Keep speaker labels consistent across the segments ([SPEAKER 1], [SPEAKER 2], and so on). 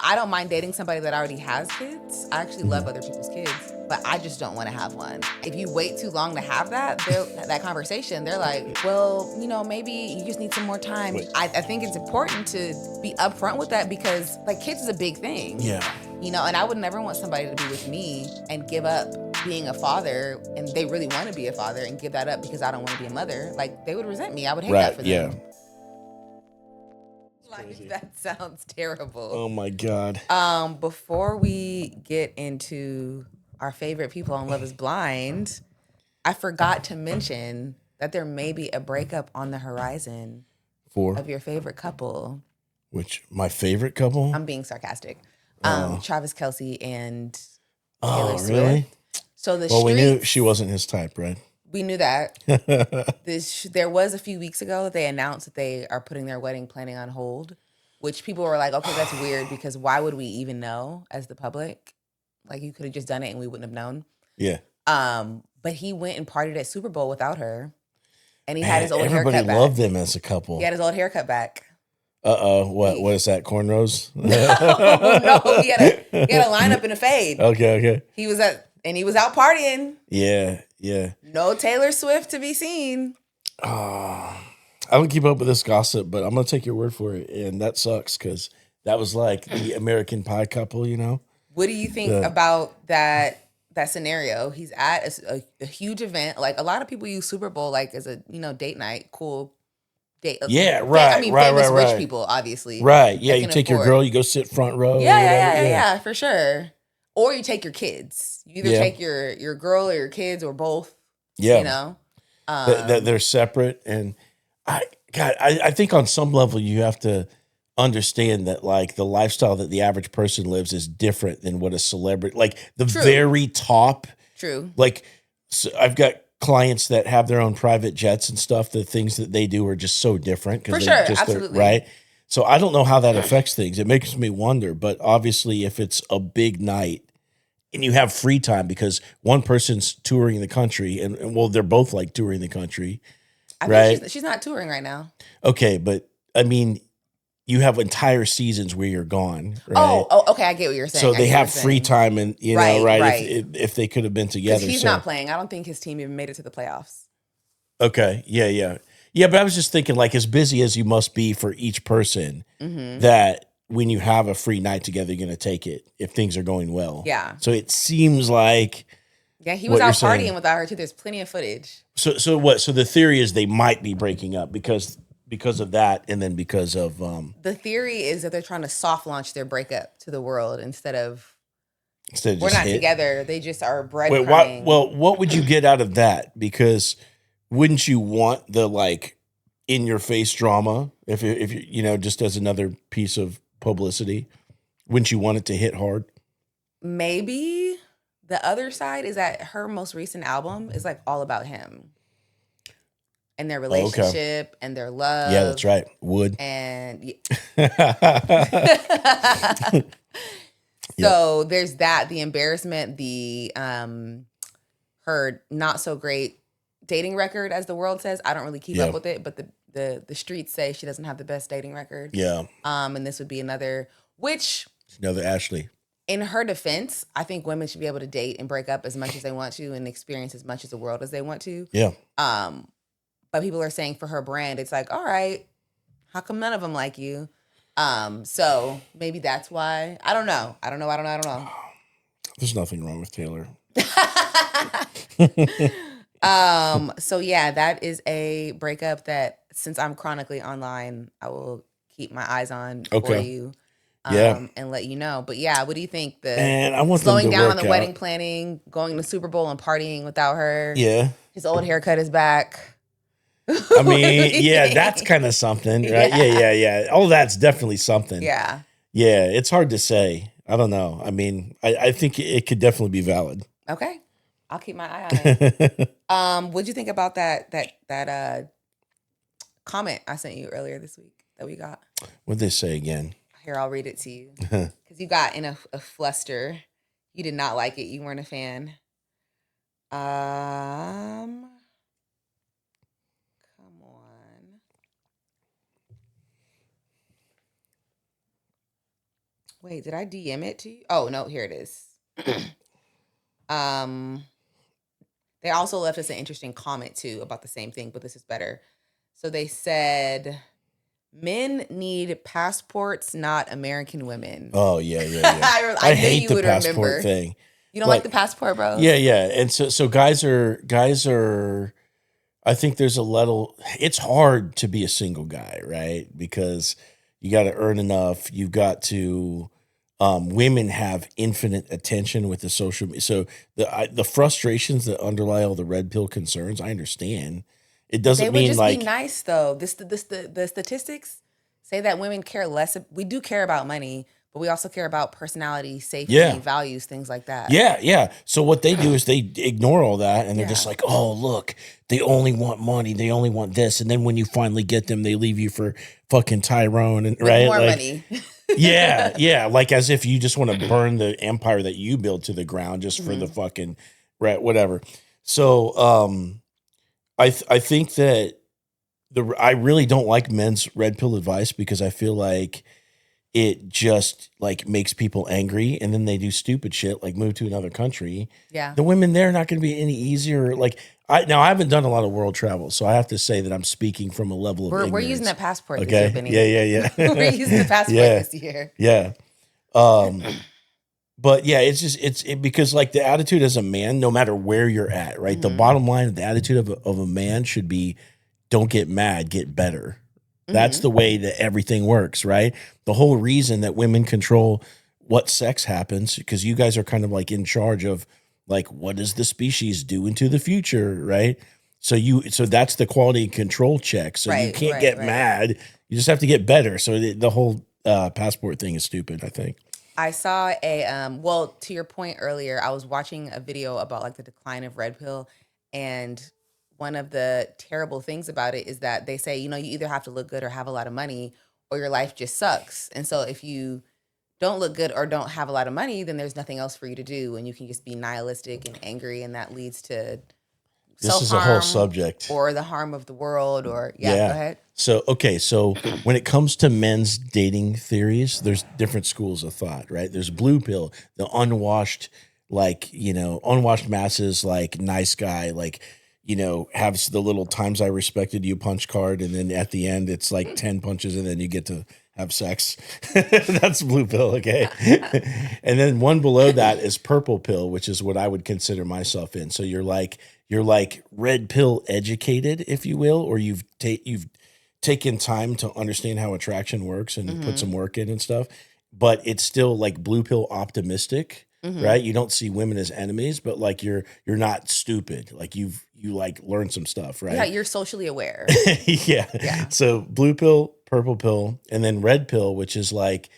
[SPEAKER 1] I don't mind dating somebody that already has kids. I actually love other people's kids, but I just don't want to have one. If you wait too long to have that conversation, they're like, well, maybe you just need some more time. I think it's important to be upfront with that because like kids is a big thing.
[SPEAKER 2] Yeah.
[SPEAKER 1] And I would never want somebody to be with me and give up being a father, and they really want to be a father and give that up because I don't want to be a mother. Like, they would resent me. I would hate that for them.
[SPEAKER 2] Yeah.
[SPEAKER 1] Like, that sounds terrible.
[SPEAKER 2] Oh my God.
[SPEAKER 1] Before we get into our favorite people on Love is Blind, I forgot to mention that there may be a breakup on the horizon of your favorite couple.
[SPEAKER 2] Which, my favorite couple?
[SPEAKER 1] I'm being sarcastic. Travis Kelce and Taylor Swift.
[SPEAKER 2] Really?
[SPEAKER 1] So
[SPEAKER 2] we knew she wasn't his type, right?
[SPEAKER 1] We knew that. There was a few weeks ago they announced that they are putting their wedding planning on hold, which people were like, okay, that's weird because why would we even know as the public? Like, you could have just done it and we wouldn't have known.
[SPEAKER 2] Yeah.
[SPEAKER 1] But he went and partied at Super Bowl without her, and he had his old haircut back.
[SPEAKER 2] Everybody loved them as a couple.
[SPEAKER 1] He had his old haircut back.
[SPEAKER 2] What is that? Cornrows?
[SPEAKER 1] No, he had a lineup in a fade.
[SPEAKER 2] Okay.
[SPEAKER 1] He was out partying.
[SPEAKER 2] Yeah.
[SPEAKER 1] No Taylor Swift to be seen.
[SPEAKER 2] I don't keep up with this gossip, but I'm gonna take your word for it, and that sucks because that was like the American Pie couple,
[SPEAKER 1] What do you think about that scenario? He's at a huge event. Like, a lot of people use Super Bowl like as a date night, cool.
[SPEAKER 2] Yeah, right.
[SPEAKER 1] Famous rich people, obviously.
[SPEAKER 2] Right. Yeah, you take your girl, you go sit front row.
[SPEAKER 1] Yeah, for sure. Or you take your kids. You either take your girl or your kids or both.
[SPEAKER 2] Yeah. They're separate, and I think on some level you have to understand that like the lifestyle that the average person lives is different than what a celebrity, like the very top.
[SPEAKER 1] True.
[SPEAKER 2] Like, so I've got clients that have their own private jets and stuff. The things that they do are just so different.
[SPEAKER 1] For sure, absolutely.
[SPEAKER 2] Right? So I don't know how that affects things. It makes me wonder. But obviously, if it's a big night and you have free time because one person's touring the country and well, they're both like touring the country, right?
[SPEAKER 1] She's not touring right now.
[SPEAKER 2] Okay, but I mean, you have entire seasons where you're gone. Right?
[SPEAKER 1] Oh, okay. I get what you're saying.
[SPEAKER 2] So they have free time, and
[SPEAKER 1] right.
[SPEAKER 2] If they could have been together.
[SPEAKER 1] He's not playing. I don't think his team even made it to the playoffs.
[SPEAKER 2] Okay. Yeah. But I was just thinking, like, as busy as you must be for each person, that when you have a free night together, you're going to take it if things are going well.
[SPEAKER 1] Yeah.
[SPEAKER 2] So it seems like.
[SPEAKER 1] Yeah, he was out partying without her too. There's plenty of footage.
[SPEAKER 2] So what? So the theory is they might be breaking up because of that, and then because of
[SPEAKER 1] the theory is that they're trying to soft launch their breakup to the world instead of we're not together. They just are breadcrumbing.
[SPEAKER 2] What would you get out of that? Because wouldn't you want the like in your face drama if you just as another piece of publicity? Wouldn't you want it to hit hard?
[SPEAKER 1] Maybe. The other side is that her most recent album is like all about him. And their relationship and their love.
[SPEAKER 2] Yeah, that's right. Wood.
[SPEAKER 1] And so there's that, the embarrassment, the her not so great dating record, as the world says. I don't really keep up with it, but the streets say she doesn't have the best dating record.
[SPEAKER 2] Yeah.
[SPEAKER 1] And this would be another
[SPEAKER 2] Ashley.
[SPEAKER 1] In her defense, I think women should be able to date and break up as much as they want to and experience as much as the world as they want to.
[SPEAKER 2] Yeah.
[SPEAKER 1] But people are saying for her brand, it's like, all right, how come none of them like you? So maybe that's why. I don't know.
[SPEAKER 2] There's nothing wrong with Taylor.
[SPEAKER 1] So yeah, that is a breakup that since I'm chronically online, I will keep my eyes on for you. And let you know. But yeah, what do you think?
[SPEAKER 2] I want
[SPEAKER 1] slowing
[SPEAKER 2] them to
[SPEAKER 1] down
[SPEAKER 2] work
[SPEAKER 1] on the wedding planning, going to Super Bowl and partying without her.
[SPEAKER 2] Yeah.
[SPEAKER 1] His old haircut is back.
[SPEAKER 2] I mean, that's kind of something, right? Yeah. Oh, that's definitely something.
[SPEAKER 1] Yeah.
[SPEAKER 2] Yeah, it's hard to say. I don't know. I mean, I think it could definitely be valid.
[SPEAKER 1] Okay. I'll keep my eye on it. What'd you think about that comment I sent you earlier this week that we got?
[SPEAKER 2] What'd they say again?
[SPEAKER 1] Here, I'll read it to you. Because you got in a fluster. You did not like it. You weren't a fan. Come on. Wait, did I DM it to you? Oh no, here it is. um, they also left us an interesting comment too about the same thing, but this is better. So they said, "Men need passports, not American women."
[SPEAKER 2] Oh yeah.
[SPEAKER 1] I knew
[SPEAKER 2] hate
[SPEAKER 1] you
[SPEAKER 2] the
[SPEAKER 1] would
[SPEAKER 2] passport
[SPEAKER 1] remember.
[SPEAKER 2] thing.
[SPEAKER 1] You don't like the passport, bros?
[SPEAKER 2] Yeah. And so guys are. I think there's a little. It's hard to be a single guy, right? Because you got to earn enough. You've got to. Women have infinite attention with the social media. So the frustrations that underlie all the red pill concerns, I understand. It
[SPEAKER 1] They
[SPEAKER 2] doesn't
[SPEAKER 1] would
[SPEAKER 2] mean
[SPEAKER 1] just be
[SPEAKER 2] like
[SPEAKER 1] nice though. The statistics say that women care less. We do care about money, but we also care about personality, safety,
[SPEAKER 2] yeah.
[SPEAKER 1] values, things like that.
[SPEAKER 2] Yeah. So what they do is they ignore all that and they're just
[SPEAKER 1] Yeah.
[SPEAKER 2] like, oh, look, they only want money. They only want this. And then when you finally get them, they leave you for fucking Tyrone and
[SPEAKER 1] With
[SPEAKER 2] right.
[SPEAKER 1] more
[SPEAKER 2] Like,
[SPEAKER 1] money.
[SPEAKER 2] yeah. Like as if you just want to burn the empire that you built to the ground just for the fucking right, whatever. So I think that I really don't like men's red pill advice because I feel like it just like makes people angry and then they do stupid shit like move to another country.
[SPEAKER 1] Yeah.
[SPEAKER 2] The women there are not going to be any easier. Like I haven't done a lot of world travel, so I have to say that I'm speaking from a level of
[SPEAKER 1] We're
[SPEAKER 2] ignorance.
[SPEAKER 1] using that passport this
[SPEAKER 2] Okay.
[SPEAKER 1] year, Benny.
[SPEAKER 2] Yeah.
[SPEAKER 1] We're using the passport this year.
[SPEAKER 2] Yeah. But yeah, it's because like the attitude as a man, no matter where you're at, right? The bottom line of the attitude of a man should be don't get mad, get better. That's the way that everything works, right? The whole reason that women control what sex happens, because you guys are kind of like in charge of like what does the species do into the future, right? So that's the quality control check. So you can't get mad. You just have to get better. So the whole passport thing is stupid, I think.
[SPEAKER 1] I saw well, to your point earlier, I was watching a video about like the decline of red pill, and one of the terrible things about it is that they say, you either have to look good or have a lot of money or your life just sucks. And so if you don't look good or don't have a lot of money, then there's nothing else for you to do and you can just be nihilistic and angry, and that leads to
[SPEAKER 2] this is a whole subject
[SPEAKER 1] or the harm of the world or go ahead.
[SPEAKER 2] So when it comes to men's dating theories, there's different schools of thought, right? There's blue pill, the unwashed, unwashed masses, like nice guy, like, have the little times I respected you punch card. And then at the end, it's like 10 punches and then you get to have sex. That's blue pill. Okay. And then one below that is purple pill, which is what I would consider myself in. So you're like red pill educated, if you will, or you've taken time to understand how attraction works and put some work in and stuff, but it's still like blue pill optimistic, right? You don't see women as enemies, but like you're not stupid. Like you like learn some stuff, right?
[SPEAKER 1] Yeah, you're socially aware.
[SPEAKER 2] Yeah. So blue pill, purple pill, and then red pill, which is like,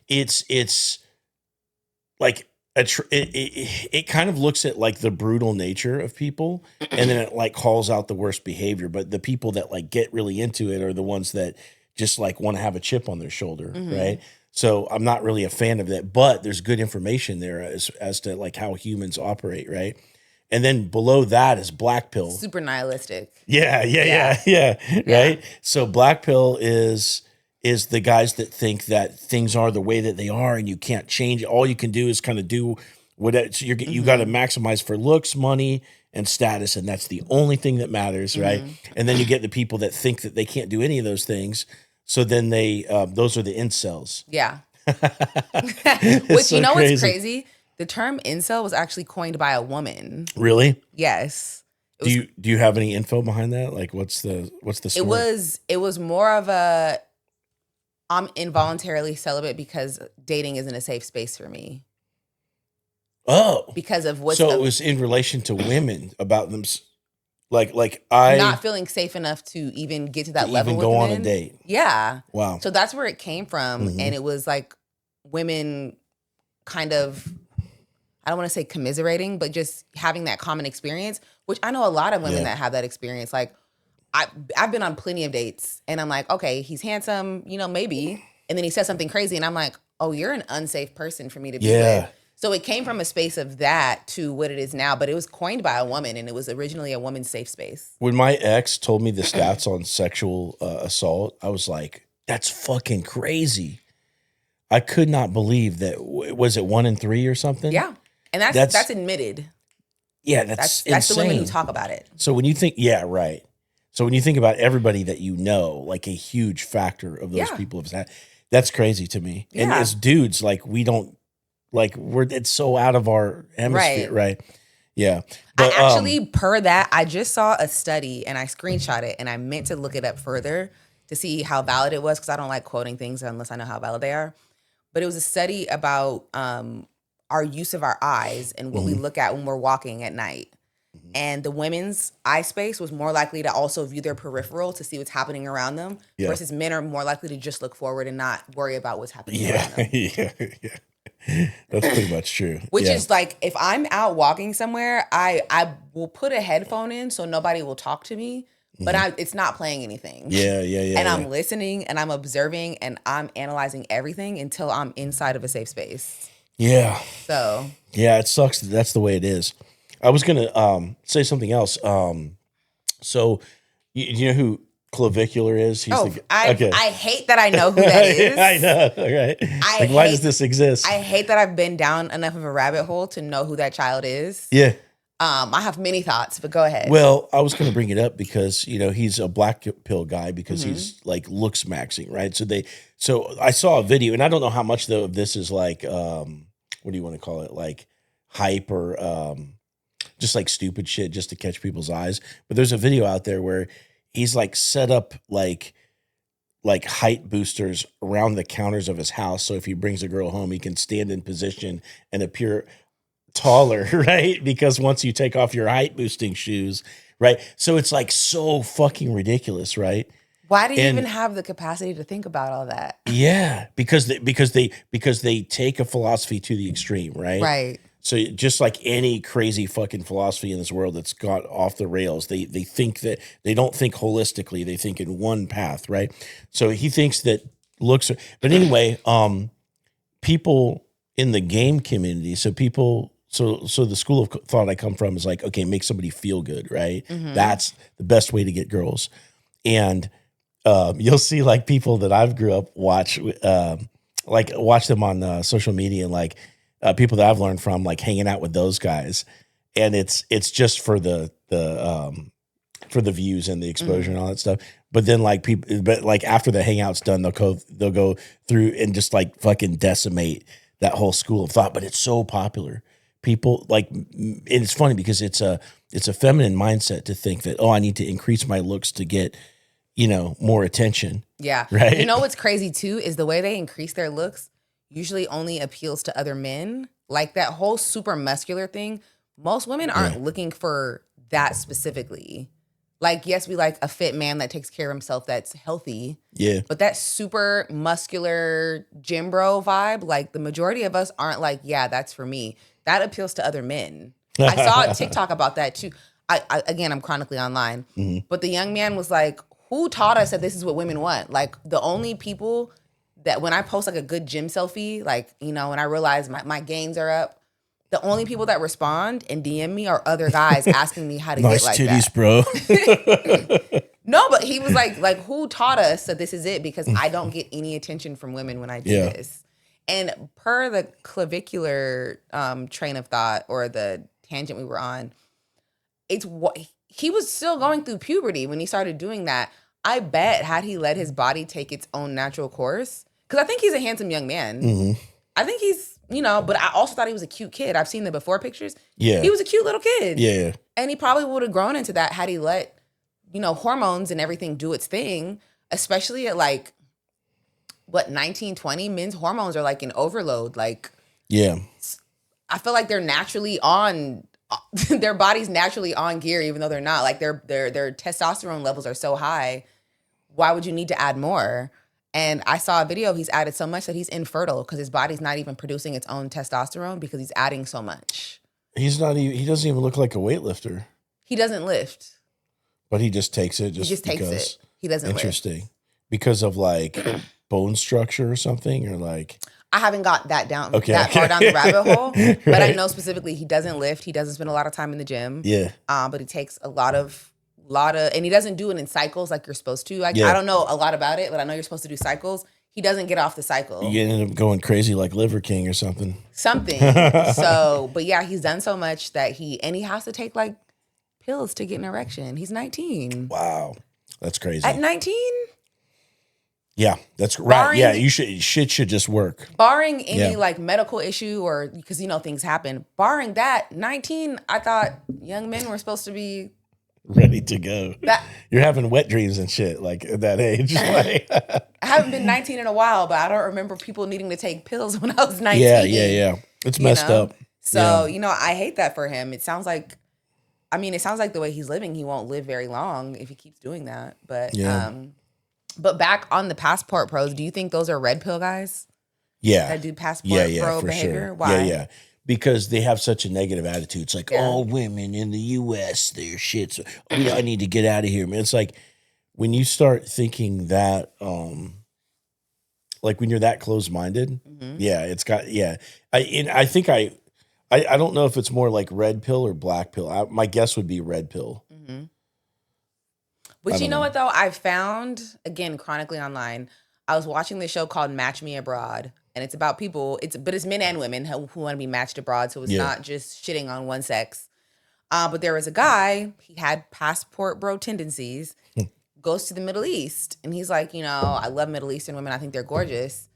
[SPEAKER 2] it's like it kind of looks at like the brutal nature of people and then it like calls out the worst behavior. But the people that like get really into it are the ones that just like want to have a chip on their shoulder, right? So I'm not really a fan of that, but there's good information there as to like how humans operate, right? And then below that is black pill.
[SPEAKER 1] Super nihilistic.
[SPEAKER 2] Yeah. Right? So black pill is the guys that think that things are the way that they are and you can't change it. All you can do is kind of do whatever. So you got to maximize for looks, money, and status, and that's the only thing that matters, right? And then you get the people that think that they can't do any of those things. So then those are the incels.
[SPEAKER 1] Yeah. Which
[SPEAKER 2] so
[SPEAKER 1] what's crazy? The term incel was actually coined by a woman.
[SPEAKER 2] Really?
[SPEAKER 1] Yes.
[SPEAKER 2] Do you have any info behind that? Like what's the story?
[SPEAKER 1] It was more of a I'm involuntarily celibate because dating isn't a safe space for me.
[SPEAKER 2] Oh.
[SPEAKER 1] Because of what's
[SPEAKER 2] it was in relation to women about them like I
[SPEAKER 1] not feeling safe enough to even get to that level
[SPEAKER 2] even go
[SPEAKER 1] with
[SPEAKER 2] on
[SPEAKER 1] men.
[SPEAKER 2] a date.
[SPEAKER 1] Yeah.
[SPEAKER 2] Wow.
[SPEAKER 1] So that's where it came from. And it was like women kind of, I don't want to say commiserating, but just having that common experience, which I know a lot of women that have that experience. Like I've been on plenty of dates and I'm like, okay, he's handsome, maybe. And then he says something crazy and I'm like, oh, you're an unsafe person for me to be with. So it came from a space of that to what it is now, but it was coined by a woman and it was originally a woman's safe space.
[SPEAKER 2] When my ex told me the stats on sexual assault, I was like, that's fucking crazy. I could not believe that. Was it 1 in 3 or something?
[SPEAKER 1] Yeah. And that's admitted.
[SPEAKER 2] Yeah, that's
[SPEAKER 1] the women who
[SPEAKER 2] insane.
[SPEAKER 1] talk about it.
[SPEAKER 2] So when you think, yeah, right. So when you think about everybody that you know, like a huge factor of those people have had, that's crazy to me. And as dudes, like we don't, like it's so out of our hemisphere, right? Yeah. But
[SPEAKER 1] I actually, per that, I just saw a study and I screenshot it and I meant to look it up further to see how valid it was because I don't like quoting things unless I know how valid they are. But it was a study about our use of our eyes and what we look at when we're walking at night. And the women's eye space was more likely to also view their peripheral to see what's happening around them versus men are more likely to just look forward and not worry about what's happening around them.
[SPEAKER 2] Yeah. That's pretty much true.
[SPEAKER 1] Which is like, if I'm out walking somewhere, I will put a headphone in so nobody will talk to me, but it's not playing anything.
[SPEAKER 2] Yeah.
[SPEAKER 1] And I'm listening and I'm observing and I'm analyzing everything until I'm inside of a safe space.
[SPEAKER 2] Yeah.
[SPEAKER 1] So.
[SPEAKER 2] Yeah, it sucks that that's the way it is. I was going to say something else. So you know who Clavicular is? He's
[SPEAKER 1] I hate that I know who that is.
[SPEAKER 2] I know, right? Why does this exist?
[SPEAKER 1] I hate that I've been down enough of a rabbit hole to know who that child is.
[SPEAKER 2] Yeah.
[SPEAKER 1] I have many thoughts, but go ahead.
[SPEAKER 2] Well, I was going to bring it up because, he's a black pill guy because he's like looks maxing, right? So I saw a video and I don't know how much of this is like, what do you want to call it? Like hype or, just like stupid shit just to catch people's eyes. But there's a video out there where he's like set up like height boosters around the counters of his house. So if he brings a girl home, he can stand in position and appear taller, right? Because once you take off your height boosting shoes, right? So it's like so fucking ridiculous, right?
[SPEAKER 1] Why do you even have the capacity to think about all that?
[SPEAKER 2] Yeah, because they take a philosophy to the extreme, right?
[SPEAKER 1] Right.
[SPEAKER 2] So just like any crazy fucking philosophy in this world that's got off the rails, they think that they don't think holistically. They think in one path, right? So he thinks that looks are, but anyway, people in the game community, so the school of thought I come from is like, okay, make somebody feel good, right? That's the best way to get girls. And you'll see like people that I've grew up watch them on social media and like, people that I've learned from, like hanging out with those guys, and it's just for the views and the exposure and all that stuff. But then like after the hangout's done, they'll go through and just like fucking decimate that whole school of thought. But it's so popular. People like, and it's funny because it's a feminine mindset to think that, I need to increase my looks to get more attention.
[SPEAKER 1] Yeah,
[SPEAKER 2] right.
[SPEAKER 1] You know what's crazy too is the way they increase their looks usually only appeals to other men. Like that whole super muscular thing, most women aren't looking for that specifically. Like, yes, we like a fit man that takes care of himself, that's healthy. Yeah. But that super muscular gym bro vibe, like the majority of us aren't like, yeah, that's for me. That appeals to other men. I saw a TikTok about that too. I'm chronically online. But the young man was like, who taught us that this is what women want? Like the only people that when I post like a good gym selfie, like, when I realize my gains are up, the only people that respond and DM me are other guys asking me how to get like
[SPEAKER 2] titties,
[SPEAKER 1] that. Bro. No, but he was like, who taught us that this is it? Because I don't get any attention from women when I do this. And per the clavicular train of thought or the tangent we were on, it's what he was still going through puberty when he started doing that. I bet had he let his body take its own natural course, because I think he's a handsome young man. I think he's, but I also thought he was a cute kid. I've seen the before pictures. Yeah. He was a cute little kid. Yeah. And he probably would have grown into that had he let, hormones and everything do its thing, especially at like, 19, 20? Men's hormones are like in overload. Like, yeah. I feel like they're naturally on, their body's naturally on gear, even though they're not. Like their testosterone levels are so high. Why would you need to add more? And I saw a video, he's added so much that he's infertile because his body's not even producing its own testosterone because he's adding so much.
[SPEAKER 2] He doesn't even look like a weightlifter.
[SPEAKER 1] He doesn't lift.
[SPEAKER 2] But he just takes it
[SPEAKER 1] He just takes it. He doesn't lift.
[SPEAKER 2] Interesting. Because of like bone structure or something, or like...
[SPEAKER 1] I haven't got that far down the rabbit hole, but I know specifically he doesn't lift. He doesn't spend a lot of time in the gym. Yeah. But he takes a lot of, and he doesn't do it in cycles like you're supposed to. I don't know a lot about it, but I know you're supposed to do cycles. he doesn't get off the cycle.
[SPEAKER 2] You ended up going crazy like Liver King or something.
[SPEAKER 1] So, but yeah, he's done so much that he has to take like pills to get an erection. He's 19.
[SPEAKER 2] Wow. That's crazy.
[SPEAKER 1] At 19?
[SPEAKER 2] Yeah, that's right. Yeah, shit should just work.
[SPEAKER 1] Barring any like medical issue or because things happen. Barring that, 19, I thought young men were supposed to be
[SPEAKER 2] ready to go. You're having wet dreams and shit like at that age. Like,
[SPEAKER 1] I haven't been 19 in a while, but I don't remember people needing to take pills when I was 19.
[SPEAKER 2] Yeah. It's messed up.
[SPEAKER 1] So, I hate that for him. It sounds like the way he's living, he won't live very long if he keeps doing that. But but back on the passport pros, do you think those are red pill guys?
[SPEAKER 2] Yeah.
[SPEAKER 1] That do passport pro
[SPEAKER 2] for
[SPEAKER 1] behavior?
[SPEAKER 2] Sure.
[SPEAKER 1] Why?
[SPEAKER 2] Yeah. Because they have such a negative attitude. It's like, all women in the U.S., they're shit. So, I need to get out of here, man. It's like when you start thinking that, like when you're that close-minded, it's got, I think I don't know if it's more like red pill or black pill. My guess would be red pill.
[SPEAKER 1] Mm-hmm. But you know what, though? I found, again, chronically online, I was watching this show called Match Me Abroad. And it's about people, but it's men and women who want to be matched abroad. So it's not just shitting on one sex. But there was a guy, he had passport bro tendencies, goes to the Middle East. And he's like, I love Middle Eastern women. I think they're gorgeous.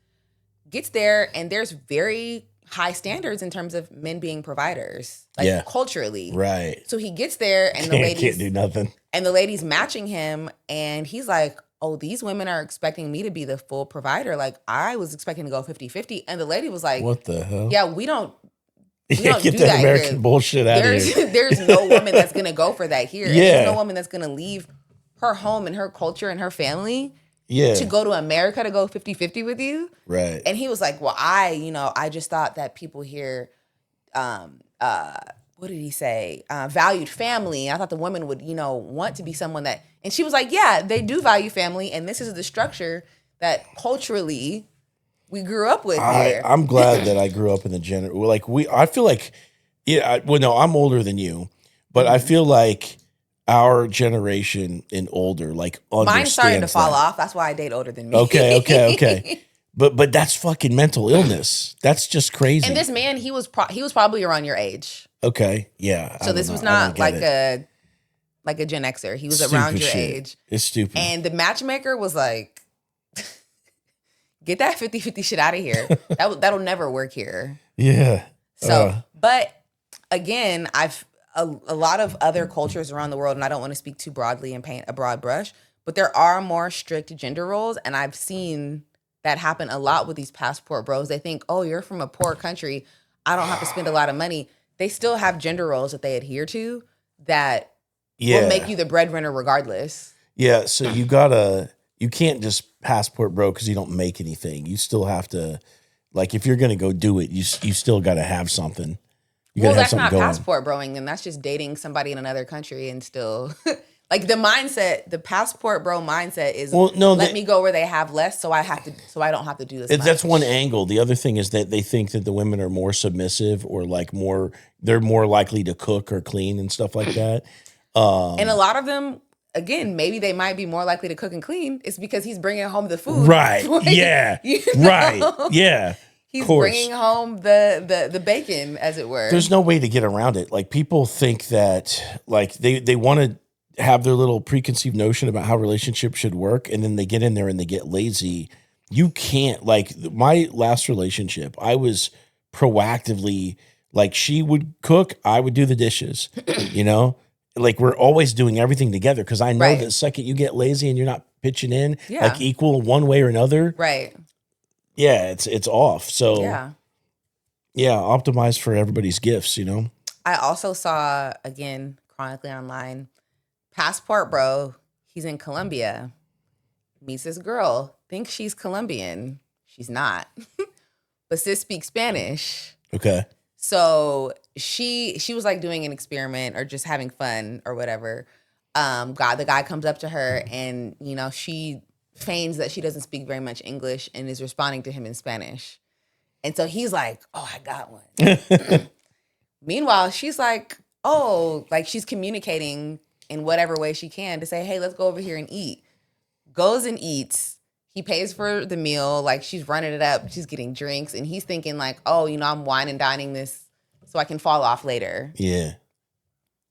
[SPEAKER 1] Gets there, and there's very high standards in terms of men being providers, like culturally.
[SPEAKER 2] Right.
[SPEAKER 1] So he gets there, and the ladies
[SPEAKER 2] can't do nothing.
[SPEAKER 1] And the lady's matching him, and he's like, oh, these women are expecting me to be the full provider. Like, I was expecting to go 50-50. And the lady was like,
[SPEAKER 2] what the hell?
[SPEAKER 1] Yeah, we don't
[SPEAKER 2] get
[SPEAKER 1] do
[SPEAKER 2] that American
[SPEAKER 1] here.
[SPEAKER 2] bullshit out of here.
[SPEAKER 1] There's no woman that's going to go for that here.
[SPEAKER 2] Yeah.
[SPEAKER 1] And there's no woman that's going to leave her home and her culture and her family to go to America to go 50-50 with you.
[SPEAKER 2] Right.
[SPEAKER 1] And he was like, well, I just thought that people here, what did he say? Valued family. I thought the woman would, want to be someone that, and she was like, yeah, they do value family. And this is the structure that culturally we grew up with here.
[SPEAKER 2] I'm glad that I grew up in the gender. Like I feel like, I'm older than you, but I feel like our generation and older, like understands
[SPEAKER 1] Mine's starting to fall
[SPEAKER 2] that.
[SPEAKER 1] off. That's why I date older than me.
[SPEAKER 2] Okay. But that's fucking mental illness. That's just crazy.
[SPEAKER 1] And this man, he was probably around your age.
[SPEAKER 2] Okay, yeah.
[SPEAKER 1] So this was not like a Gen Xer. He was around your age.
[SPEAKER 2] It's stupid.
[SPEAKER 1] And the matchmaker was like, get that 50-50 shit out of here. That'll never work here.
[SPEAKER 2] Yeah.
[SPEAKER 1] So, but again, a lot of other cultures around the world, and I don't want to speak too broadly and paint a broad brush, but there are more strict gender roles, and I've seen that happen a lot with these passport bros. They think, oh, you're from a poor country, I don't have to spend a lot of money. They still have gender roles that they adhere to that will make you the breadwinner regardless.
[SPEAKER 2] Yeah, so you can't just passport bro because you don't make anything. You still have to, like, if you're going to go do it, you still got to have something.
[SPEAKER 1] That's not passport broing, then that's just dating somebody in another country and still like the passport bro mindset is let me go where they have less so I don't have to do this.
[SPEAKER 2] That's one angle. The other thing is that they think that the women are more submissive or like they're more likely to cook or clean and stuff like that.
[SPEAKER 1] And a lot of them, again, maybe they might be more likely to cook and clean. It's because he's bringing home the food.
[SPEAKER 2] Right. Yeah. Right. Yeah.
[SPEAKER 1] He's bringing home the bacon, as it were.
[SPEAKER 2] There's no way to get around it. Like, people think that, like, they want to have their little preconceived notion about how relationships should work, and then they get in there and they get lazy. You can't, like, my last relationship, I was proactively, like, she would cook, I would do the dishes, Like, we're always doing everything together because I know that the second you get lazy and you're not pitching in, like, equal one way or another.
[SPEAKER 1] Right.
[SPEAKER 2] Yeah, it's off. So yeah, optimize for everybody's gifts,
[SPEAKER 1] I also saw, again, chronically online, passport bro, he's in Colombia, meets this girl, thinks she's Colombian. She's not. But sis speaks Spanish.
[SPEAKER 2] Okay.
[SPEAKER 1] So she was like doing an experiment or just having fun or whatever. The guy comes up to her and, she feigns that she doesn't speak very much English and is responding to him in Spanish. And so he's like, oh, I got one. Meanwhile, she's like, oh, like she's communicating in whatever way she can to say, hey, let's go over here and eat. Goes and eats. He pays for the meal. Like, she's running it up. She's getting drinks. And he's thinking like, oh, I'm wine and dining this so I can fall off later.
[SPEAKER 2] Yeah.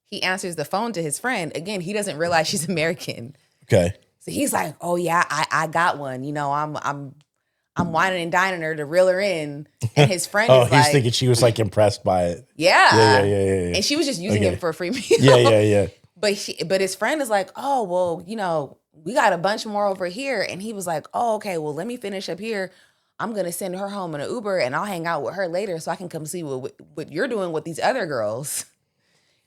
[SPEAKER 1] He answers the phone to his friend. Again, he doesn't realize she's American.
[SPEAKER 2] Okay.
[SPEAKER 1] So he's like, oh, yeah, I got one. I'm whining and dining her to reel her in. And his friend is
[SPEAKER 2] he's thinking she was like impressed by it.
[SPEAKER 1] Yeah.
[SPEAKER 2] Yeah.
[SPEAKER 1] And she was just using him for a free meal.
[SPEAKER 2] Yeah.
[SPEAKER 1] But his friend is like, oh, well, we got a bunch more over here. And he was like, oh, okay, well, let me finish up here. I'm going to send her home in an Uber and I'll hang out with her later so I can come see what you're doing with these other girls.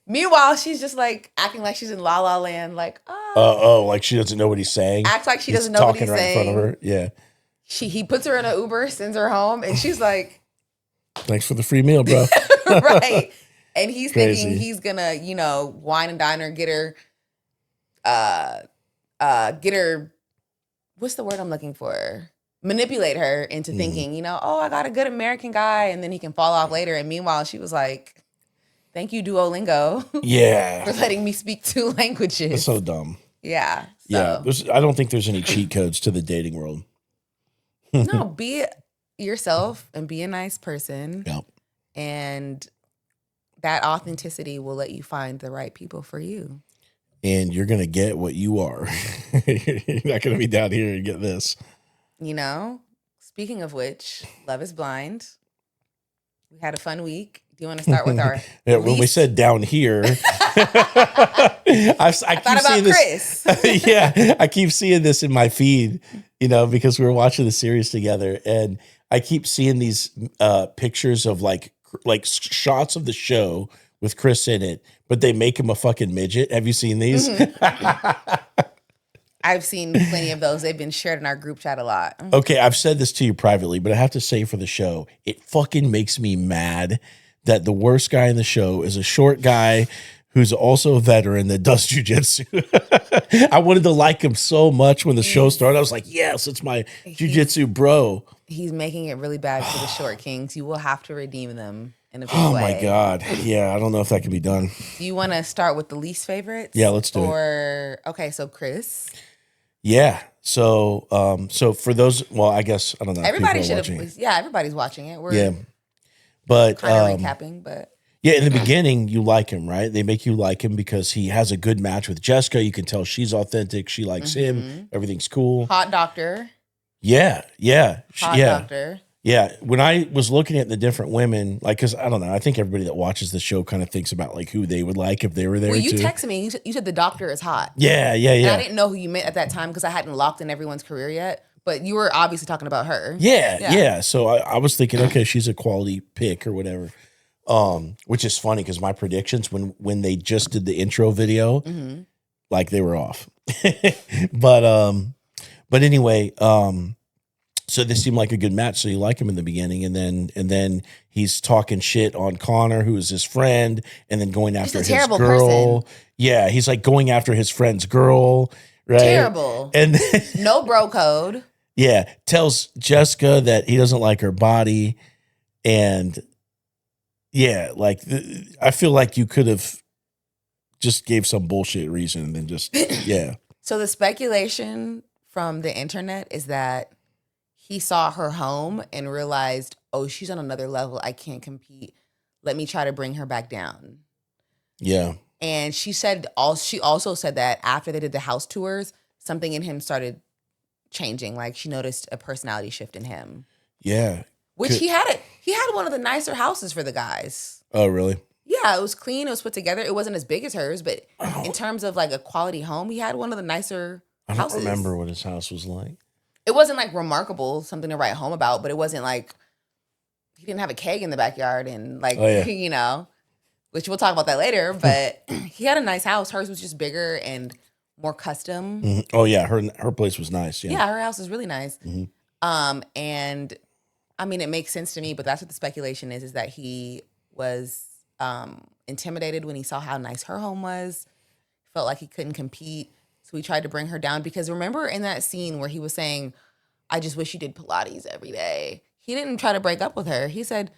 [SPEAKER 1] Meanwhile, she's just like acting like she's in La La Land, like,
[SPEAKER 2] like she doesn't know what he's saying.
[SPEAKER 1] Acts like she doesn't know what he's saying.
[SPEAKER 2] Talking right in front of her. Yeah.
[SPEAKER 1] He puts her in an Uber, sends her home, and she's like,
[SPEAKER 2] thanks for the free meal, bro.
[SPEAKER 1] Right. And he's
[SPEAKER 2] Crazy.
[SPEAKER 1] thinking he's gonna, wine and dine her, get her, what's the word I'm looking for? Manipulate her into thinking, oh, I got a good American guy, and then he can fall off later. And meanwhile, she was like, thank you, Duolingo.
[SPEAKER 2] Yeah.
[SPEAKER 1] For letting me speak 2 languages.
[SPEAKER 2] That's so dumb.
[SPEAKER 1] Yeah.
[SPEAKER 2] Yeah. I don't think there's any cheat codes to the dating world.
[SPEAKER 1] No, be yourself and be a nice person.
[SPEAKER 2] Yep.
[SPEAKER 1] And that authenticity will let you find the right people for you.
[SPEAKER 2] And you're going to get what you are. You're not going to be down here and get this.
[SPEAKER 1] Speaking of which, Love is Blind. We had a fun week. Do you want to start with our
[SPEAKER 2] when we said down here, I keep seeing this.
[SPEAKER 1] Chris.
[SPEAKER 2] Yeah, I keep seeing this in my feed, because we were watching the series together, and I keep seeing these pictures of like shots of the show with Chris in it, but they make him a fucking midget. Have you seen these?
[SPEAKER 1] Mm-hmm. I've seen plenty of those. They've been shared in our group chat a lot.
[SPEAKER 2] Okay, I've said this to you privately, but I have to say for the show, it fucking makes me mad that the worst guy in the show is a short guy who's also a veteran that does jujitsu. I wanted to like him so much when the show started. I was like, yes, it's my jujitsu bro.
[SPEAKER 1] He's making it really bad for the short kings. You will have to redeem them in a big way.
[SPEAKER 2] Oh my God. Yeah, I don't know if that can be done.
[SPEAKER 1] Do you want to start with the least favorites?
[SPEAKER 2] Yeah, let's do it.
[SPEAKER 1] Okay, so Chris.
[SPEAKER 2] Yeah. So for those, well, I guess, I don't know.
[SPEAKER 1] Everybody should have. Yeah, everybody's watching it. We're
[SPEAKER 2] but
[SPEAKER 1] kind of recapping, but.
[SPEAKER 2] Yeah, in the beginning, you like him, right? They make you like him because he has a good match with Jessica. You can tell she's authentic. She likes him. Everything's cool.
[SPEAKER 1] Hot doctor.
[SPEAKER 2] Yeah.
[SPEAKER 1] Hot doctor.
[SPEAKER 2] Yeah. When I was looking at the different women, because I don't know, I think everybody that watches the show kind of thinks about like who they would like if they were there.
[SPEAKER 1] Well, you
[SPEAKER 2] too.
[SPEAKER 1] texted me. You said the doctor is hot.
[SPEAKER 2] Yeah.
[SPEAKER 1] And I didn't know who you meant at that time because I hadn't locked in everyone's career yet. But you were obviously talking about her.
[SPEAKER 2] Yeah. So I was thinking, okay, she's a quality pick or whatever. Which is funny because my predictions when they just did the intro video, like they were off. But anyway, so this seemed like a good match. So you like him in the beginning, and then he's talking shit on Connor, who is his friend, and then going after his girl.
[SPEAKER 1] Person.
[SPEAKER 2] Yeah, he's like going after his friend's girl, right?
[SPEAKER 1] Terrible.
[SPEAKER 2] And
[SPEAKER 1] no bro code.
[SPEAKER 2] Yeah, tells Jessica that he doesn't like her body, and yeah, like I feel like you could have just gave some bullshit reason and then just yeah.
[SPEAKER 1] So the speculation from the internet is that he saw her home and realized, oh, she's on another level. I can't compete. Let me try to bring her back down.
[SPEAKER 2] Yeah.
[SPEAKER 1] And she also said that after they did the house tours, something in him started changing. Like she noticed a personality shift in him.
[SPEAKER 2] Yeah.
[SPEAKER 1] Which he had one of the nicer houses for the guys.
[SPEAKER 2] Oh, really?
[SPEAKER 1] Yeah, it was clean. It was put together. It wasn't as big as hers, but in terms of like a quality home, he had one of the nicer houses.
[SPEAKER 2] I don't remember what his house was like.
[SPEAKER 1] It wasn't like remarkable, something to write home about, but it wasn't like he didn't have a keg in the backyard and like, which we'll talk about that later, but he had a nice house. Hers was just bigger and more custom.
[SPEAKER 2] Mm-hmm. Oh yeah, her place was nice. Yeah,
[SPEAKER 1] her house was really nice. Mm-hmm. And I mean, it makes sense to me, but that's what the speculation is that he was intimidated when he saw how nice her home was, felt like he couldn't compete. So he tried to bring her down because remember in that scene where he was saying, I just wish you did Pilates every day. He didn't try to break up with her. He said,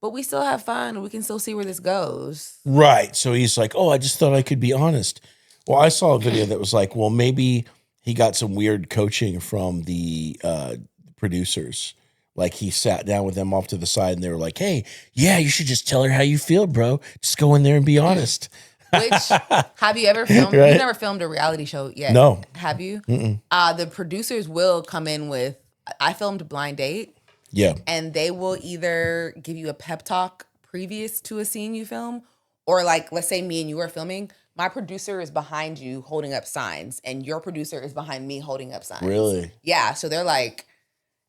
[SPEAKER 1] but we still have fun. And we can still see where this goes.
[SPEAKER 2] Right. So he's like, oh, I just thought I could be honest. Well, I saw a video that was like, well, maybe he got some weird coaching from the producers. Like he sat down with them off to the side and they were like, hey, yeah, you should just tell her how you feel, bro. Just go in there and be honest.
[SPEAKER 1] Which, have you ever filmed?
[SPEAKER 2] Right?
[SPEAKER 1] You've never filmed a reality show yet.
[SPEAKER 2] No.
[SPEAKER 1] Have you?
[SPEAKER 2] Mm-mm.
[SPEAKER 1] The producers will come in with, I filmed Blind Date.
[SPEAKER 2] Yeah.
[SPEAKER 1] And they will either give you a pep talk previous to a scene you film, or like, let's say me and you are filming, my producer is behind you holding up signs and your producer is behind me holding up signs.
[SPEAKER 2] Really?
[SPEAKER 1] Yeah. So they're like,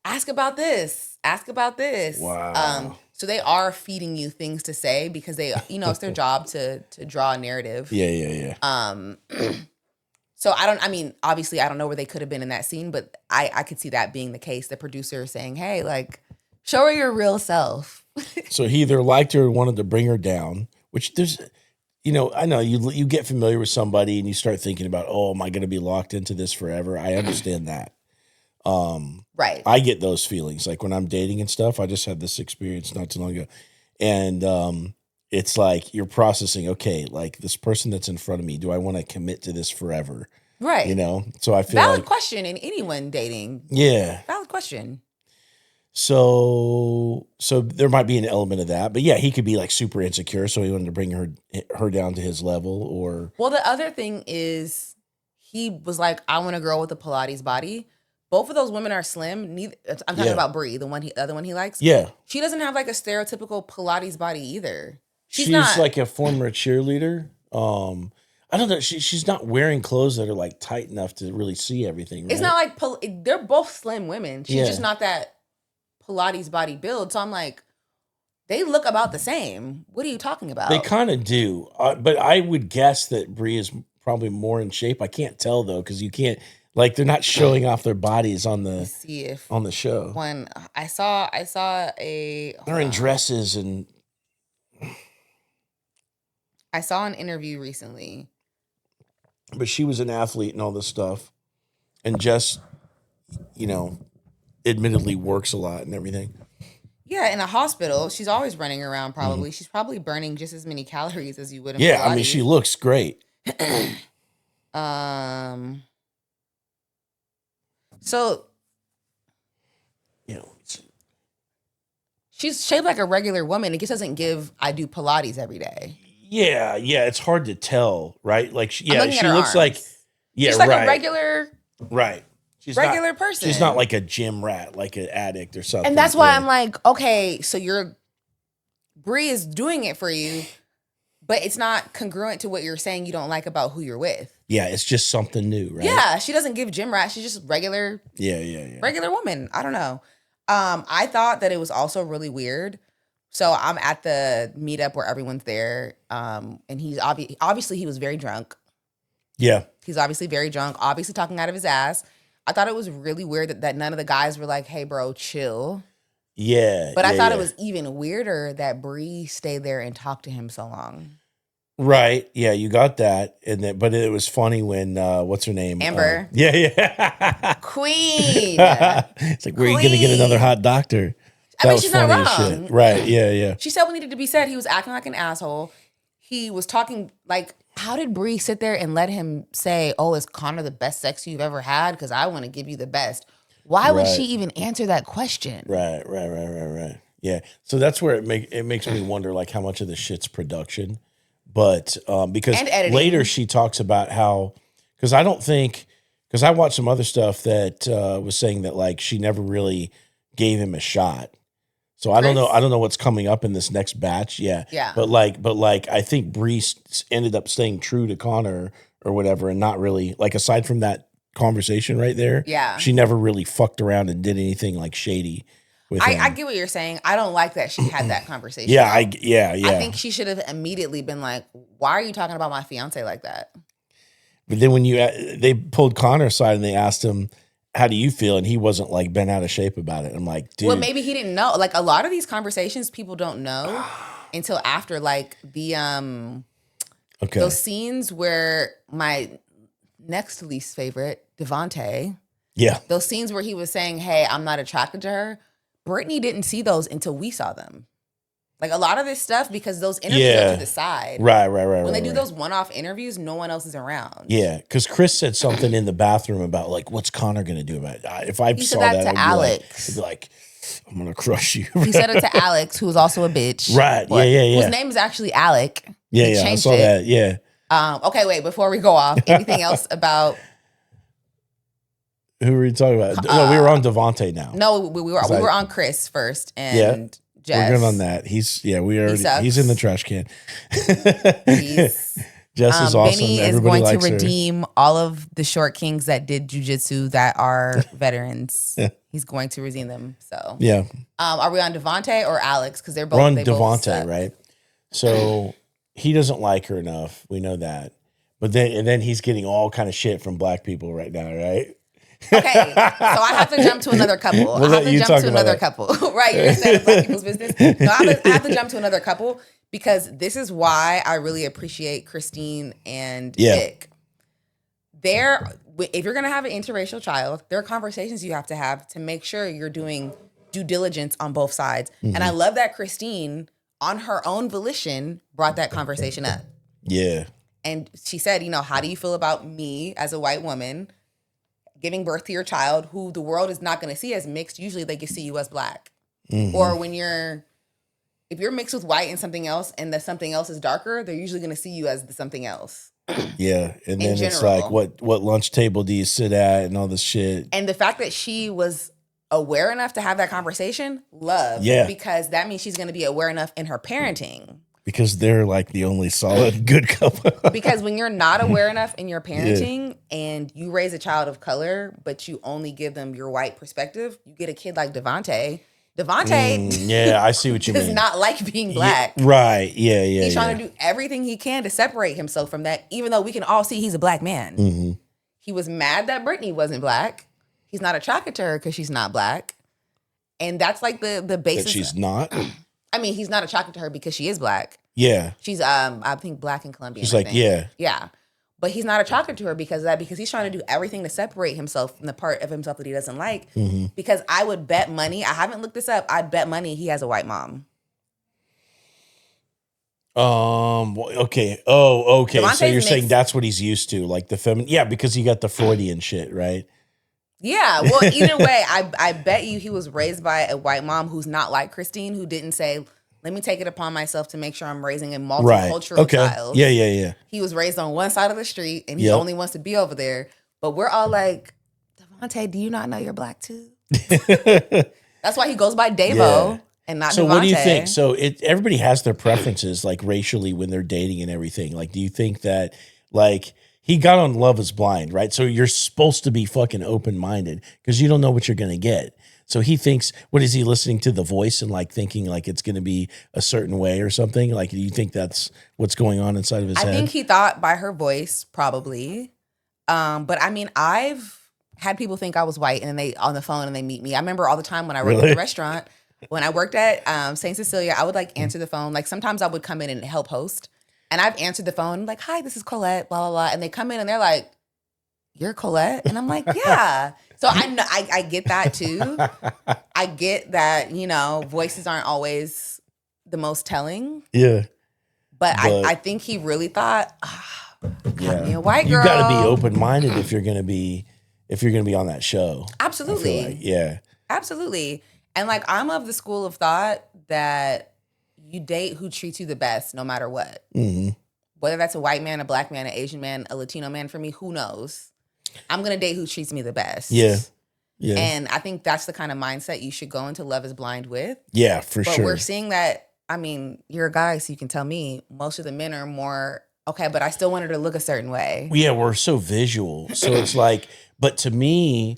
[SPEAKER 1] ask about this, ask about this.
[SPEAKER 2] Wow.
[SPEAKER 1] So they are feeding you things to say because they, it's their job to draw a narrative.
[SPEAKER 2] Yeah.
[SPEAKER 1] So obviously I don't know where they could have been in that scene, but I could see that being the case. The producer saying, hey, like, show her your real self.
[SPEAKER 2] So he either liked her or wanted to bring her down, which there's, I know you get familiar with somebody and you start thinking about, oh, am I going to be locked into this forever? I understand that.
[SPEAKER 1] Right.
[SPEAKER 2] I get those feelings. Like when I'm dating and stuff, I just had this experience not too long ago. And it's like you're processing, okay, like this person that's in front of me, do I want to commit to this forever?
[SPEAKER 1] Right.
[SPEAKER 2] So I feel
[SPEAKER 1] valid question in anyone dating.
[SPEAKER 2] Yeah.
[SPEAKER 1] Valid question.
[SPEAKER 2] So there might be an element of that, but yeah, he could be like super insecure, so he wanted to bring her down to his level. Or
[SPEAKER 1] well, the other thing is, he was like, "I want a girl with a Pilates body." Both of those women are slim. I'm talking about Bree, the other one he likes.
[SPEAKER 2] Yeah,
[SPEAKER 1] she doesn't have like a stereotypical Pilates body either. She's
[SPEAKER 2] not like a former cheerleader. I don't know. She's not wearing clothes that are like tight enough to really see everything. Right?
[SPEAKER 1] It's not like they're both slim women. She's just not that Pilates body build. So I'm like, they look about the same. What are you talking about?
[SPEAKER 2] They kind of do, but I would guess that Bree is probably more in shape. I can't tell though, because you can't, like, they're not showing off their bodies on the show.
[SPEAKER 1] When I saw
[SPEAKER 2] they're in dresses, and
[SPEAKER 1] I saw an interview recently.
[SPEAKER 2] But she was an athlete and all this stuff, and just, admittedly works a lot and everything.
[SPEAKER 1] Yeah, in a hospital, she's always running around. Probably she's probably burning just as many calories as you would. In
[SPEAKER 2] Pilates.
[SPEAKER 1] I
[SPEAKER 2] mean, she looks great.
[SPEAKER 1] So, she's shaped like a regular woman. It just doesn't give, I do Pilates every day.
[SPEAKER 2] Yeah. It's hard to tell, right? Like, she looks
[SPEAKER 1] arms.
[SPEAKER 2] like,
[SPEAKER 1] she's like a regular,
[SPEAKER 2] right? She's
[SPEAKER 1] regular person.
[SPEAKER 2] She's not like a gym rat, like an addict or something.
[SPEAKER 1] And that's why I'm like, okay, so Bree is doing it for you, but it's not congruent to what you're saying you don't like about who you're with.
[SPEAKER 2] Yeah, it's just something new, right?
[SPEAKER 1] Yeah, she doesn't give gym rat. She's just regular.
[SPEAKER 2] Yeah.
[SPEAKER 1] Regular woman. I don't know. I thought that it was also really weird. So I'm at the meetup where everyone's there, and he's obviously he was very drunk.
[SPEAKER 2] Yeah,
[SPEAKER 1] he's obviously very drunk. Obviously talking out of his ass. I thought it was really weird that none of the guys were like, "Hey, bro, chill."
[SPEAKER 2] Yeah,
[SPEAKER 1] but I thought it was even weirder that Bree stayed there and talked to him so long.
[SPEAKER 2] Right. Yeah, you got that. But it was funny when what's her name?
[SPEAKER 1] Amber.
[SPEAKER 2] Yeah.
[SPEAKER 1] Queen.
[SPEAKER 2] It's like, where are you gonna get another hot doctor?
[SPEAKER 1] I mean, she's not wrong.
[SPEAKER 2] Shit. Right. Yeah.
[SPEAKER 1] She said what needed to be said. He was acting like an asshole. He was talking like, how did Bree sit there and let him say, "Oh, is Connor the best sex you've ever had? Because I want to give you the best." Why would she even answer that question?
[SPEAKER 2] Right. Yeah. So that's where it makes me wonder, like, how much of this shit's production. But because later she talks about how, because I watched some other stuff that was saying that, like, she never really gave him a shot. So I don't know what's coming up in this next batch. Yeah. But like I think Bree ended up staying true to Connor or whatever, and not really, like, aside from that conversation right there.
[SPEAKER 1] Yeah.
[SPEAKER 2] She never really fucked around and did anything like shady.
[SPEAKER 1] I get what you're saying. I don't like that she had that conversation.
[SPEAKER 2] Yeah. I
[SPEAKER 1] think she should have immediately been like, "Why are you talking about my fiance like that?"
[SPEAKER 2] But then when they pulled Connor aside and they asked him, "How do you feel?" and he wasn't like bent out of shape about it. I'm like, dude.
[SPEAKER 1] Well, maybe he didn't know. Like, a lot of these conversations, people don't know until after, like, the those scenes where my next least favorite, Devontae.
[SPEAKER 2] Yeah.
[SPEAKER 1] Those scenes where he was saying, "Hey, I'm not attracted to her." Brittany didn't see those until we saw them. Like a lot of this stuff, because those interviews are to the side.
[SPEAKER 2] Right.
[SPEAKER 1] When they do those one-off interviews, no one else is around.
[SPEAKER 2] Yeah, because Chris said something in the bathroom about like, what's Connor going to do about it? If I
[SPEAKER 1] He
[SPEAKER 2] saw
[SPEAKER 1] said
[SPEAKER 2] that,
[SPEAKER 1] to Alex.
[SPEAKER 2] I'd be like, I'm going to crush you.
[SPEAKER 1] He said it to Alex, who was also a bitch.
[SPEAKER 2] Right, yeah.
[SPEAKER 1] Whose name is actually Alec.
[SPEAKER 2] Yeah, I saw that, yeah.
[SPEAKER 1] Okay, wait, before we go off, anything else about...
[SPEAKER 2] Who were you talking about? No, we were on Devontae now.
[SPEAKER 1] No, we were on Chris first, and Jess.
[SPEAKER 2] We're good on that. He's in the trash can. Jess is awesome.
[SPEAKER 1] Benny is
[SPEAKER 2] Everybody
[SPEAKER 1] going to
[SPEAKER 2] likes her.
[SPEAKER 1] redeem all of the short kings that did jujitsu that are veterans. He's going to redeem them. So
[SPEAKER 2] yeah.
[SPEAKER 1] Are we on Devontae or Alex? Because they're both.
[SPEAKER 2] We're on
[SPEAKER 1] they both
[SPEAKER 2] Devontae,
[SPEAKER 1] suck.
[SPEAKER 2] right? So he doesn't like her enough. We know that. But then he's getting all kind of shit from black people right now, right?
[SPEAKER 1] Okay, so I have to jump to another couple. I have to jump to another couple. Right, you're saying black people's business. No, I have to jump to another couple because this is why I really appreciate Christine and Vic. If you're going to have an interracial child, there are conversations you have to make sure you're doing due diligence on both sides. Mm-hmm. And I love that Christine, on her own volition, brought that conversation up.
[SPEAKER 2] Yeah.
[SPEAKER 1] And she said, how do you feel about me as a white woman giving birth to your child who the world is not going to see as mixed? Usually they can see you as black. Mm-hmm. Or if you're mixed with white and something else and the something else is darker, they're usually going to see you as the something else.
[SPEAKER 2] Yeah. And then it's like, what lunch table do you sit at and all this shit. And
[SPEAKER 1] the fact that she was aware enough to have that conversation, love.
[SPEAKER 2] Yeah.
[SPEAKER 1] Because that means she's going to be aware enough in her parenting.
[SPEAKER 2] Because they're like the only solid good couple. Because
[SPEAKER 1] when you're not aware enough in your parenting and you raise a child of color, but you only give them your white perspective, you get a kid like Devontae.
[SPEAKER 2] I see what you mean.
[SPEAKER 1] Does not like being black.
[SPEAKER 2] Yeah, right. Yeah.
[SPEAKER 1] He's trying to do everything he can to separate himself from that, even though we can all see he's a black man. Mm-hmm. He was mad that Brittany wasn't black. He's not attracted to her because she's not black. And that's like the basis.
[SPEAKER 2] That she's not?
[SPEAKER 1] I mean, he's not attracted to her because she is black.
[SPEAKER 2] Yeah.
[SPEAKER 1] She's, I think, black and Colombian.
[SPEAKER 2] She's like, yeah.
[SPEAKER 1] Yeah. But he's not attracted to her because of that, because he's trying to do everything to separate himself from the part of himself that he doesn't like. Mm-hmm. Because I would bet money, I haven't looked this up, I'd bet money he has a white mom.
[SPEAKER 2] Okay. Oh, okay.
[SPEAKER 1] Devontae's
[SPEAKER 2] so you're saying that's what he's used to, like the feminine. Yeah, because you got the Freudian shit, right?
[SPEAKER 1] Yeah. Well, either way, I bet you he was raised by a white mom who's not like Christine, who didn't say, let me take it upon myself to make sure I'm raising a multicultural child.
[SPEAKER 2] Yeah.
[SPEAKER 1] He was raised on one side of the street and he only wants to be over there. But we're all like, Devontae, do you not know you're black too? That's why he goes by Davo and not
[SPEAKER 2] So
[SPEAKER 1] Devontae.
[SPEAKER 2] What do you think? So everybody has their preferences, like racially, when they're dating and everything. Like, do you think that, like, he got on Love is Blind, right? So you're supposed to be fucking open-minded because you don't know what you're going to get. So he thinks, what is he listening to The Voice and like thinking like it's going to be a certain way or something? Like, do you think that's what's going on inside of his head?
[SPEAKER 1] I think he thought by her voice, probably. But I mean, I've had people think I was white and then they on the phone and they meet me. I remember all the time when I worked at the restaurant, when I worked at St. Cecilia, I would like answer the phone. Like sometimes I would come in and help host. And I've answered the phone like, hi, this is Qolett, blah, blah, blah. And they come in and they're like, you're Qolett? And I'm like, yeah. So I know I get that too. I get that, voices aren't always the most telling.
[SPEAKER 2] Yeah.
[SPEAKER 1] But I think he really thought, got me a white girl.
[SPEAKER 2] You got to be open-minded if you're going to be on that show.
[SPEAKER 1] Absolutely.
[SPEAKER 2] Like, yeah.
[SPEAKER 1] Absolutely. And like, I'm of the school of thought that you date who treats you the best no matter what. Mm-hmm. Whether that's a white man, a black man, an Asian man, a Latino man, for me, who knows? I'm going to date who treats me the best.
[SPEAKER 2] Yeah. Yeah.
[SPEAKER 1] And I think that's the kind of mindset you should go into Love is Blind with.
[SPEAKER 2] Yeah, for
[SPEAKER 1] sure.
[SPEAKER 2] But
[SPEAKER 1] we're seeing that, I mean, you're a guy, so you can tell me, most of the men are more, okay, but I still want her to look a certain way.
[SPEAKER 2] Yeah, we're so visual. So it's like, but to me,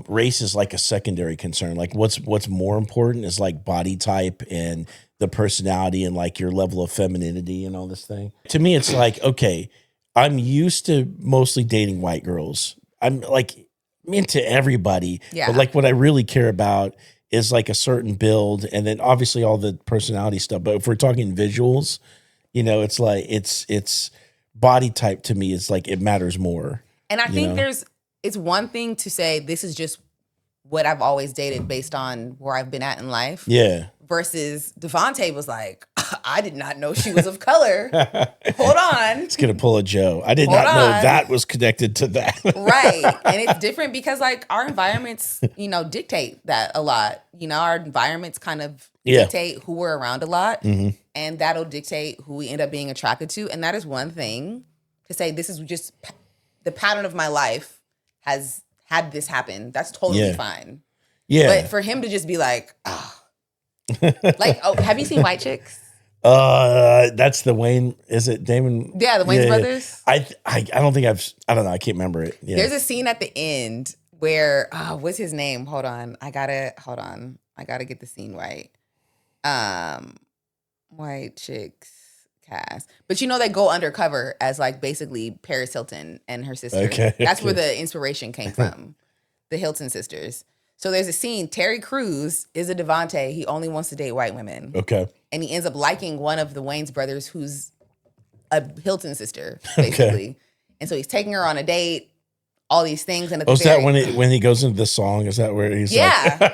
[SPEAKER 2] race is like a secondary concern. Like what's more important is like body type and the personality and like your level of femininity and all this thing. To me, it's like, okay, I'm used to mostly dating white girls. I'm like into everybody.
[SPEAKER 1] Yeah.
[SPEAKER 2] But like what I really care about is like a certain build and then obviously all the personality stuff. But if we're talking visuals, it's like it's body type to me is like it matters more.
[SPEAKER 1] And I think it's one thing to say this is just what I've always dated based on where I've been at in life.
[SPEAKER 2] Yeah.
[SPEAKER 1] Versus Devontae was like, I did not know she was of color. Hold on.
[SPEAKER 2] It's going to pull a Joe. I did not know that was connected to that.
[SPEAKER 1] Right. And it's different because like our environments, dictate that a lot. Our environments kind of dictate who we're around a lot. Mm-hmm. And that'll dictate who we end up being attracted to. And that is one thing to say, this is just the pattern of my life has had this happen. That's totally fine. Yeah. But for him to just be like, like, have you seen White Chicks?
[SPEAKER 2] That's the Wayne. Is it Damon?
[SPEAKER 1] Yeah, the Wayans brothers.
[SPEAKER 2] I don't think I don't know. I can't remember it. Yeah.
[SPEAKER 1] There's a scene at the end where what's his name? Hold on. I gotta get the scene right. White Chicks cast, but they go undercover as like basically Paris Hilton and her sister. Okay, that's where the inspiration came from, the Hilton sisters. So there's a scene, Terry Crews is a Devontae. He only wants to date white women. Okay. And he ends up liking one of the Wayans brothers who's a Hilton sister, basically. Okay. And so he's taking her on a date, all these things. And
[SPEAKER 2] is that when he goes into the song? Is that where he's
[SPEAKER 1] like... And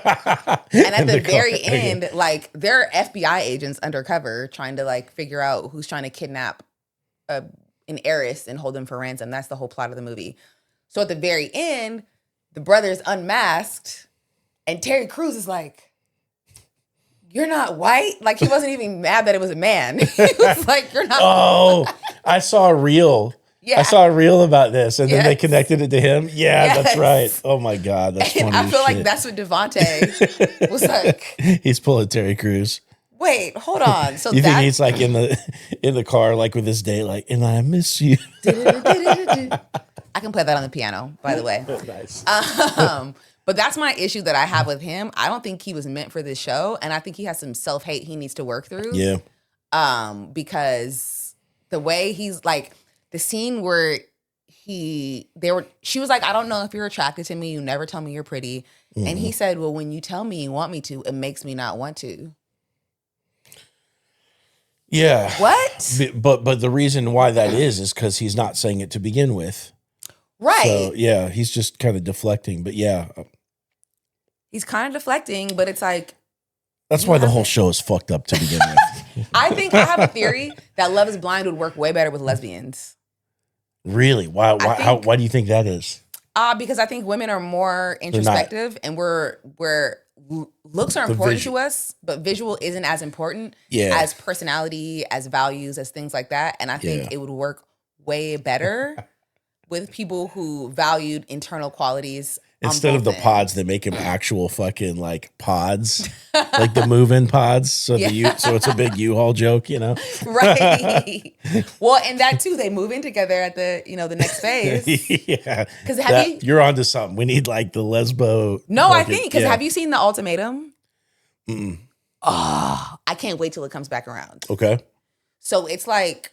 [SPEAKER 1] at the very end, like, there are FBI agents undercover trying to, like, figure out who's trying to kidnap an heiress and hold them for ransom. That's the whole plot of the movie. So at the very end, the brother's unmasked... And Terry Crews is like, you're not white? Like, he wasn't even mad that it was a man. He was like, you're not
[SPEAKER 2] white. I saw a reel. Yeah. I saw a reel about this, and then they connected it to him. Yeah, that's right. Oh, my God. That's funny.
[SPEAKER 1] I feel like that's what Devontae was like.
[SPEAKER 2] He's pulling Terry Crews.
[SPEAKER 1] Wait, hold on. So
[SPEAKER 2] you think he's like in the car, like with his date, like, and I miss you.
[SPEAKER 1] I can play that on the piano, by the way.
[SPEAKER 2] Nice.
[SPEAKER 1] But that's my issue that I have with him. I don't think he was meant for this show, and I think he has some self-hate he needs to work through. Yeah. Because the way he's like, the scene where she was like, I don't know if you're attracted to me. You never tell me you're pretty. Mm-hmm. And he said, well, when you tell me you want me to, it makes me not want to.
[SPEAKER 2] Yeah.
[SPEAKER 1] What?
[SPEAKER 2] But the reason why that is because he's not saying it to begin with.
[SPEAKER 1] Right.
[SPEAKER 2] So, yeah, he's just kind of deflecting. But yeah.
[SPEAKER 1] He's kind of deflecting, but it's like.
[SPEAKER 2] That's why the whole show is fucked up to begin with.
[SPEAKER 1] I have a theory that Love is Blind would work way better with lesbians.
[SPEAKER 2] Really? Why do you think that is?
[SPEAKER 1] Because I think women are more introspective and looks are important to us, but visual isn't as important as personality, as values, as things like that. And I think it would work way better with people who valued internal qualities.
[SPEAKER 2] Instead of the pods, they make them actual fucking like pods, like the move-in pods. So so it's a big U-Haul joke,
[SPEAKER 1] Right. Well, and that too, they move in together at the the next phase.
[SPEAKER 2] Yeah. Because you're onto something. We need like the lesbo.
[SPEAKER 1] No, I think because have you seen The Ultimatum? Mm-mm. Oh, I can't wait till it comes back around.
[SPEAKER 2] Okay.
[SPEAKER 1] So it's like,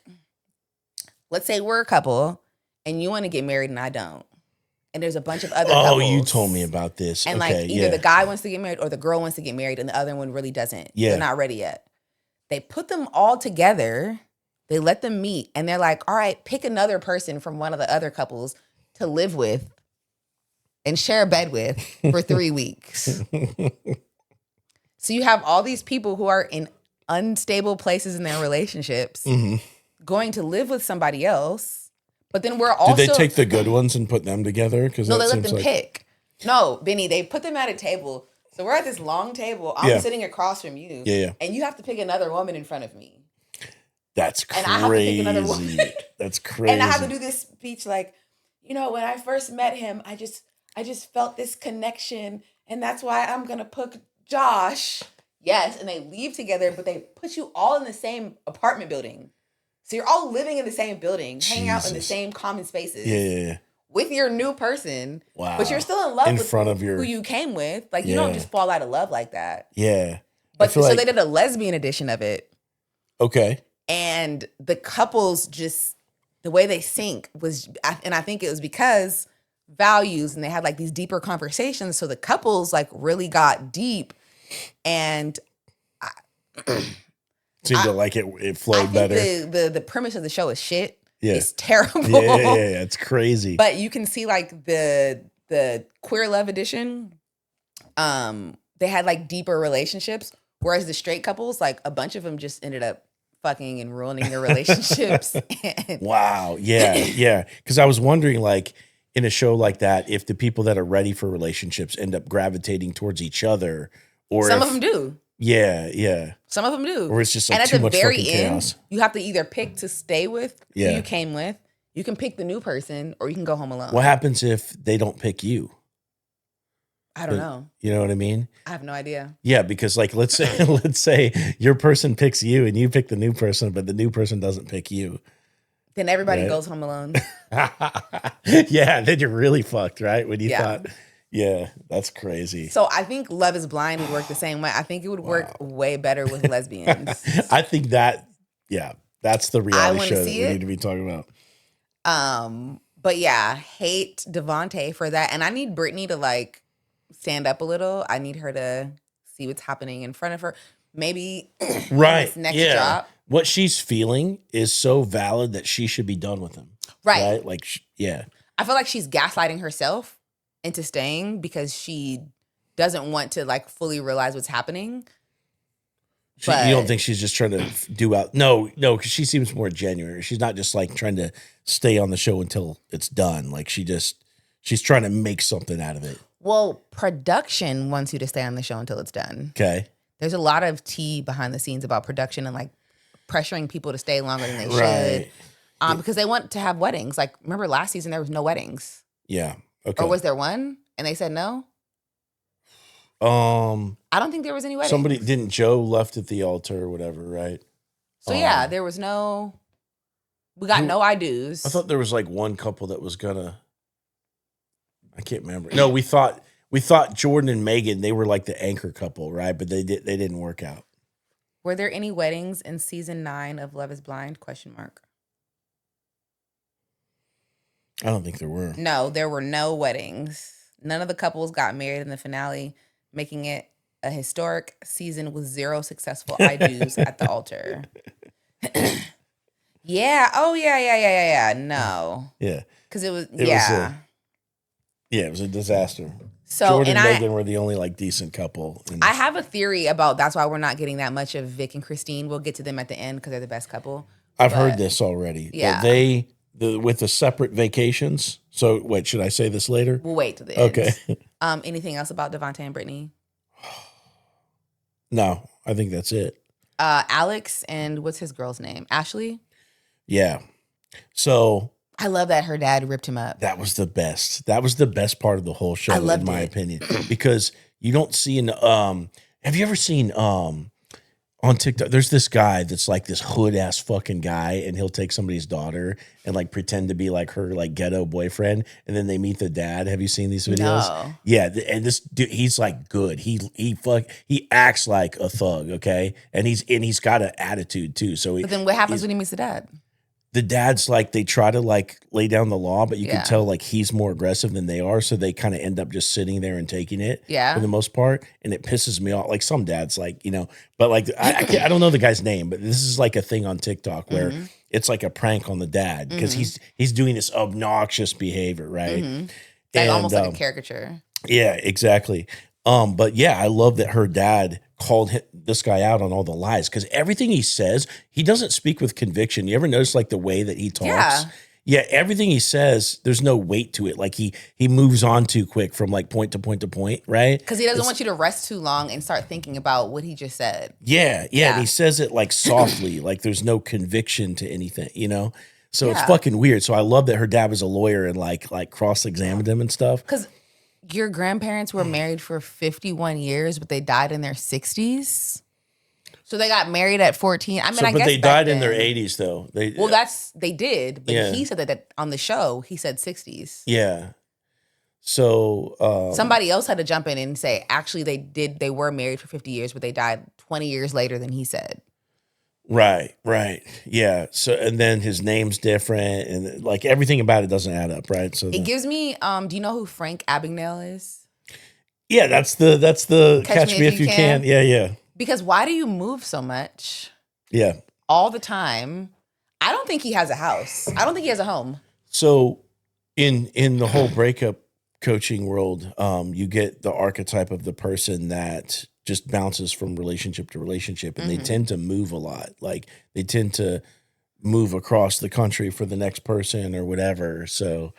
[SPEAKER 1] let's say we're a couple, and you want to get married and I don't. And there's a bunch of other couples.
[SPEAKER 2] Oh, you told me about this.
[SPEAKER 1] And like either the guy wants to get married or the girl wants to get married and the other one really doesn't. Yeah. They're not ready yet. They put them all together. They let them meet. And they're like, all right, pick another person from one of the other couples to live with and share a bed with for 3 weeks. So you have all these people who are in unstable places in their relationships going to live with somebody else. But then we're also...
[SPEAKER 2] Did they take the good ones and put them together?
[SPEAKER 1] No, they let them pick. No, Benny, they put them at a table. So we're at this long table. I'm sitting across from you.
[SPEAKER 2] Yeah.
[SPEAKER 1] And you have to pick another woman in front of me.
[SPEAKER 2] That's crazy. And I have to pick another woman. That's crazy.
[SPEAKER 1] And I have to do this speech like, when I first met him, I just felt this connection. And that's why I'm going to put Josh. Yes. And they leave together, but they put you all in the same apartment building. So you're all living in the same building, hanging out in the same common spaces.
[SPEAKER 2] Yeah.
[SPEAKER 1] With your new person.
[SPEAKER 2] Wow.
[SPEAKER 1] But you're still in love with who you came with. Like, you don't just fall out of love like that.
[SPEAKER 2] Yeah.
[SPEAKER 1] But so they did a lesbian edition of it.
[SPEAKER 2] Okay.
[SPEAKER 1] And the couples just, the way they sync was, and I think it was because values, and they had like these deeper conversations. So the couples like really got deep. And
[SPEAKER 2] seemed to like it flowed better.
[SPEAKER 1] The premise of the show is shit.
[SPEAKER 2] Yeah.
[SPEAKER 1] It's terrible.
[SPEAKER 2] Yeah, it's crazy.
[SPEAKER 1] But you can see like the Queer Love edition. They had like deeper relationships Whereas the straight couples, like a bunch of them just ended up fucking and ruining their relationships.
[SPEAKER 2] Wow. Yeah. Because I was wondering, like, in a show like that, if the people that are ready for relationships end up gravitating towards each other, or
[SPEAKER 1] Some of them do.
[SPEAKER 2] Yeah.
[SPEAKER 1] Some of them do.
[SPEAKER 2] Or it's just like
[SPEAKER 1] and at
[SPEAKER 2] too
[SPEAKER 1] the
[SPEAKER 2] much
[SPEAKER 1] very
[SPEAKER 2] fucking
[SPEAKER 1] end,
[SPEAKER 2] chaos.
[SPEAKER 1] you have to either pick to stay with who
[SPEAKER 2] Yeah.
[SPEAKER 1] you came with. You can pick the new person, or you can go home alone.
[SPEAKER 2] What happens if they don't pick you?
[SPEAKER 1] I don't know.
[SPEAKER 2] You know what I mean?
[SPEAKER 1] I have no idea.
[SPEAKER 2] Yeah, because like let's say your person picks you and you pick the new person, but the new person doesn't pick you.
[SPEAKER 1] Then everybody
[SPEAKER 2] Right.
[SPEAKER 1] goes home alone.
[SPEAKER 2] Yeah, then you're really fucked, right? When you
[SPEAKER 1] Yeah.
[SPEAKER 2] thought, yeah, that's crazy.
[SPEAKER 1] So I think Love is Blind would work the same way. I think it would work way better with lesbians.
[SPEAKER 2] I think that, yeah, that's the reality
[SPEAKER 1] wanna
[SPEAKER 2] show that
[SPEAKER 1] see
[SPEAKER 2] we
[SPEAKER 1] it.
[SPEAKER 2] need to be talking about.
[SPEAKER 1] But yeah, hate Devontae for that. And I need Brittany to like stand up a little. I need her to see what's happening in front of her. Maybe
[SPEAKER 2] Right.
[SPEAKER 1] this next
[SPEAKER 2] Yeah.
[SPEAKER 1] drop.
[SPEAKER 2] What she's feeling is so valid that she should be done with him.
[SPEAKER 1] Right.
[SPEAKER 2] Like, yeah.
[SPEAKER 1] I feel like she's gaslighting herself into staying because she doesn't want to like fully realize what's happening.
[SPEAKER 2] You don't think she's just trying to do out? No, because she seems more genuine. She's not just like trying to stay on the show until it's done. Like she's trying to make something out of it.
[SPEAKER 1] Well, production wants you to stay on the show until it's done.
[SPEAKER 2] Okay.
[SPEAKER 1] There's a lot of tea behind the scenes about production and like pressuring people to stay longer than they
[SPEAKER 2] Right.
[SPEAKER 1] should. Because they want to have weddings. Like, remember last season there was no weddings.
[SPEAKER 2] Yeah. Okay.
[SPEAKER 1] Or was there one? And they said no? I don't think there was any weddings.
[SPEAKER 2] Didn't Joe left at the altar or whatever, right?
[SPEAKER 1] So yeah, there was no, we got no I do's.
[SPEAKER 2] I thought there was like one couple that was gonna, I can't remember. No, we thought Jordan and Megan, they were like the anchor couple, right? But they didn't work out.
[SPEAKER 1] Were there any weddings in season 9 of Love is Blind? ?
[SPEAKER 2] I don't think there were.
[SPEAKER 1] No, there were no weddings. None of the couples got married in the finale, making it a historic season with 0 successful I do's at the altar. Yeah. Oh, yeah. No.
[SPEAKER 2] Yeah.
[SPEAKER 1] Because it was.
[SPEAKER 2] Yeah, it was a disaster.
[SPEAKER 1] So,
[SPEAKER 2] Jordan
[SPEAKER 1] and
[SPEAKER 2] and Megan were the only like decent couple. And
[SPEAKER 1] I have a theory about that's why we're not getting that much of Vic and Christine. We'll get to them at the end because they're the best couple.
[SPEAKER 2] I've heard this already.
[SPEAKER 1] Yeah.
[SPEAKER 2] That with the separate vacations. So wait, should I say this later?
[SPEAKER 1] We'll wait to the end.
[SPEAKER 2] Okay.
[SPEAKER 1] Anything else about Devontae and Brittany?
[SPEAKER 2] No, I think that's it.
[SPEAKER 1] Alex and what's his girl's name? Ashley?
[SPEAKER 2] Yeah. So
[SPEAKER 1] I love that her dad ripped him up.
[SPEAKER 2] that was the best. That was the best part of the whole show,
[SPEAKER 1] I loved
[SPEAKER 2] in my
[SPEAKER 1] it.
[SPEAKER 2] opinion. Because you don't see have you ever seen on TikTok, there's this guy that's like this hood ass fucking guy, and he'll take somebody's daughter and like pretend to be like her like ghetto boyfriend, and then they meet the dad. Have you seen these videos?
[SPEAKER 1] No.
[SPEAKER 2] Yeah, and this dude, he's like good. He acts like a thug, okay, and he's got an attitude too. So
[SPEAKER 1] But then what happens when he meets the dad?
[SPEAKER 2] the dad's like, they try to like lay down the law, but you
[SPEAKER 1] Yeah.
[SPEAKER 2] can tell like he's more aggressive than they are. So they kind of end up just sitting there and taking it
[SPEAKER 1] Yeah.
[SPEAKER 2] for the most part. And it pisses me off. Like some dads, like, but like, I don't know the guy's name, but this is like a thing on TikTok where
[SPEAKER 1] Mm-hmm.
[SPEAKER 2] it's like a prank on the dad because he's doing this obnoxious behavior. Right.
[SPEAKER 1] Mm-hmm. Like almost like a caricature.
[SPEAKER 2] Yeah, exactly. But yeah, I love that her dad called this guy out on all the lies because everything he says, he doesn't speak with conviction. You ever notice like the way that he talks?
[SPEAKER 1] Yeah.
[SPEAKER 2] Yeah, everything he says, there's no weight to it. Like he moves on too quick from like point to point to point, right?
[SPEAKER 1] Because he doesn't want you to rest too long and start thinking about what he just said.
[SPEAKER 2] Yeah. And he says it like softly, like there's no conviction to anything, So it's
[SPEAKER 1] Yeah.
[SPEAKER 2] fucking weird. So I love that her dad was a lawyer and like cross-examined him and stuff.
[SPEAKER 1] Because your grandparents were married for 51 years, but they died in their 60s. So they got married at 14. I mean, I
[SPEAKER 2] But
[SPEAKER 1] guess
[SPEAKER 2] they
[SPEAKER 1] back
[SPEAKER 2] died in their
[SPEAKER 1] then-
[SPEAKER 2] 80s though.
[SPEAKER 1] Well, they did, but
[SPEAKER 2] Yeah.
[SPEAKER 1] he said that on the show, he said 60s.
[SPEAKER 2] Yeah. So
[SPEAKER 1] Somebody else had to jump in and say, actually, they were married for 50 years, but they died 20 years later than he said.
[SPEAKER 2] Right. Yeah. So and then his name's different and like everything about it doesn't add up, right? So
[SPEAKER 1] It gives me, do you know who Frank Abagnale is?
[SPEAKER 2] yeah, that's the catch me if you can. Yeah.
[SPEAKER 1] Because why do you move so much
[SPEAKER 2] Yeah.
[SPEAKER 1] all the time? I don't think he has a house. I don't think he has a home.
[SPEAKER 2] So in the whole breakup coaching world, you get the archetype of the person that just bounces from relationship to relationship, and they tend to move a lot. Like they tend to move across the country for the next person or whatever. So,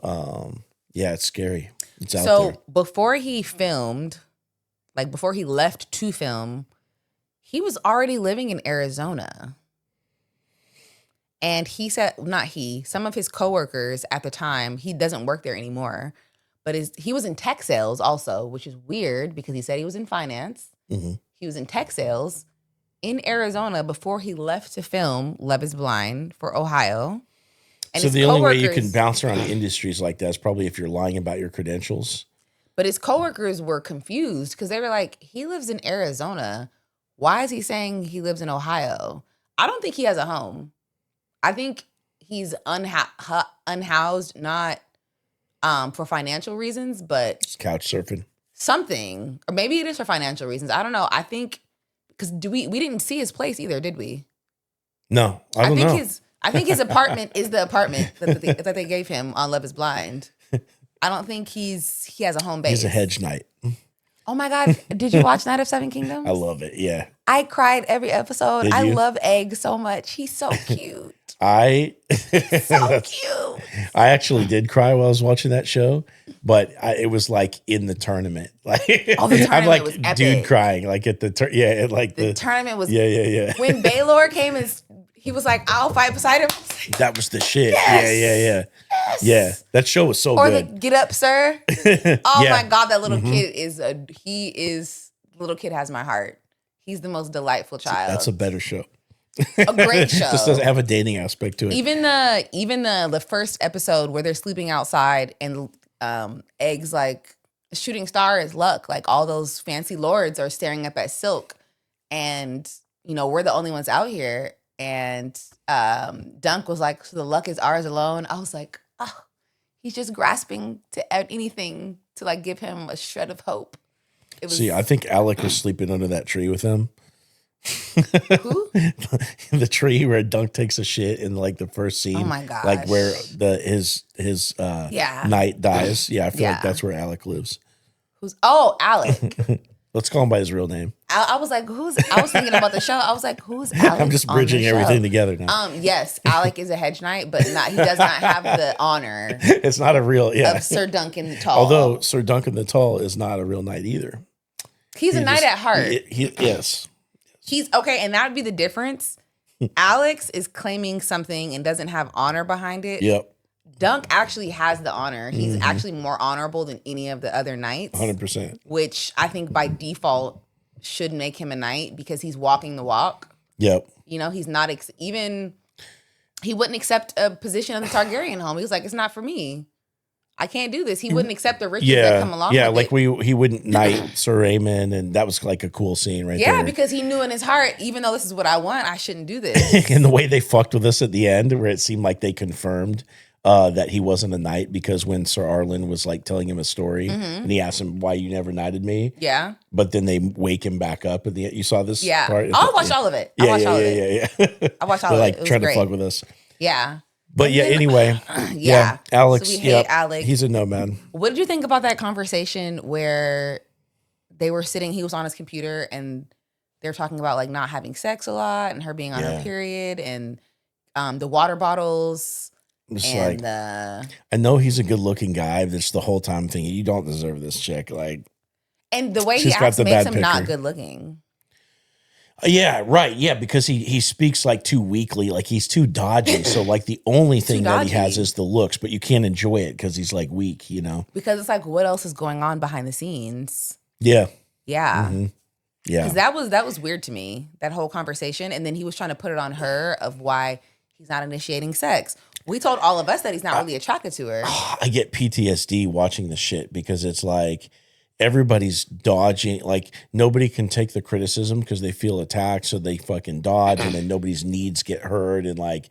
[SPEAKER 2] yeah, it's scary. It's out there.
[SPEAKER 1] So before he filmed, like before he left to film, he was already living in Arizona. And he said, not he, some of his coworkers at the time, he doesn't work there anymore, but he was in tech sales also, which is weird because he said he was in finance. He was in tech sales in Arizona before he left to film Love is Blind for Ohio. And
[SPEAKER 2] so the only way you can bounce around industries like that is probably if you're lying about your credentials.
[SPEAKER 1] But his coworkers were confused because they were like, he lives in Arizona. Why is he saying he lives in Ohio? I don't think he has a home. I think he's unhoused, not for financial reasons, but
[SPEAKER 2] Just couch surfing.
[SPEAKER 1] Something. Or maybe it is for financial reasons. I don't know. I think, because we didn't see his place either, did we?
[SPEAKER 2] No, I don't know.
[SPEAKER 1] I think his apartment is the apartment that they gave him on Love is Blind. I don't think he has a home base.
[SPEAKER 2] He's a hedge knight.
[SPEAKER 1] Oh my God. Did you watch Night of Seven Kingdoms?
[SPEAKER 2] I love it. Yeah.
[SPEAKER 1] I cried every episode.
[SPEAKER 2] Did
[SPEAKER 1] I
[SPEAKER 2] you?
[SPEAKER 1] love Egg so much. He's so cute.
[SPEAKER 2] So
[SPEAKER 1] cute.
[SPEAKER 2] I actually did cry while I was watching that show, but it was like in the tournament. Like,
[SPEAKER 1] the tournament
[SPEAKER 2] I'm like
[SPEAKER 1] was epic.
[SPEAKER 2] dude crying like at the
[SPEAKER 1] the tournament was
[SPEAKER 2] yeah.
[SPEAKER 1] When Baylor came and he was like, "I'll fight beside him."
[SPEAKER 2] That was the shit.
[SPEAKER 1] Yes. Yes.
[SPEAKER 2] Yeah. That show was so
[SPEAKER 1] or
[SPEAKER 2] good.
[SPEAKER 1] the Get Up, Sir. Oh
[SPEAKER 2] Yeah.
[SPEAKER 1] my God, that little kid little kid has my heart. He's the most delightful child.
[SPEAKER 2] That's a better show.
[SPEAKER 1] A great show.
[SPEAKER 2] This doesn't have a dating aspect to it.
[SPEAKER 1] Even the first episode where they're sleeping outside and Egg's like, shooting star is luck. Like all those fancy lords are staring up at Silk, and we're the only ones out here. And Dunk was like, so the luck is ours alone. I was like, oh, he's just grasping to anything to like give him a shred of hope.
[SPEAKER 2] See, I think Alec was sleeping under that tree with him.
[SPEAKER 1] Who?
[SPEAKER 2] The tree where Dunk takes a shit in like the first scene.
[SPEAKER 1] Oh my gosh.
[SPEAKER 2] Like where his knight dies. Yeah, I feel like that's where Alec lives.
[SPEAKER 1] Alec.
[SPEAKER 2] Let's call him by his real name.
[SPEAKER 1] I was like, I was thinking about the show. I was like, who's Alec?
[SPEAKER 2] I'm just bridging everything together now.
[SPEAKER 1] Yes, Alec is a hedge knight, but he does not have the honor.
[SPEAKER 2] It's not a real,
[SPEAKER 1] of Sir Duncan the Tall.
[SPEAKER 2] Although Sir Duncan the Tall is not a real knight either.
[SPEAKER 1] He's a knight at heart.
[SPEAKER 2] Yes.
[SPEAKER 1] He's okay, and that would be the difference. Alex is claiming something and doesn't have honor behind it.
[SPEAKER 2] Yep.
[SPEAKER 1] Dunk actually has the honor. He's actually more honorable than any of the other knights.
[SPEAKER 2] 100%.
[SPEAKER 1] Which I think by default should make him a knight because he's walking the walk.
[SPEAKER 2] Yep.
[SPEAKER 1] He's not he wouldn't accept a position in the Targaryen home. He was like, it's not for me. I can't do this. He wouldn't accept the riches that come along with it.
[SPEAKER 2] He wouldn't knight Sir Aemon, and that was like a cool scene there.
[SPEAKER 1] Yeah, because he knew in his heart, even though this is what I want, I shouldn't do this.
[SPEAKER 2] And the way they fucked with us at the end, where it seemed like they confirmed that he wasn't a knight, because when Sir Arlen was like telling him a story and he asked him, why you never knighted me?
[SPEAKER 1] Yeah.
[SPEAKER 2] But then they wake him back up at the end. You saw this part?
[SPEAKER 1] I watched all of it. I watched all of it.
[SPEAKER 2] Yeah.
[SPEAKER 1] I watched all of it.
[SPEAKER 2] They're like trying to fuck with us.
[SPEAKER 1] Yeah.
[SPEAKER 2] But anyway.
[SPEAKER 1] Yeah.
[SPEAKER 2] Alex.
[SPEAKER 1] So we hate Alex.
[SPEAKER 2] He's a nomad.
[SPEAKER 1] What did you think about that conversation where they were sitting, he was on his computer and they were talking about like not having sex a lot and her being on her period and the water bottles. And
[SPEAKER 2] I know he's a good looking guy, but it's the whole time thinking, you don't deserve this chick. Like,
[SPEAKER 1] and the way he acts makes him not good looking.
[SPEAKER 2] Yeah, right. Yeah, because he speaks like too weakly, like he's too dodgy. So like the only thing that he has is the looks, but you can't enjoy it because he's like weak, Because
[SPEAKER 1] it's like, what else is going on behind the scenes?
[SPEAKER 2] Yeah.
[SPEAKER 1] Yeah.
[SPEAKER 2] Mm-hmm. Yeah.
[SPEAKER 1] Because that was weird to me, that whole conversation. And then he was trying to put it on her of why he's not initiating sex. We told all of us that he's not really attracted to her.
[SPEAKER 2] I get PTSD watching the shit because it's like everybody's dodging. Like nobody can take the criticism because they feel attacked, so they fucking dodge, and then nobody's needs get hurt, and like,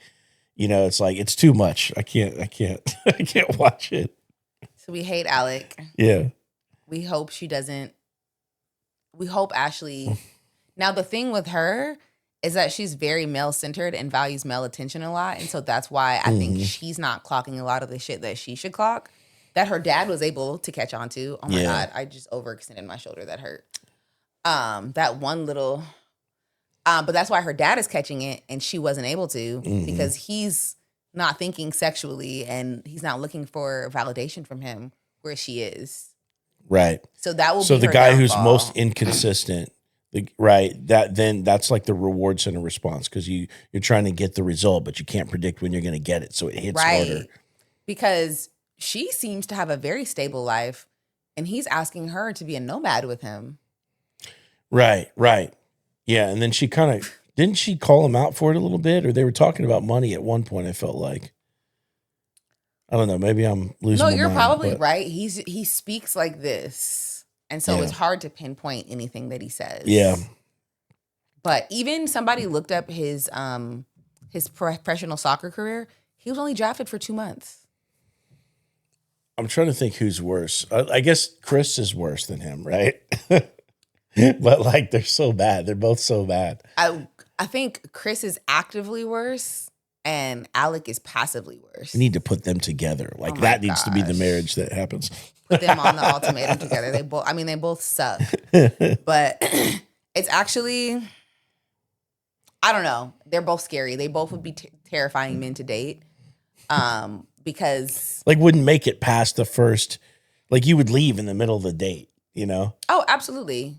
[SPEAKER 2] it's like it's too much. I can't I can't watch it.
[SPEAKER 1] So we hate Alec.
[SPEAKER 2] Yeah.
[SPEAKER 1] We hope Ashley. Now the thing with her is that she's very male-centered and values male attention a lot. And so that's why I think she's not clocking a lot of the shit that she should clock, that her dad was able to catch on to. Oh, my God. I just overextended my shoulder. That hurt. That one little, but that's why her dad is catching it and she wasn't able to because he's not thinking sexually and he's not looking for validation from him where she is.
[SPEAKER 2] Right.
[SPEAKER 1] So that will
[SPEAKER 2] so
[SPEAKER 1] be
[SPEAKER 2] the
[SPEAKER 1] her
[SPEAKER 2] guy
[SPEAKER 1] downfall.
[SPEAKER 2] who's most inconsistent, that's like the reward center response because you're trying to get the result, but you can't predict when you're going to get it, so it hits harder.
[SPEAKER 1] Because she seems to have a very stable life, and he's asking her to be a nomad with him.
[SPEAKER 2] Right. Yeah, and then she kind of didn't she call him out for it a little bit, or they were talking about money at one point. I felt like I don't know. Maybe I'm losing.
[SPEAKER 1] No,
[SPEAKER 2] my
[SPEAKER 1] you're
[SPEAKER 2] mind,
[SPEAKER 1] probably
[SPEAKER 2] but
[SPEAKER 1] right. He speaks like this, and so it's hard to pinpoint anything that he says.
[SPEAKER 2] Yeah.
[SPEAKER 1] But even somebody looked up his professional soccer career. He was only drafted for 2 months.
[SPEAKER 2] I'm trying to think who's worse. I guess Chris is worse than him, right? But like they're so bad. They're both so bad.
[SPEAKER 1] I think Chris is actively worse and Alec is passively worse.
[SPEAKER 2] We need to put them together. Like that needs to be the marriage that happens.
[SPEAKER 1] Put them on the ultimatum together. They both suck. But it's actually, I don't know. They're both scary. They both would be terrifying men to date. Because
[SPEAKER 2] like wouldn't make it past the first, like you would leave in the middle of the date, you know?
[SPEAKER 1] Oh, absolutely.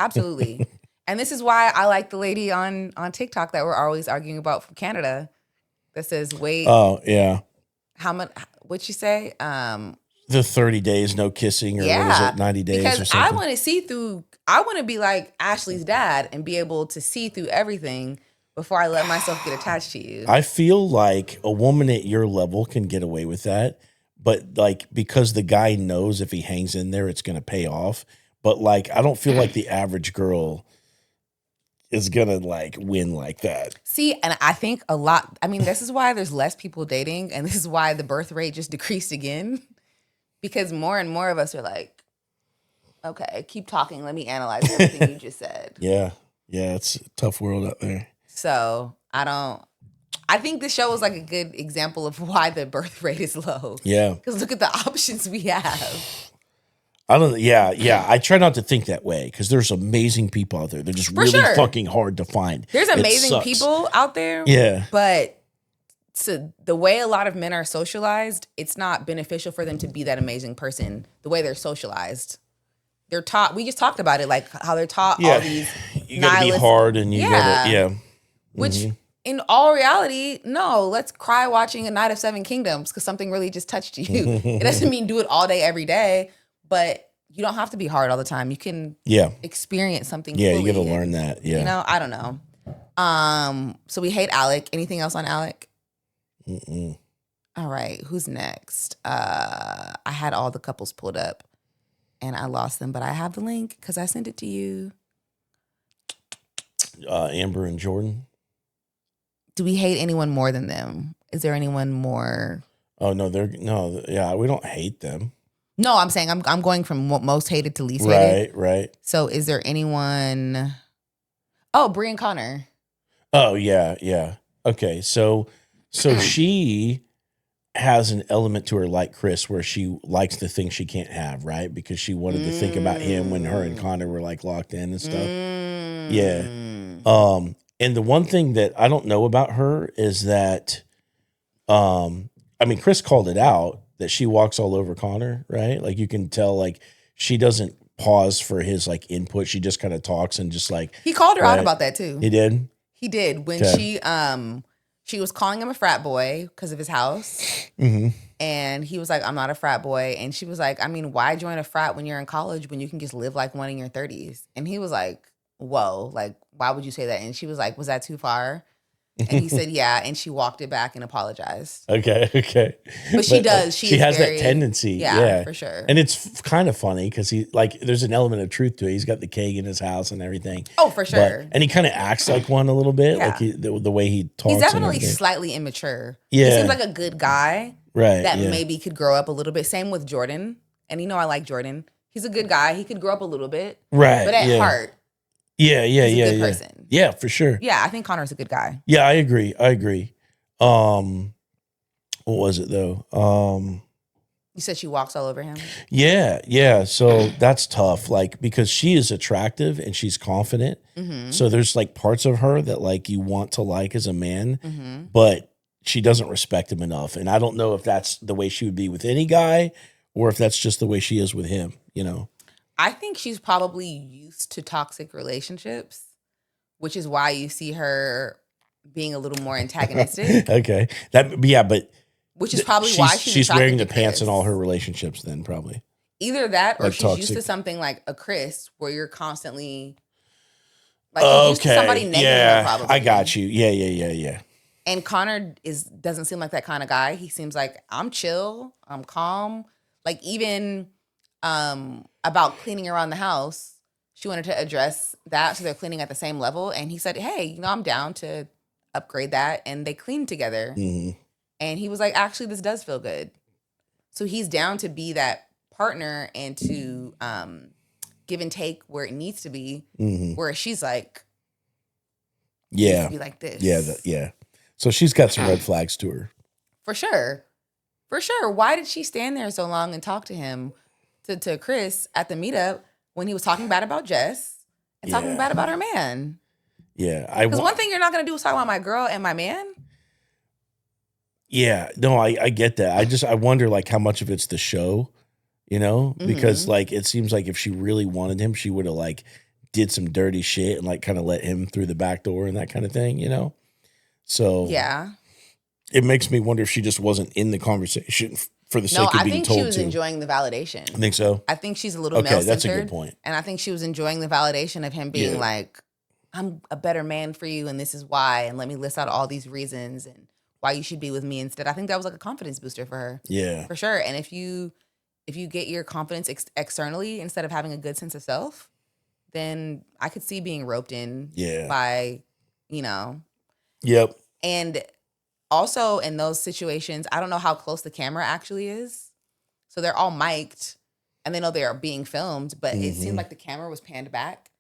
[SPEAKER 1] Absolutely. And this is why I like the lady on TikTok that we're always arguing about from Canada that says, wait.
[SPEAKER 2] Oh, yeah.
[SPEAKER 1] How much, what'd you say?
[SPEAKER 2] The 30 days, no kissing, or what is it, 90 days
[SPEAKER 1] because
[SPEAKER 2] or something?
[SPEAKER 1] I want to be like Ashley's dad and be able to see through everything before I let myself get attached to you.
[SPEAKER 2] I feel like a woman at your level can get away with that, but like because the guy knows if he hangs in there, it's going to pay off. But like, I don't feel like the average girl is going to like win like that.
[SPEAKER 1] See, and I think this is why there's less people dating, and this is why the birth rate just decreased again, because more and more of us are like, okay, keep talking. Let me analyze everything you just said.
[SPEAKER 2] Yeah. It's a tough world out there.
[SPEAKER 1] So I think this show is like a good example of why the birth rate is low.
[SPEAKER 2] Yeah.
[SPEAKER 1] Because look at the options we have.
[SPEAKER 2] I try not to think that way because there's amazing people out there. They're just really fucking hard to find.
[SPEAKER 1] There's amazing people out there.
[SPEAKER 2] Yeah.
[SPEAKER 1] But so the way a lot of men are socialized, it's not beneficial for them to be that amazing person the way they're socialized. They're taught, we just talked about it, like how they're taught all these
[SPEAKER 2] you gotta be hard and you gotta,
[SPEAKER 1] Which in all reality, no, let's cry watching A Night of Seven Kingdoms because something really just touched you. It doesn't mean do it all day, every day, but you don't have to be hard all the time. You can experience something fully.
[SPEAKER 2] You gotta learn that. Yeah.
[SPEAKER 1] You know, I don't know. So we hate Alec. Anything else on Alec?
[SPEAKER 2] Mm-mm.
[SPEAKER 1] All right, who's next? I had all the couples pulled up and I lost them, but I have the link because I sent it to you.
[SPEAKER 2] Amber and Jordan.
[SPEAKER 1] Do we hate anyone more than them? Is there anyone more?
[SPEAKER 2] Oh no, we don't hate them.
[SPEAKER 1] No, I'm saying I'm going from most hated to least hated.
[SPEAKER 2] Right.
[SPEAKER 1] So is there anyone? Oh, Brie and Connor.
[SPEAKER 2] Oh yeah. Okay, so she has an element to her like Chris where she likes the things she can't have, right? Because she wanted to think about him when her and Connor were like locked in and stuff. Yeah. And the one thing that I don't know about her is that, Chris called it out that she walks all over Connor, right? Like you can tell, like she doesn't pause for his like input. She just kind of talks and just like.
[SPEAKER 1] He called her out about that too.
[SPEAKER 2] He did?
[SPEAKER 1] He did when she was calling him a frat boy because of his house.
[SPEAKER 2] Mm-hmm.
[SPEAKER 1] And he was like, I'm not a frat boy. And she was like, I mean, why join a frat when you're in college when you can just live like one in your 30s? And he was like, whoa, like, why would you say that? And she was like, was that too far? And he said, yeah. And she walked it back and apologized.
[SPEAKER 2] Okay.
[SPEAKER 1] But she does.
[SPEAKER 2] She has that tendency. Yeah,
[SPEAKER 1] for sure.
[SPEAKER 2] And it's kind of funny because he like there's an element of truth to it. He's got the keg in his house and everything.
[SPEAKER 1] Oh, for sure.
[SPEAKER 2] And he kind of acts like one a little bit, like the way he talks.
[SPEAKER 1] He's definitely slightly immature.
[SPEAKER 2] Yeah.
[SPEAKER 1] He seems like a good guy.
[SPEAKER 2] Right.
[SPEAKER 1] That maybe could grow up a little bit. Same with Jordan. And you know I like Jordan. He's a good guy. He could grow up a little bit.
[SPEAKER 2] Right.
[SPEAKER 1] But at heart.
[SPEAKER 2] Yeah.
[SPEAKER 1] He's a good person.
[SPEAKER 2] Yeah, for sure.
[SPEAKER 1] Yeah, I think Connor's a good guy.
[SPEAKER 2] Yeah, I agree. What was it though?
[SPEAKER 1] You said she walks all over him?
[SPEAKER 2] Yeah. So that's tough, like, because she is attractive and she's confident. So there's like parts of her that like you want to like as a man, but she doesn't respect him enough. And I don't know if that's the way she would be with any guy or if that's just the way she is with him, you know?
[SPEAKER 1] I think she's probably used to toxic relationships, which is why you see her being a little more antagonistic.
[SPEAKER 2] Okay. But
[SPEAKER 1] which is probably why she's
[SPEAKER 2] wearing the
[SPEAKER 1] to
[SPEAKER 2] pants
[SPEAKER 1] Chris.
[SPEAKER 2] in all her relationships then probably.
[SPEAKER 1] Either that or
[SPEAKER 2] like
[SPEAKER 1] she's
[SPEAKER 2] toxic.
[SPEAKER 1] used to something like a Chris where you're constantly like she's used to somebody negative her probably.
[SPEAKER 2] I got you. Yeah.
[SPEAKER 1] And Connor doesn't seem like that kind of guy. He seems like I'm chill, I'm calm. Like even about cleaning around the house, she wanted to address that so they're cleaning at the same level. And he said, hey, I'm down to upgrade that. And they cleaned together. And he was like, actually, this does feel good. So he's down to be that partner and to give and take where it needs to be. Whereas she's like, it needs to be like this.
[SPEAKER 2] Yeah. So she's got some red flags to her.
[SPEAKER 1] For sure. Why did she stand there so long and talk to him, to Chris at the meetup when he was talking bad about Jess and talking bad about her man?
[SPEAKER 2] Yeah.
[SPEAKER 1] Because one thing you're not going to do is talk about my girl and my man.
[SPEAKER 2] Yeah. No, I get that. I wonder like how much of it's the show, you know? Because like it seems like if she really wanted him, she would have like did some dirty shit and like kind of let him through the back door and that kind of thing, you know? So
[SPEAKER 1] yeah.
[SPEAKER 2] It makes me wonder if she just wasn't in the conversation for the sake of being told to.
[SPEAKER 1] I think she was enjoying the validation.
[SPEAKER 2] I think so?
[SPEAKER 1] I think she's a little male-centered.
[SPEAKER 2] That's a good point.
[SPEAKER 1] And I think she was enjoying the validation of him being like, I'm a better man for you and this is why. And let me list out all these reasons and why you should be with me instead. I think that was like a confidence booster for her.
[SPEAKER 2] Yeah.
[SPEAKER 1] For sure. And if you get your confidence externally instead of having a good sense of self, then I could see being roped in by, you know.
[SPEAKER 2] Yep.
[SPEAKER 1] And also in those situations, I don't know how close the camera actually is. So they're all mic'd and they know they are being filmed, but it seemed like the camera was panned back.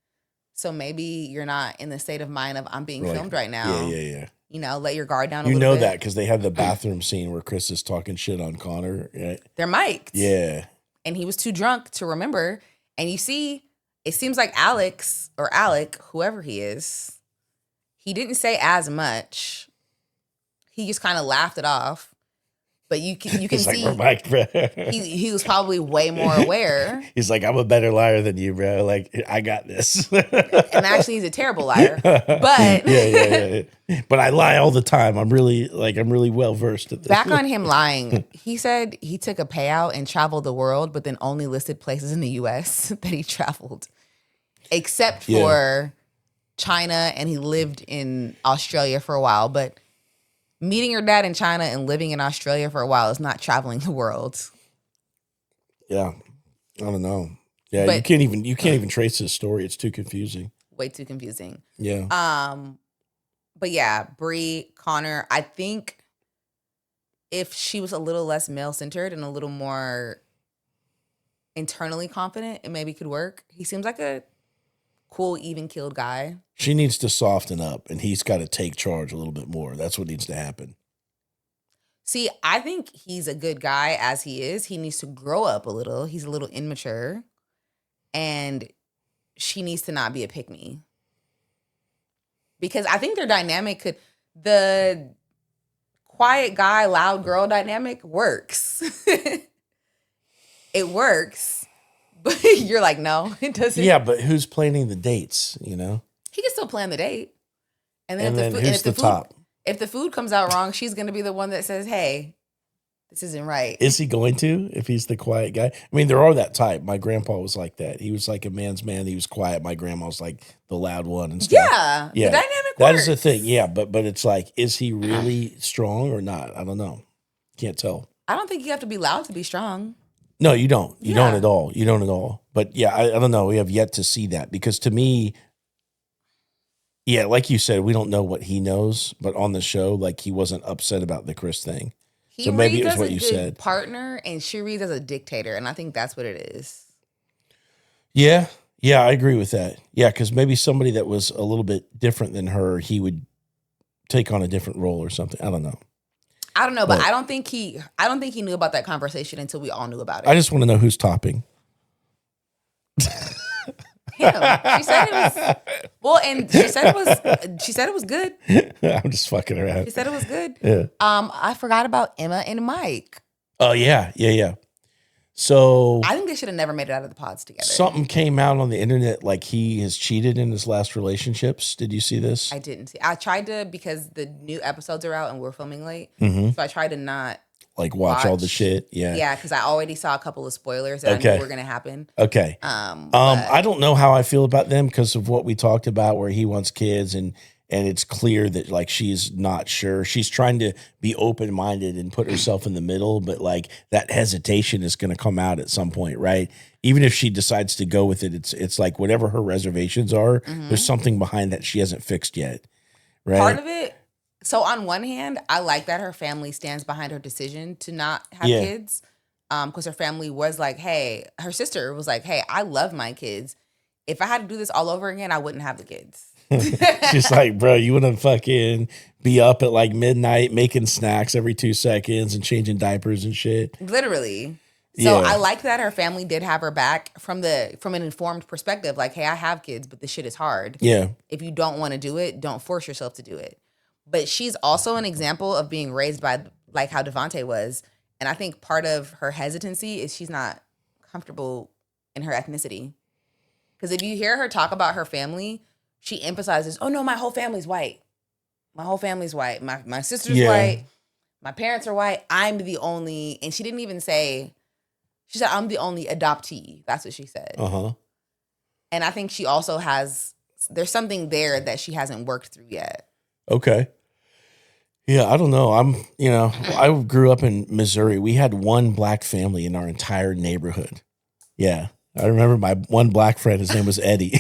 [SPEAKER 1] So maybe you're not in the state of mind of I'm being filmed right now.
[SPEAKER 2] Yeah.
[SPEAKER 1] You know, let your guard down a
[SPEAKER 2] little bit. You know that because they had the bathroom scene where Chris is talking shit on Connor. Right?
[SPEAKER 1] They're mic'd.
[SPEAKER 2] Yeah.
[SPEAKER 1] And he was too drunk to remember. And you see, it seems like Alex or Alec, whoever he is, he didn't say as much. He just kind of laughed it off. But you can see he was probably way more aware.
[SPEAKER 2] He's like, I'm a better liar than you, bro. Like, I got this.
[SPEAKER 1] And actually, he's a terrible liar. But
[SPEAKER 2] yeah. But I lie all the time. I'm really well versed at this.
[SPEAKER 1] Back on him lying, he said he took a payout and traveled the world, but then only listed places in the U.S. that he traveled, except for China, and he lived in Australia for a while. But meeting your dad in China and living in Australia for a while is not traveling the world.
[SPEAKER 2] Yeah. I don't know. Yeah, but you can't even trace his story. It's too confusing.
[SPEAKER 1] Way too confusing.
[SPEAKER 2] Yeah.
[SPEAKER 1] But yeah, Bree, Connor, I think if she was a little less male-centered and a little more internally confident, it maybe could work. He seems like a cool, even-keeled guy.
[SPEAKER 2] She needs to soften up, and he's got to take charge a little bit more. That's what needs to happen.
[SPEAKER 1] See, I think he's a good guy as he is. He needs to grow up a little. He's a little immature. And she needs to not be a pick-me. Because I think their dynamic the quiet guy, loud girl dynamic works. It works. But you're like, no, it doesn't.
[SPEAKER 2] Yeah, but who's planning the dates, you know?
[SPEAKER 1] He can still plan the date. And then,
[SPEAKER 2] who's the top?
[SPEAKER 1] If the food comes out wrong, she's going to be the one that says, hey, this isn't right.
[SPEAKER 2] Is he going to, if he's the quiet guy? I mean, there are that type. My grandpa was like that. He was like a man's man. He was quiet. My grandma was like the loud one and stuff.
[SPEAKER 1] Yeah. The dynamic works.
[SPEAKER 2] That is the thing. Yeah, but it's like, is he really strong or not? I don't know. Can't tell.
[SPEAKER 1] I don't think you have to be loud to be strong.
[SPEAKER 2] No, you don't. You don't at all. You don't at all. But yeah, I don't know. We have yet to see that because to me, yeah, like you said, we don't know what he knows, but on the show, like he wasn't upset about the Chris thing.
[SPEAKER 1] So maybe it was what you said. Partner, and she reads as a dictator, and I think that's what it is.
[SPEAKER 2] Yeah, I agree with that. Yeah, because maybe somebody that was a little bit different than her, he would take on a different role or something. I don't know.
[SPEAKER 1] I don't know, but I don't think he knew about that conversation until we all knew about it.
[SPEAKER 2] I just want to know who's topping.
[SPEAKER 1] Him. She said it was well, and she said it was good.
[SPEAKER 2] I'm just fucking around.
[SPEAKER 1] She said it was good.
[SPEAKER 2] Yeah.
[SPEAKER 1] I forgot about Emma and Mike.
[SPEAKER 2] Oh yeah. So
[SPEAKER 1] I think they should have never made it out of the pods together.
[SPEAKER 2] Something came out on the internet like he has cheated in his last relationships. Did you see this?
[SPEAKER 1] I didn't see. I tried to because the new episodes are out and we're filming late,
[SPEAKER 2] Mm-hmm.
[SPEAKER 1] so I tried to not
[SPEAKER 2] like watch all the shit. Yeah,
[SPEAKER 1] yeah, because I already saw a couple of spoilers that I knew were gonna happen.
[SPEAKER 2] Okay. I don't know how I feel about them because of what we talked about, where he wants kids and it's clear that like she's not sure. She's trying to be open-minded and put herself in the middle, but like that hesitation is going to come out at some point, right? Even if she decides to go with it, it's like whatever her reservations are, there's something behind that she hasn't fixed yet, right?
[SPEAKER 1] Part of it. So on one hand, I like that her family stands behind her decision to not have kids, because her family was like, hey, her sister was like, hey, I love my kids. If I had to do this all over again, I wouldn't have the kids.
[SPEAKER 2] She's like, bro, you wouldn't fucking be up at like midnight making snacks every 2 seconds and changing diapers and shit.
[SPEAKER 1] Literally. So I like that her family did have her back from an informed perspective. Like, hey, I have kids, but this shit is hard.
[SPEAKER 2] Yeah.
[SPEAKER 1] If you don't want to do it, don't force yourself to do it. But she's also an example of being raised by like how Devontae was. And I think part of her hesitancy is she's not comfortable in her ethnicity. Because if you hear her talk about her family, she emphasizes, oh no, my whole family's white. My whole family's white. My sister's white. My parents are white. I'm the only, and she didn't even say, she said, I'm the only adoptee. That's what she said.
[SPEAKER 2] Uh-huh.
[SPEAKER 1] And I think she also there's something there that she hasn't worked through yet.
[SPEAKER 2] Okay. Yeah, I don't know. I grew up in Missouri. We had one black family in our entire neighborhood. Yeah. I remember my one black friend, his name was Eddie.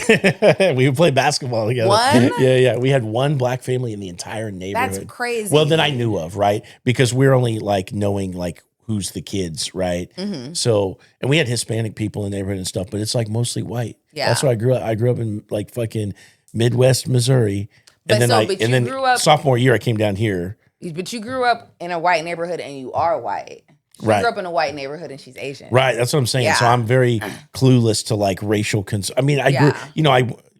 [SPEAKER 2] We would play basketball together.
[SPEAKER 1] One?
[SPEAKER 2] Yeah. We had one black family in the entire neighborhood.
[SPEAKER 1] That's crazy.
[SPEAKER 2] Well, that I knew of, right? Because we're only like knowing like who's the kids, right?
[SPEAKER 1] Mm-hmm.
[SPEAKER 2] So, and we had Hispanic people in the neighborhood and stuff, but it's like mostly white.
[SPEAKER 1] Yeah.
[SPEAKER 2] That's where I grew up. I grew up in like fucking Midwest Missouri.
[SPEAKER 1] But
[SPEAKER 2] And
[SPEAKER 1] grew up,
[SPEAKER 2] sophomore year, I came down here.
[SPEAKER 1] But you grew up in a white neighborhood and you are white. She grew up in a white neighborhood and she's Asian.
[SPEAKER 2] Right. That's what I'm saying. Yeah. So I'm very clueless to like racial concern. I mean, I grew,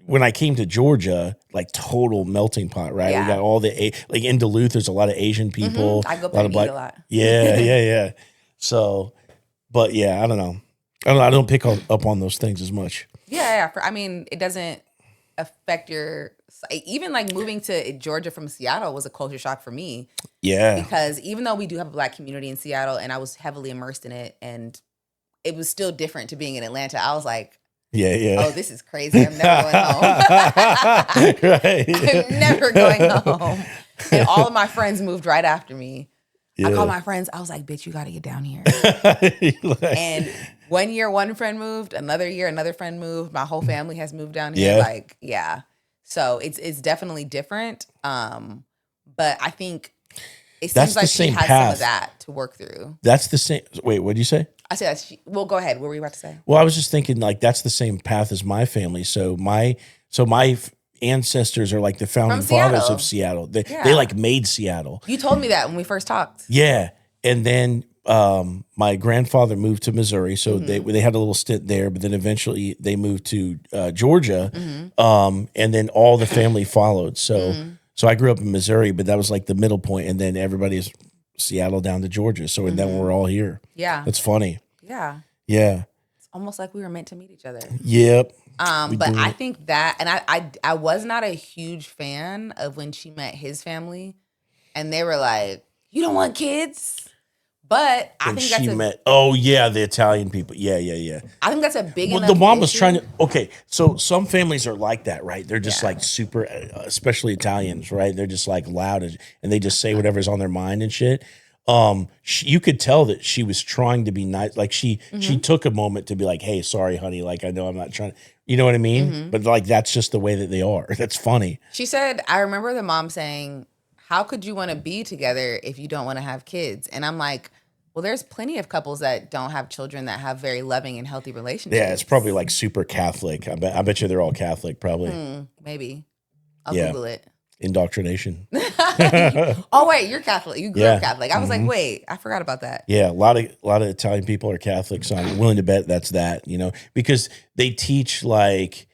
[SPEAKER 2] when I came to Georgia, like total melting pot, right? Yeah. We got all like in Duluth, there's a lot of Asian people.
[SPEAKER 1] I go up there and eat a lot.
[SPEAKER 2] Yeah. So, but yeah, I don't know. I don't pick up on those things as much.
[SPEAKER 1] Yeah. I mean, it doesn't affect even like moving to Georgia from Seattle was a culture shock for me.
[SPEAKER 2] Yeah.
[SPEAKER 1] Because even though we do have a black community in Seattle and I was heavily immersed in it and it was still different to being in Atlanta, I was like, oh, this is crazy. I'm never going home.
[SPEAKER 2] Right.
[SPEAKER 1] I'm never going home. And all of my friends moved right after me. Yeah. I called my friends. I was like, bitch, you got to get down here. And 1 year, one friend moved. Another year, another friend moved. My whole family has moved down here.
[SPEAKER 2] Yeah.
[SPEAKER 1] So it's definitely different. But I think it
[SPEAKER 2] that's
[SPEAKER 1] seems like she has some of that to work through.
[SPEAKER 2] That's the same. Wait, what did you say?
[SPEAKER 1] I said, well, go ahead. What were you about to say?
[SPEAKER 2] Well, I was just thinking like that's the same path as my family. So my ancestors are like the founding fathers of Seattle. They like made Seattle.
[SPEAKER 1] You told me that when we first talked.
[SPEAKER 2] Yeah. And then my grandfather moved to Missouri. So they had a little stint there, but then eventually they moved to Georgia. And then all the family followed. So I grew up in Missouri, but that was like the middle point, and then everybody's Seattle down to Georgia. So and then we're all here.
[SPEAKER 1] Yeah.
[SPEAKER 2] That's funny.
[SPEAKER 1] Yeah.
[SPEAKER 2] Yeah.
[SPEAKER 1] It's almost like we were meant to meet each other.
[SPEAKER 2] Yep.
[SPEAKER 1] But I think that, and I was not a huge fan of when she met his family, and they were like, "You don't want kids," but I think that's
[SPEAKER 2] the Italian people. Yeah.
[SPEAKER 1] I think that's a big.
[SPEAKER 2] Well, the mom was trying to. Okay, so some families are like that, right? They're just like super, especially Italians, right? They're just like loud and they just say whatever's on their mind and shit. You could tell that she was trying to be nice. Like she took a moment to be like, "Hey, sorry, honey. Like I know I'm not trying to." You know what I mean? But like that's just the way that they are. That's funny.
[SPEAKER 1] She said, I remember the mom saying, how could you want to be together if you don't want to have kids? And I'm like, well, there's plenty of couples that don't have children that have very loving and healthy relationships.
[SPEAKER 2] Yeah, it's probably like super Catholic. I bet you they're all Catholic, probably.
[SPEAKER 1] Maybe. I'll Google it.
[SPEAKER 2] Indoctrination.
[SPEAKER 1] Oh wait, you're Catholic. You grew
[SPEAKER 2] Yeah.
[SPEAKER 1] up Catholic. I was like, wait, I forgot about that.
[SPEAKER 2] Yeah, a lot of Italian people are Catholic, so I'm willing to bet that's that, because they teach like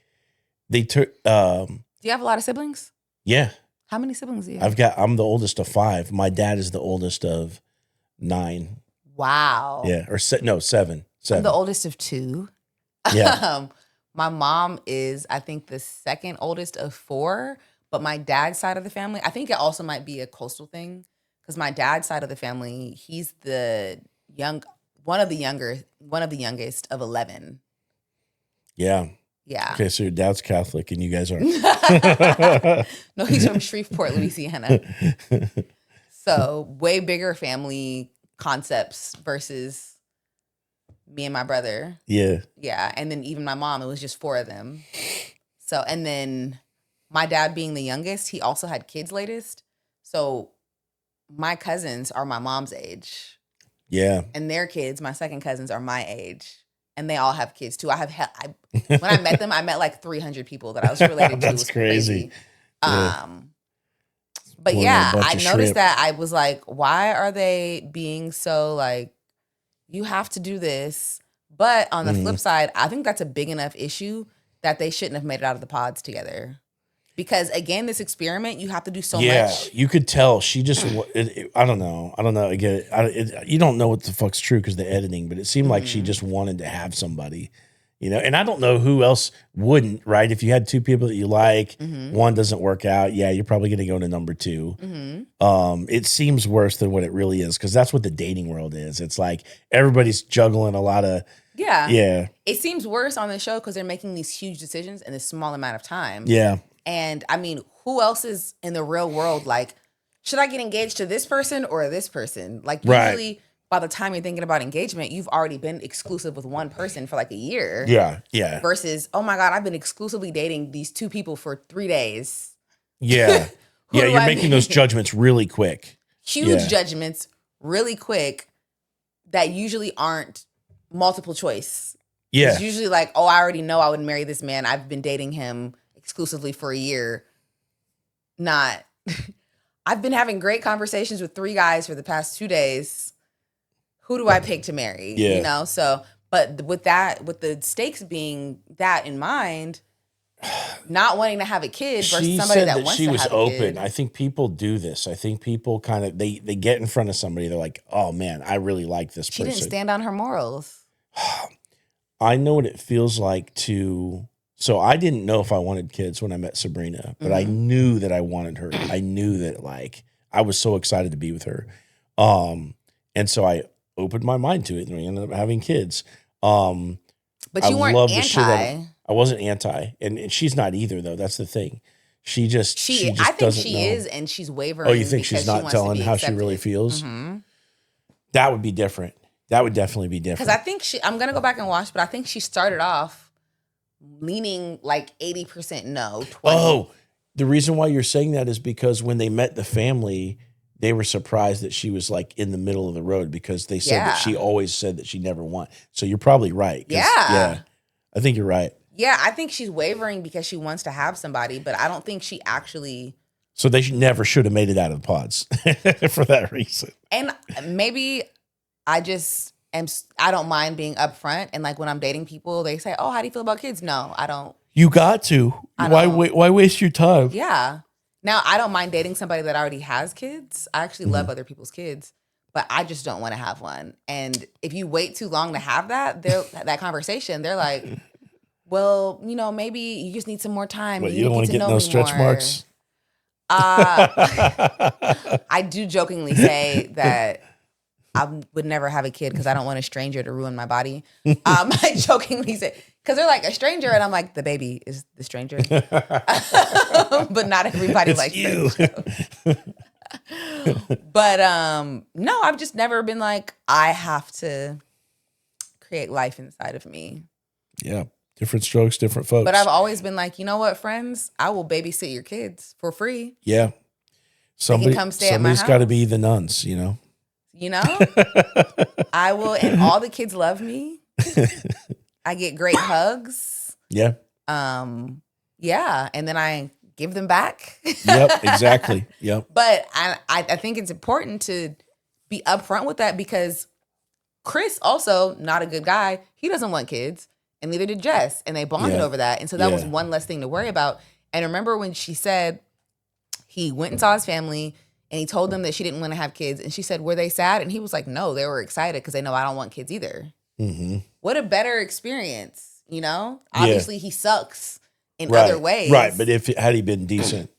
[SPEAKER 2] they took
[SPEAKER 1] Do you have a lot of siblings?
[SPEAKER 2] yeah.
[SPEAKER 1] How many siblings do you have?
[SPEAKER 2] I'm the oldest of 5. My dad is the oldest of 9.
[SPEAKER 1] Wow.
[SPEAKER 2] Yeah, or 7.
[SPEAKER 1] I'm the oldest of 2.
[SPEAKER 2] Yeah.
[SPEAKER 1] My mom is, I think, the second oldest of 4, but my dad's side of the family, I think it also might be a coastal thing, because my dad's side of the family, he's one of the youngest of 11.
[SPEAKER 2] Yeah.
[SPEAKER 1] Yeah.
[SPEAKER 2] Okay, so your dad's Catholic and you guys aren't.
[SPEAKER 1] No, he's from Shreveport, Louisiana. So way bigger family concepts versus me and my brother.
[SPEAKER 2] Yeah.
[SPEAKER 1] Yeah. And then even my mom, it was just 4 of them. So, and then my dad being the youngest, he also had kids latest. So my cousins are my mom's age.
[SPEAKER 2] Yeah.
[SPEAKER 1] And their kids, my second cousins, are my age. And they all have kids too. When I met them, I met like 300 people that I was related to.
[SPEAKER 2] That's
[SPEAKER 1] It was crazy.
[SPEAKER 2] Yeah.
[SPEAKER 1] But
[SPEAKER 2] Pulling
[SPEAKER 1] yeah,
[SPEAKER 2] a bunch
[SPEAKER 1] I
[SPEAKER 2] of
[SPEAKER 1] noticed
[SPEAKER 2] shrimp.
[SPEAKER 1] that. I was like, why are they being so like, you have to do this? But on the flip side, I think that's a big enough issue that they shouldn't have made it out of the pods together. Because again, this experiment, you have to do so much.
[SPEAKER 2] You could tell she just. I don't know. Again, you don't know what the fuck's true because the editing, but it seemed like she just wanted to have somebody, And I don't know who else wouldn't, right? If you had 2 people that you like, one doesn't work out, yeah, you're probably going to go to number 2. It seems worse than what it really is because that's what the dating world is. It's like everybody's juggling a lot of. Yeah.
[SPEAKER 1] It seems worse on the show because they're making these huge decisions in a small amount of time.
[SPEAKER 2] Yeah.
[SPEAKER 1] And I mean, who else is in the real world like, should I get engaged to this person or this person? Like usually by the time you're thinking about engagement, you've already been exclusive with one person for like a year.
[SPEAKER 2] Yeah. Yeah.
[SPEAKER 1] Versus, oh my God, I've been exclusively dating these 2 people for 3 days.
[SPEAKER 2] Yeah. Yeah. You're making those judgments really quick.
[SPEAKER 1] Huge judgments really quick that usually aren't multiple choice.
[SPEAKER 2] Yeah.
[SPEAKER 1] It's usually like, oh, I already know I would marry this man. I've been dating him exclusively for a year. Not, I've been having great conversations with 3 guys for the past 2 days. Who do I pick to marry?
[SPEAKER 2] Yeah.
[SPEAKER 1] So, but with the stakes being that in mind, not wanting to have a kid versus somebody that wants to have a kid. She was open.
[SPEAKER 2] I think people do this. I think people kind of, they get in front of somebody. They're like, oh man, I really like this person.
[SPEAKER 1] She didn't stand on her morals.
[SPEAKER 2] I know what it feels like so I didn't know if I wanted kids when I met Sabrina, but I knew that I wanted her. I knew that like, I was so excited to be with her. And so I opened my mind to it and we ended up having kids.
[SPEAKER 1] But you weren't anti.
[SPEAKER 2] I wasn't anti, and she's not either though. That's the thing. She just
[SPEAKER 1] I think
[SPEAKER 2] doesn't
[SPEAKER 1] she
[SPEAKER 2] know.
[SPEAKER 1] is, and she's wavering.
[SPEAKER 2] Oh, you think she's not telling how she really feels? That would be different. That would definitely be different.
[SPEAKER 1] Because I think I'm gonna go back and watch, but I think she started off leaning like 80% no. 20.
[SPEAKER 2] Oh, the reason why you're saying that is because when they met the family, they were surprised that she was like in the middle of the road because they said that she always said that she never won. So you're probably right. Yeah. I think you're right.
[SPEAKER 1] Yeah, I think she's wavering because she wants to have somebody, but I don't think she actually.
[SPEAKER 2] So they never should have made it out of the pods for that reason.
[SPEAKER 1] And maybe I don't mind being upfront. And like when I'm dating people, they say, oh, how do you feel about kids? No, I don't.
[SPEAKER 2] You got to. Why waste your time?
[SPEAKER 1] Yeah. Now, I don't mind dating somebody that already has kids. I actually love other people's kids, but I just don't want to have one. And if you wait too long to have that conversation, they're like, well, maybe you just need some more time.
[SPEAKER 2] But you don't want to get no stretch marks?
[SPEAKER 1] I do jokingly say that I would never have a kid because I don't want a stranger to ruin my body. I jokingly say, because they're like a stranger, and I'm like, the baby is the stranger. But not everybody likes
[SPEAKER 2] you.
[SPEAKER 1] But no, I've just never been like, I have to create life inside of me.
[SPEAKER 2] Yeah. Different strokes, different folks.
[SPEAKER 1] But I've always been like, you know what, friends? I will babysit your kids for free.
[SPEAKER 2] Yeah.
[SPEAKER 1] Somebody's
[SPEAKER 2] got to be the nuns,
[SPEAKER 1] I will, and all the kids love me. I get great hugs.
[SPEAKER 2] Yeah.
[SPEAKER 1] Yeah. And then I give them back.
[SPEAKER 2] Yep, exactly. Yep.
[SPEAKER 1] But I think it's important to be upfront with that because Chris also not a good guy. He doesn't want kids, and neither did Jess, and they bonded over that. And so that was one less thing to worry about. And remember when she said he went and saw his family and he told them that she didn't want to have kids, and she said, "Were they sad?" And he was like, "No, they were excited because they know I don't want kids either." Mm-hmm. What a better experience, you know? Obviously, he sucks in other ways,
[SPEAKER 2] right? But had he been decent,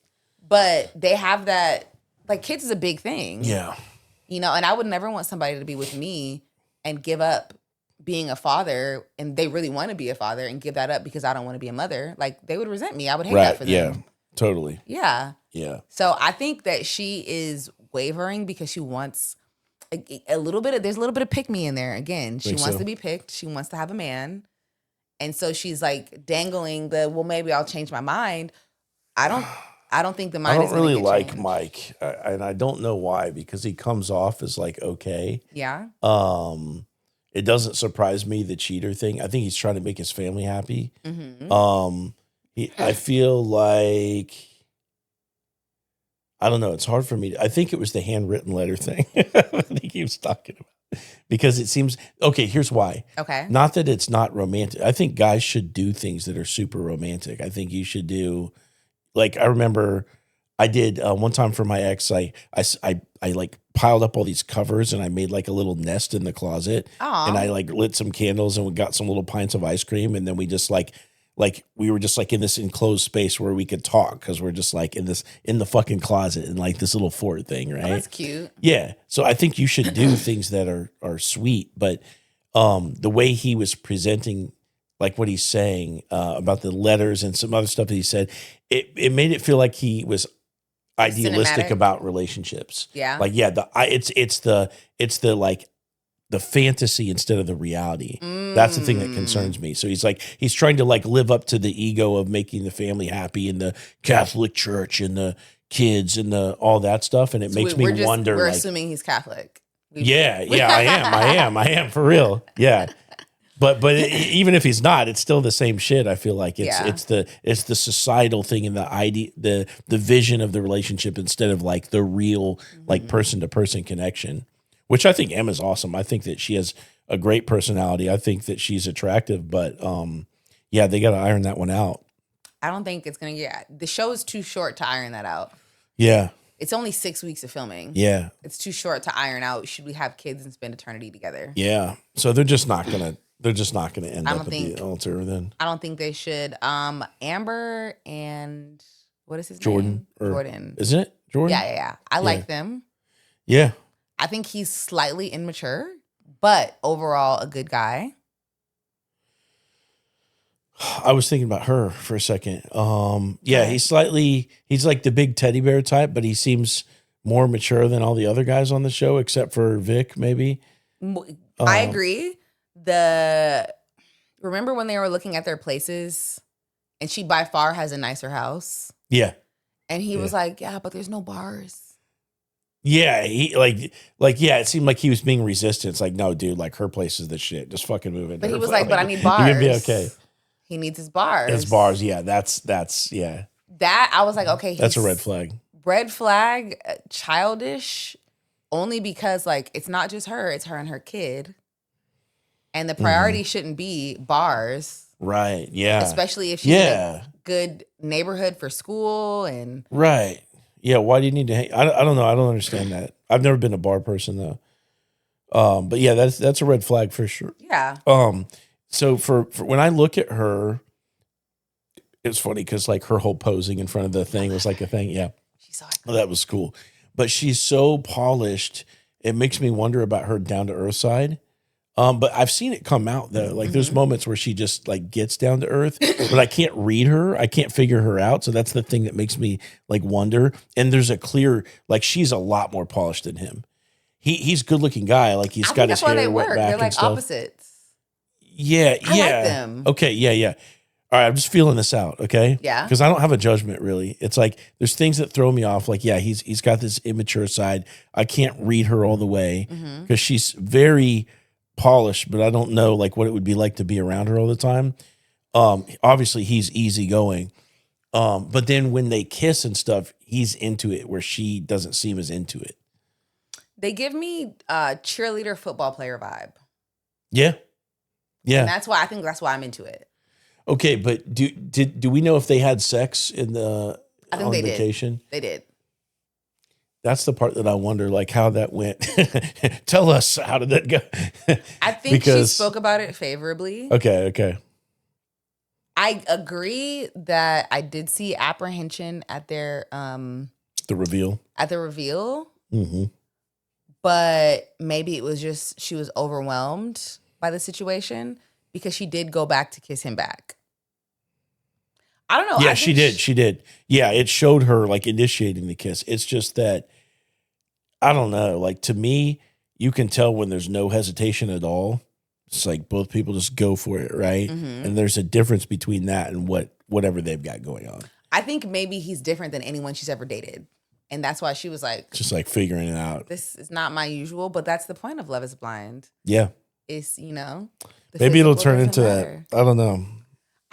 [SPEAKER 1] but they have that. Like, kids is a big thing,
[SPEAKER 2] yeah.
[SPEAKER 1] You know, and I would never want somebody to be with me and give up being a father, and they really want to be a father and give that up because I don't want to be a mother. Like, they would resent me. I would hate that for them.
[SPEAKER 2] Yeah, totally.
[SPEAKER 1] Yeah.
[SPEAKER 2] Yeah.
[SPEAKER 1] So I think that she is wavering because she wants a little bit of, there's a little bit of pick me in there. Again, she wants to be picked. She wants to have a man. And so she's like dangling well, maybe I'll change my mind. I don't think the mind is
[SPEAKER 2] I don't really like
[SPEAKER 1] changed.
[SPEAKER 2] Mike, and I don't know why, because he comes off as like okay.
[SPEAKER 1] Yeah.
[SPEAKER 2] It doesn't surprise me, the cheater thing. I think he's trying to make his family happy. Mm-hmm. I feel like, I don't know. It's hard for me. I think it was the handwritten letter thing. I think he was talking about, because it seems okay. Here's why.
[SPEAKER 1] Okay.
[SPEAKER 2] Not that it's not romantic. I think guys should do things that are super romantic. I think you should do. Like, I remember I did one time for my ex, I like piled up all these covers and I made like a little nest in the closet. Aww. And I like lit some candles and we got some little pints of ice cream. And then we just like we were just like in this enclosed space where we could talk, because we're just like in the fucking closet in like this little fort thing, right?
[SPEAKER 1] Oh, that's cute.
[SPEAKER 2] Yeah. So I think you should do things that are sweet, but the way he was presenting, like what he's saying about the letters and some other stuff that he said, it made it feel like he was idealistic about relationships.
[SPEAKER 1] Yeah.
[SPEAKER 2] Like, yeah, it's the like the fantasy instead of the reality. That's the thing that concerns me. So he's trying to like live up to the ego of making the family happy in the Catholic Church and the kids and all that stuff. And it makes me wonder.
[SPEAKER 1] We're
[SPEAKER 2] like,
[SPEAKER 1] assuming he's Catholic.
[SPEAKER 2] Yeah, I am for real. Yeah. But even if he's not, it's still the same shit. I feel like it's the societal thing and the vision of the relationship instead of like the real like person to person connection, which I think Emma's awesome. I think that she has a great personality. I think that she's attractive, but yeah, they got to iron that one out.
[SPEAKER 1] I don't think it's gonna get. The show is too short to iron that out.
[SPEAKER 2] Yeah.
[SPEAKER 1] It's only 6 weeks of filming.
[SPEAKER 2] Yeah.
[SPEAKER 1] It's too short to iron out. Should we have kids and spend eternity together?
[SPEAKER 2] Yeah. So they're just not gonna end up at the altar then.
[SPEAKER 1] I don't think they should. Amber and what is his
[SPEAKER 2] name?
[SPEAKER 1] Jordan.
[SPEAKER 2] Isn't it Jordan?
[SPEAKER 1] Yeah. I like them.
[SPEAKER 2] Yeah.
[SPEAKER 1] I think he's slightly immature, but overall a good guy.
[SPEAKER 2] I was thinking about her for a second. Yeah, he's like the big teddy bear type, but he seems more mature than all the other guys on the show, except for Vic, maybe.
[SPEAKER 1] I agree. Remember when they were looking at their places and she by far has a nicer house?
[SPEAKER 2] Yeah.
[SPEAKER 1] And he was like, yeah, but there's no bars.
[SPEAKER 2] Yeah, he yeah, it seemed like he was being resistant. It's like, no, dude, like her place is the shit. Just fucking move in.
[SPEAKER 1] But he was like, but I need bars.
[SPEAKER 2] You're gonna be okay.
[SPEAKER 1] He needs his bars.
[SPEAKER 2] His bars, yeah. That's yeah.
[SPEAKER 1] That I was like, okay,
[SPEAKER 2] that's a red flag.
[SPEAKER 1] Red flag, childish, only because like it's not just her, it's her and her kid. And the priority shouldn't be bars.
[SPEAKER 2] Right. Yeah.
[SPEAKER 1] Especially if she's in a good neighborhood for school and
[SPEAKER 2] right. Yeah. Why do you need to hang? I don't know. I don't understand that. I've never been a bar person though. But yeah, that's a red flag for sure.
[SPEAKER 1] Yeah.
[SPEAKER 2] So for when I look at her, it's funny because like her whole posing in front of the thing was like a thing. Yeah.
[SPEAKER 1] She's so
[SPEAKER 2] that was cool. But she's so polished. It makes me wonder about her down to earth side. But I've seen it come out though. Like there's moments where she just like gets down to earth, but I can't read her. I can't figure her out. So that's the thing that makes me like wonder. And there's a clear, like she's a lot more polished than him. He's a good looking guy. Like he's got his hair wet back.
[SPEAKER 1] They're like
[SPEAKER 2] and stuff.
[SPEAKER 1] Opposites.
[SPEAKER 2] Yeah.
[SPEAKER 1] I like them.
[SPEAKER 2] Okay. Yeah. All right. I'm just feeling this out. Okay.
[SPEAKER 1] Yeah.
[SPEAKER 2] Because I don't have a judgment really. It's like, there's things that throw me off. Like, yeah, he's got this immature side. I can't read her all the way because she's very polished, but I don't know like what it would be like to be around her all the time. Obviously he's easygoing. But then when they kiss and stuff, he's into it where she doesn't seem as into it.
[SPEAKER 1] They give me cheerleader football player vibe.
[SPEAKER 2] Yeah. Yeah.
[SPEAKER 1] And that's why I'm into it.
[SPEAKER 2] Okay, but do we know if they had sex in the
[SPEAKER 1] I think they
[SPEAKER 2] vacation?
[SPEAKER 1] Did. They did.
[SPEAKER 2] That's the part that I wonder, like, how that went. Tell us, how did that go?
[SPEAKER 1] I think she spoke about it favorably.
[SPEAKER 2] Okay.
[SPEAKER 1] I agree that I did see apprehension at their
[SPEAKER 2] the reveal.
[SPEAKER 1] At the reveal.
[SPEAKER 2] Mm-hmm.
[SPEAKER 1] But maybe it was just she was overwhelmed by the situation because she did go back to kiss him back. I don't know.
[SPEAKER 2] Yeah, she did. Yeah, it showed her like initiating the kiss. It's just that, I don't know. Like, to me, you can tell when there's no hesitation at all. It's like both people just go for it, right? Mm-hmm. And there's a difference between that and whatever they've got going on.
[SPEAKER 1] I think maybe he's different than anyone she's ever dated. And that's why she was like...
[SPEAKER 2] Just like figuring it out.
[SPEAKER 1] This is not my usual, but that's the point of Love is Blind.
[SPEAKER 2] Yeah.
[SPEAKER 1] It's,
[SPEAKER 2] maybe it'll turn into that. I don't know.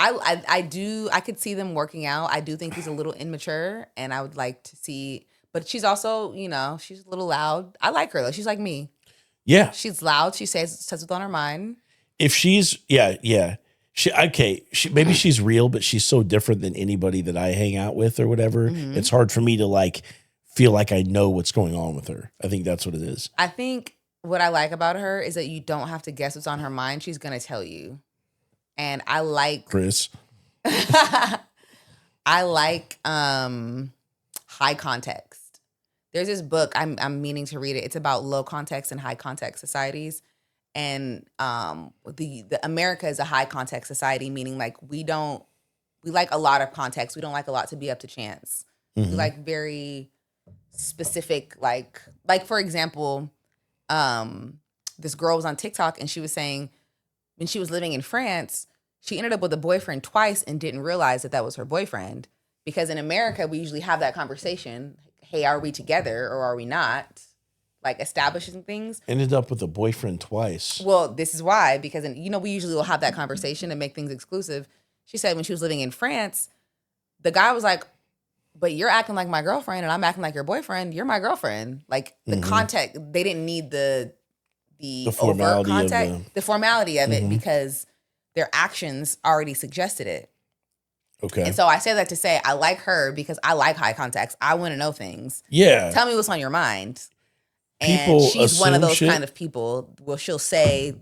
[SPEAKER 1] I could see them working out. I do think he's a little immature, and I would like to see, but she's also, she's a little loud. I like her though. She's like me.
[SPEAKER 2] Yeah.
[SPEAKER 1] She's loud. She says what's on her mind.
[SPEAKER 2] If she's, yeah. Maybe she's real, but she's so different than anybody that I hang out with or whatever. Mm-hmm. It's hard for me to like feel like I know what's going on with her. I think that's what it is.
[SPEAKER 1] I think what I like about her is that you don't have to guess what's on her mind. She's going to tell you. And I like
[SPEAKER 2] Chris.
[SPEAKER 1] I like high context. There's this book I'm meaning to read it. It's about low context and high context societies. And the America is a high context society, meaning like we like a lot of context. We don't like a lot to be up to chance. Mm-hmm. We like very specific, like for example, this girl was on TikTok and she was saying when she was living in France, she ended up with a boyfriend twice and didn't realize that was her boyfriend. Because in America, we usually have that conversation. Hey, are we together or are we not? Like establishing things.
[SPEAKER 2] Ended up with a boyfriend twice.
[SPEAKER 1] Well, this is why, because we usually will have that conversation and make things exclusive. She said when she was living in France, the guy was like, but you're acting like my girlfriend and I'm acting like your boyfriend. You're my girlfriend. Like the context, they didn't need the formality overt contact, the formality of it because their actions already suggested it.
[SPEAKER 2] Okay.
[SPEAKER 1] And so I say that to say I like her because I like high context. I want to know things.
[SPEAKER 2] Yeah.
[SPEAKER 1] Tell me what's on your mind.
[SPEAKER 2] People
[SPEAKER 1] and she's one of those
[SPEAKER 2] shit.
[SPEAKER 1] kind of people. Well, she'll say,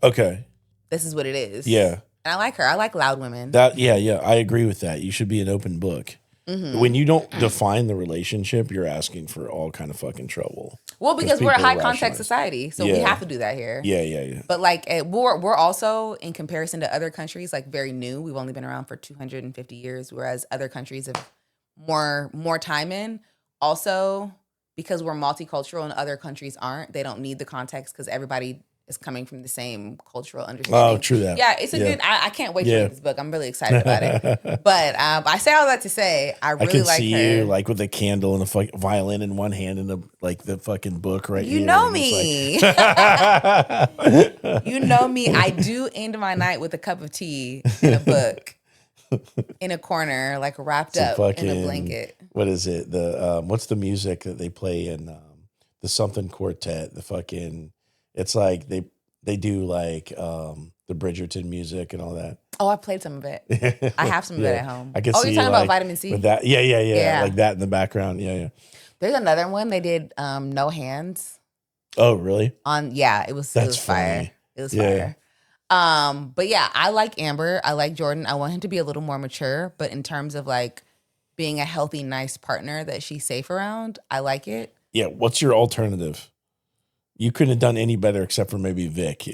[SPEAKER 2] okay,
[SPEAKER 1] this is what it is.
[SPEAKER 2] Yeah.
[SPEAKER 1] And I like her. I like loud women.
[SPEAKER 2] Yeah. I agree with that. You should be an open book. Mm-hmm. When you don't define the relationship, you're asking for all kind of fucking trouble.
[SPEAKER 1] Well, because we're a high context society, so we have to do that here.
[SPEAKER 2] Yeah.
[SPEAKER 1] But like, we're also, in comparison to other countries, like very new. We've only been around for 250 years, whereas other countries have more time in. Also, because we're multicultural and other countries aren't, they don't need the context because everybody is coming from the same cultural understanding.
[SPEAKER 2] Oh, true that.
[SPEAKER 1] Yeah, it's a good. I can't wait to read this book. I'm really excited about it. But I say all that to say I really
[SPEAKER 2] can
[SPEAKER 1] like
[SPEAKER 2] see
[SPEAKER 1] her.
[SPEAKER 2] You like with a candle and a violin in one hand and the fucking book right here.
[SPEAKER 1] You know me. You know me. I do end my night with a cup of tea and a book in a corner, like wrapped up in a blanket.
[SPEAKER 2] What is it? The what's the music that they play in the something quartet? The fucking. It's like they do like the Bridgerton music and all that.
[SPEAKER 1] Oh, I played some of it. I have some of it at home.
[SPEAKER 2] I can
[SPEAKER 1] see
[SPEAKER 2] you're
[SPEAKER 1] talking about vitamin C?
[SPEAKER 2] With that. Yeah. Like that in the background. Yeah.
[SPEAKER 1] There's another one they did no hands.
[SPEAKER 2] Oh, really?
[SPEAKER 1] It was fire. It was fire. But yeah, I like Amber. I like Jordan. I want him to be a little more mature, but in terms of like being a healthy, nice partner that she's safe around, I like it. Yeah.
[SPEAKER 2] What's your alternative? You couldn't have done any better except for maybe Vic.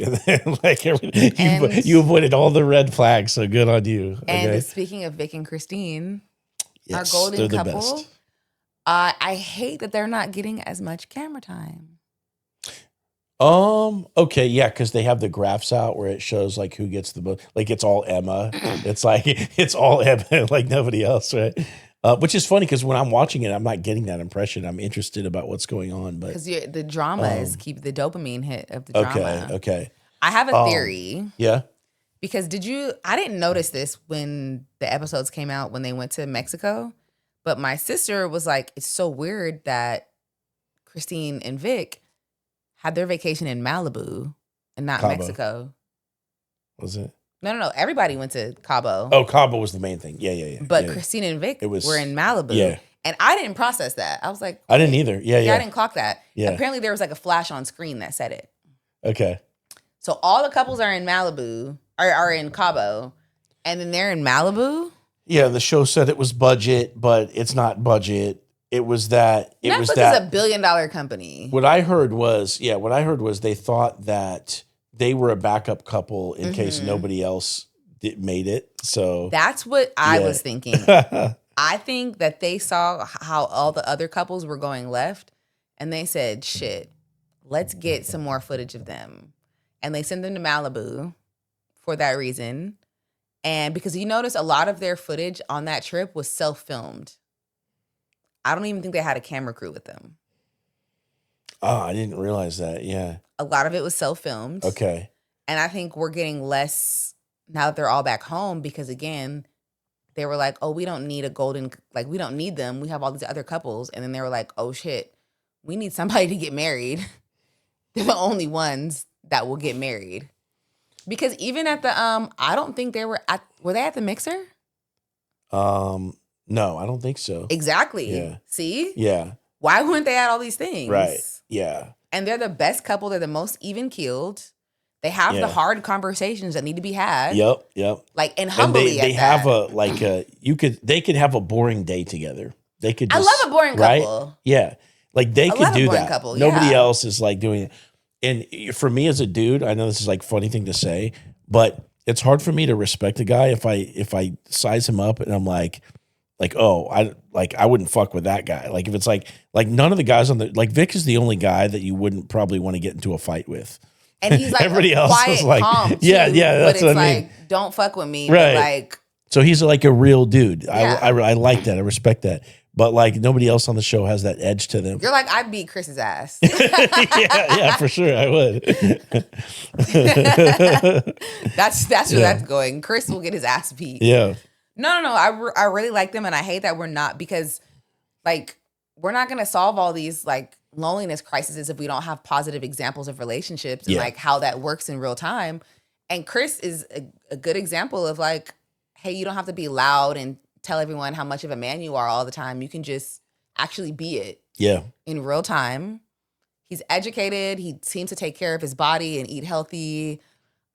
[SPEAKER 2] Like you avoided all the red flags, so good on you. Okay?
[SPEAKER 1] And speaking of Vic and Christine, our golden couple, best. I hate that they're not getting as much camera time.
[SPEAKER 2] Okay, yeah, because they have the graphs out where it shows like who gets the most. Like it's all Emma. It's all Emma, like nobody else, right? Which is funny because when I'm watching it, I'm not getting that impression. I'm interested about what's going on, but
[SPEAKER 1] because the drama is keep the dopamine hit of the drama.
[SPEAKER 2] Okay.
[SPEAKER 1] I have a theory.
[SPEAKER 2] Yeah.
[SPEAKER 1] Because I didn't notice this when the episodes came out when they went to Mexico, but my sister was like, it's so weird that Christine and Vic had their vacation in Malibu and not
[SPEAKER 2] Cabo.
[SPEAKER 1] Mexico.
[SPEAKER 2] Was it?
[SPEAKER 1] No. Everybody went to Cabo.
[SPEAKER 2] Oh, Cabo was the main thing. Yeah.
[SPEAKER 1] But
[SPEAKER 2] yeah.
[SPEAKER 1] Christine and Vic were in Malibu.
[SPEAKER 2] Yeah.
[SPEAKER 1] And I didn't process that. I was like,
[SPEAKER 2] I didn't either. Yeah.
[SPEAKER 1] I didn't clock that.
[SPEAKER 2] Yeah.
[SPEAKER 1] Apparently there was like a flash on screen that said it.
[SPEAKER 2] Okay.
[SPEAKER 1] So all the couples are in Malibu, are in Cabo, and then they're in Malibu.
[SPEAKER 2] Yeah, the show said it was budget, but it's not budget. It was that.
[SPEAKER 1] Netflix is a $1 billion company.
[SPEAKER 2] What I heard was they thought that they were a backup couple in case nobody else made it. So
[SPEAKER 1] that's what I was thinking. I think that they saw how all the other couples were going left, and they said, "Shit, let's get some more footage of them." And they sent them to Malibu for that reason. And because you notice a lot of their footage on that trip was self-filmed. I don't even think they had a camera crew with them.
[SPEAKER 2] Oh, I didn't realize that. Yeah.
[SPEAKER 1] A lot of it was self-filmed.
[SPEAKER 2] Okay.
[SPEAKER 1] And I think we're getting less now that they're all back home because, again, they were like, oh, we don't need we don't need them. We have all these other couples. And then they were like, oh, shit, we need somebody to get married. They're the only ones that will get married. Because even at the, I don't think were they at the mixer?
[SPEAKER 2] No, I don't think so.
[SPEAKER 1] Exactly.
[SPEAKER 2] Yeah.
[SPEAKER 1] See?
[SPEAKER 2] Yeah.
[SPEAKER 1] Why weren't they at all these things?
[SPEAKER 2] Right. Yeah.
[SPEAKER 1] And they're the best couple. They're the most even-keeled. They have the hard conversations that need to be had.
[SPEAKER 2] Yep.
[SPEAKER 1] Like, and humbly
[SPEAKER 2] they have they could have a boring day together. They could just,
[SPEAKER 1] I love a boring couple.
[SPEAKER 2] Right? Yeah. Like they could do that.
[SPEAKER 1] Couple,
[SPEAKER 2] Nobody else is like doing it. And for me as a dude, I know this is like a funny thing to say, but it's hard for me to respect a guy if I size him up and I'm like, oh, I wouldn't fuck with that guy. Like if it's like none of the guys Vic is the only guy that you wouldn't probably want to get into a fight with.
[SPEAKER 1] And he's like
[SPEAKER 2] everybody else
[SPEAKER 1] quiet,
[SPEAKER 2] is like,
[SPEAKER 1] calm too,
[SPEAKER 2] yeah, that's
[SPEAKER 1] but it's
[SPEAKER 2] what I mean.
[SPEAKER 1] like, don't fuck with me.
[SPEAKER 2] Right.
[SPEAKER 1] But like,
[SPEAKER 2] so he's like a real dude.
[SPEAKER 1] Yeah.
[SPEAKER 2] I like that. I respect that. But like nobody else on the show has that edge to them.
[SPEAKER 1] You're like, I'd beat Chris's ass.
[SPEAKER 2] yeah, for sure. I would.
[SPEAKER 1] That's where that's going. Chris will get his ass beat.
[SPEAKER 2] Yeah.
[SPEAKER 1] No. I really like them, and I hate that we're not, because like we're not gonna solve all these like loneliness crises if we don't have positive examples of relationships and like how that works in real time. And Chris is a good example of like, hey, you don't have to be loud and tell everyone how much of a man you are all the time. You can just actually be it.
[SPEAKER 2] Yeah.
[SPEAKER 1] In real time. He's educated. He seems to take care of his body and eat healthy.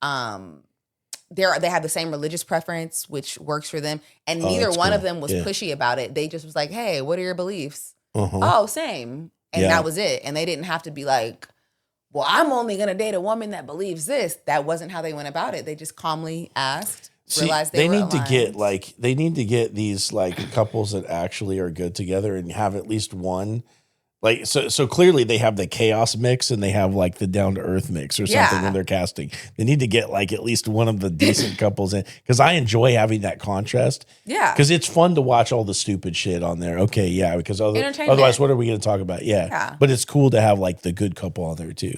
[SPEAKER 1] They have the same religious preference, which works for them. And neither one of them was pushy about it. They just was like, hey, what are your beliefs? Oh, same. And that was it. And they didn't have to be like, well, I'm only going to date a woman that believes this. That wasn't how they went about it. They just calmly asked. Realized they need
[SPEAKER 2] to get these like couples that actually are good together and have at least one. Like so clearly they have the chaos mix and they have like the down to earth mix or something when they're casting. They need to get like at least one of the decent couples in, because I enjoy having that contrast.
[SPEAKER 1] Yeah,
[SPEAKER 2] because it's fun to watch all the stupid shit on there. Okay, yeah, because otherwise, what are we going to talk about? Yeah, but it's cool to have like the good couple on there too.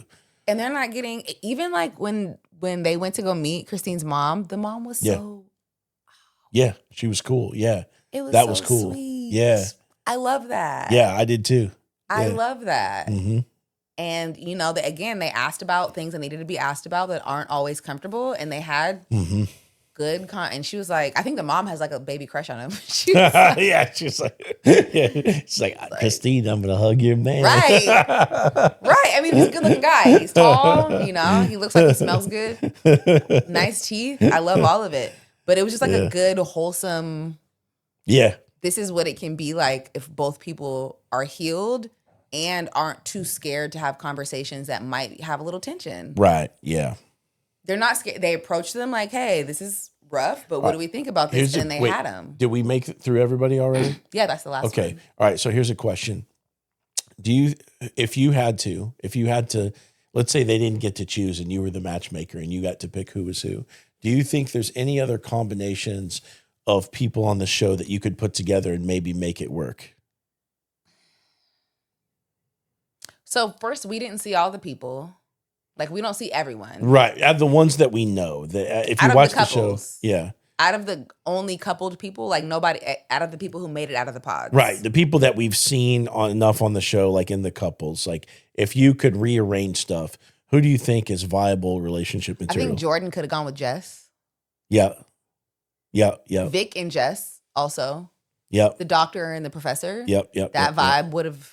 [SPEAKER 1] And they're not getting, even like when they went to go meet Christine's mom, the mom was so...
[SPEAKER 2] Yeah, she was cool. Yeah.
[SPEAKER 1] That
[SPEAKER 2] was cool.
[SPEAKER 1] Sweet.
[SPEAKER 2] Yeah.
[SPEAKER 1] I love that.
[SPEAKER 2] Yeah, I did too.
[SPEAKER 1] I love that.
[SPEAKER 2] Mm-hmm.
[SPEAKER 1] And, you know, again, they asked about things that needed to be asked about that aren't always comfortable. And they had good and she was like, I think the mom has like a baby crush on him. She was like,
[SPEAKER 2] she's like, Christine, I'm going to hug your man.
[SPEAKER 1] Right. Right. I mean, he's a good looking guy. He's tall, you know, he looks like he smells good. Nice teeth. I love all of it. But it was just like a good, wholesome.
[SPEAKER 2] Yeah.
[SPEAKER 1] This is what it can be like if both people are healed and aren't too scared to have conversations that might have a little tension.
[SPEAKER 2] Right. Yeah.
[SPEAKER 1] They're not scared. They approach them like, hey, this is rough, but what do we think about this? And they had them.
[SPEAKER 2] Did we make it through everybody already?
[SPEAKER 1] Yeah, that's the last one.
[SPEAKER 2] Okay. All right. So here's a question. If you had to, let's say they didn't get to choose and you were the matchmaker and you got to pick who was who, do you think there's any other combinations of people on the show that you could put together and maybe make it work?
[SPEAKER 1] So first, we didn't see all the people. Like, we don't see everyone.
[SPEAKER 2] Right. The ones that we know. If you watch the show. Yeah.
[SPEAKER 1] Out of the only coupled people, like nobody, out of the people who made it out of the pods.
[SPEAKER 2] Right. The people that we've seen enough on the show, like in the couples, like if you could rearrange stuff, who do you think is viable relationship material?
[SPEAKER 1] I think Jordan could have gone with Jess.
[SPEAKER 2] Yeah. Yeah. Yeah.
[SPEAKER 1] Vic and Jess also.
[SPEAKER 2] Yep.
[SPEAKER 1] The doctor and the professor.
[SPEAKER 2] Yep.
[SPEAKER 1] That vibe would have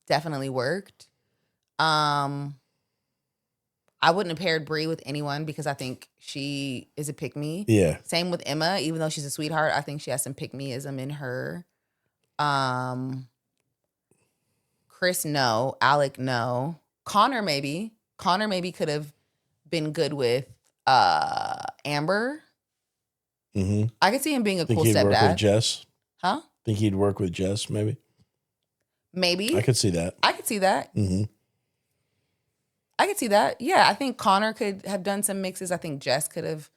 [SPEAKER 1] definitely worked. I wouldn't have paired Brie with anyone because I think she is a pick-me.
[SPEAKER 2] Yeah.
[SPEAKER 1] Same with Emma, even though she's a sweetheart, I think she has some pick-me-ism in her. Chris, no. Alec, no. Connor, maybe. Connor maybe could have been good with Amber.
[SPEAKER 2] Mm-hmm.
[SPEAKER 1] I could see him being a cool
[SPEAKER 2] stepdad. Think he'd work with Jess?
[SPEAKER 1] Huh?
[SPEAKER 2] Think he'd work with Jess, maybe?
[SPEAKER 1] Maybe.
[SPEAKER 2] I could see that.
[SPEAKER 1] Mm-hmm. I could see that. Yeah, I think Connor could have done some mixes. I think Jess could have.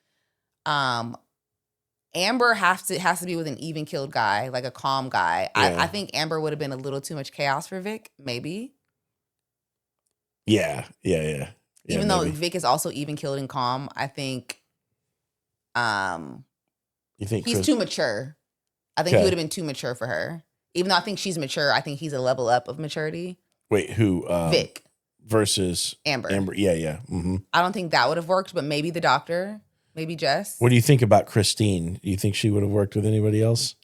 [SPEAKER 1] Amber has to be with an even-keeled guy, like a calm guy. Yeah. I think Amber would have been a little too much chaos for Vic, maybe.
[SPEAKER 2] Yeah.
[SPEAKER 1] Even though Vic is also even-keeled and calm, I think
[SPEAKER 2] you think
[SPEAKER 1] he's too mature. I think he would have been too mature for her. Even though I think she's mature, I think he's a level up of maturity.
[SPEAKER 2] Wait, who?
[SPEAKER 1] Vic.
[SPEAKER 2] Versus
[SPEAKER 1] Amber.
[SPEAKER 2] Yeah. Mm-hmm.
[SPEAKER 1] I don't think that would have worked, but maybe the doctor, maybe Jess.
[SPEAKER 2] What do you think about Christine? Do you think she would have worked with anybody else?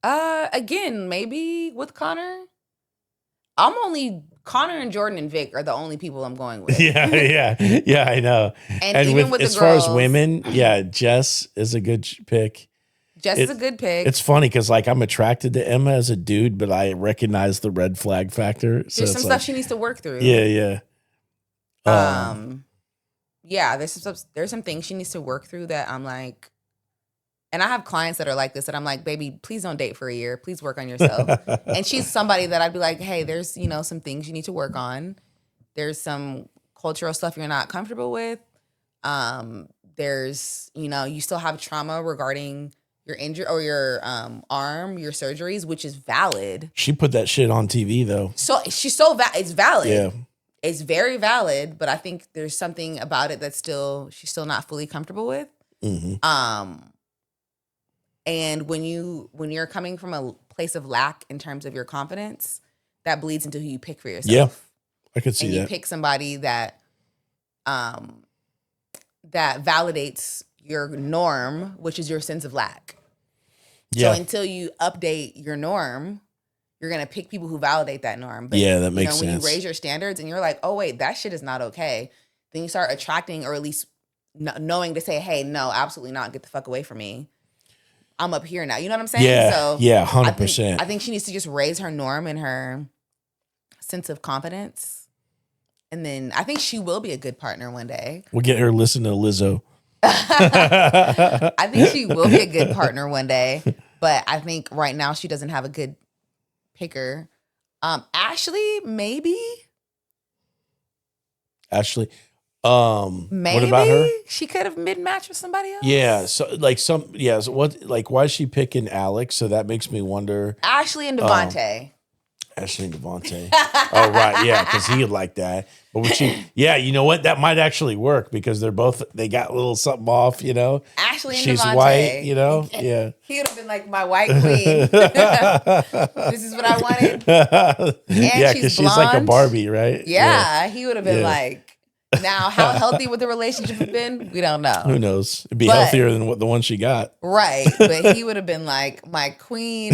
[SPEAKER 1] Again, maybe with Connor. Connor and Jordan and Vic are the only people I'm going with.
[SPEAKER 2] Yeah, I know.
[SPEAKER 1] And even with the
[SPEAKER 2] as
[SPEAKER 1] girls,
[SPEAKER 2] far as women, Jess is a good pick.
[SPEAKER 1] Jess is a good pick.
[SPEAKER 2] It's funny because like I'm attracted to Emma as a dude, but I recognize the red flag factor. So
[SPEAKER 1] there's some stuff she needs to work through.
[SPEAKER 2] Yeah.
[SPEAKER 1] There's some things she needs to work through that I'm like, and I have clients that are like this, that I'm like, baby, please don't date for a year. Please work on yourself. And she's somebody that I'd be like, hey, there's, some things you need to work on. There's some cultural stuff you're not comfortable with. There's, you still have trauma regarding your injury or your arm, your surgeries, which is valid.
[SPEAKER 2] She put that shit on TV though.
[SPEAKER 1] So it's valid. Yeah. It's very valid, but I think there's something about it that she's still not fully comfortable with.
[SPEAKER 2] Mm-hmm.
[SPEAKER 1] And when you're coming from a place of lack in terms of your confidence, that bleeds into who you pick for yourself.
[SPEAKER 2] Yeah, I could see
[SPEAKER 1] and
[SPEAKER 2] that.
[SPEAKER 1] You pick somebody that validates your norm, which is your sense of lack.
[SPEAKER 2] Yeah.
[SPEAKER 1] So until you update your norm, you're going to pick people who validate that norm. But,
[SPEAKER 2] that makes sense.
[SPEAKER 1] When you raise your standards and you're like, oh, wait, that shit is not okay. Then you start attracting, or at least knowing to say, hey, no, absolutely not. Get the fuck away from me. I'm up here now. You know what I'm saying?
[SPEAKER 2] Yeah,
[SPEAKER 1] so
[SPEAKER 2] 100%.
[SPEAKER 1] I think she needs to just raise her norm and her sense of confidence. And then I think she will be a good partner one day.
[SPEAKER 2] We'll get her to listen to Lizzo.
[SPEAKER 1] I think she will be a good partner one day. But I think right now she doesn't have a good picker. Ashley, maybe.
[SPEAKER 2] Maybe.
[SPEAKER 1] What
[SPEAKER 2] about her?
[SPEAKER 1] She could have mid-matched with somebody else.
[SPEAKER 2] Yeah. So why is she picking Alex? So that makes me wonder.
[SPEAKER 1] Ashley and Devontae.
[SPEAKER 2] Ashley and Devontae. Oh, right. Yeah. Because he would like that. But would she, you know what? That might actually work because they got a little something off,
[SPEAKER 1] Ashley and
[SPEAKER 2] she's
[SPEAKER 1] Devontae.
[SPEAKER 2] White, Yeah.
[SPEAKER 1] He would have been like my white queen. This is what I wanted. And
[SPEAKER 2] because she's like a Barbie, right?
[SPEAKER 1] Yeah. He would have been like, now how healthy would the relationship have been? We don't know.
[SPEAKER 2] Who knows? It'd be healthier than the one she got.
[SPEAKER 1] Right. But he would have been like my queen.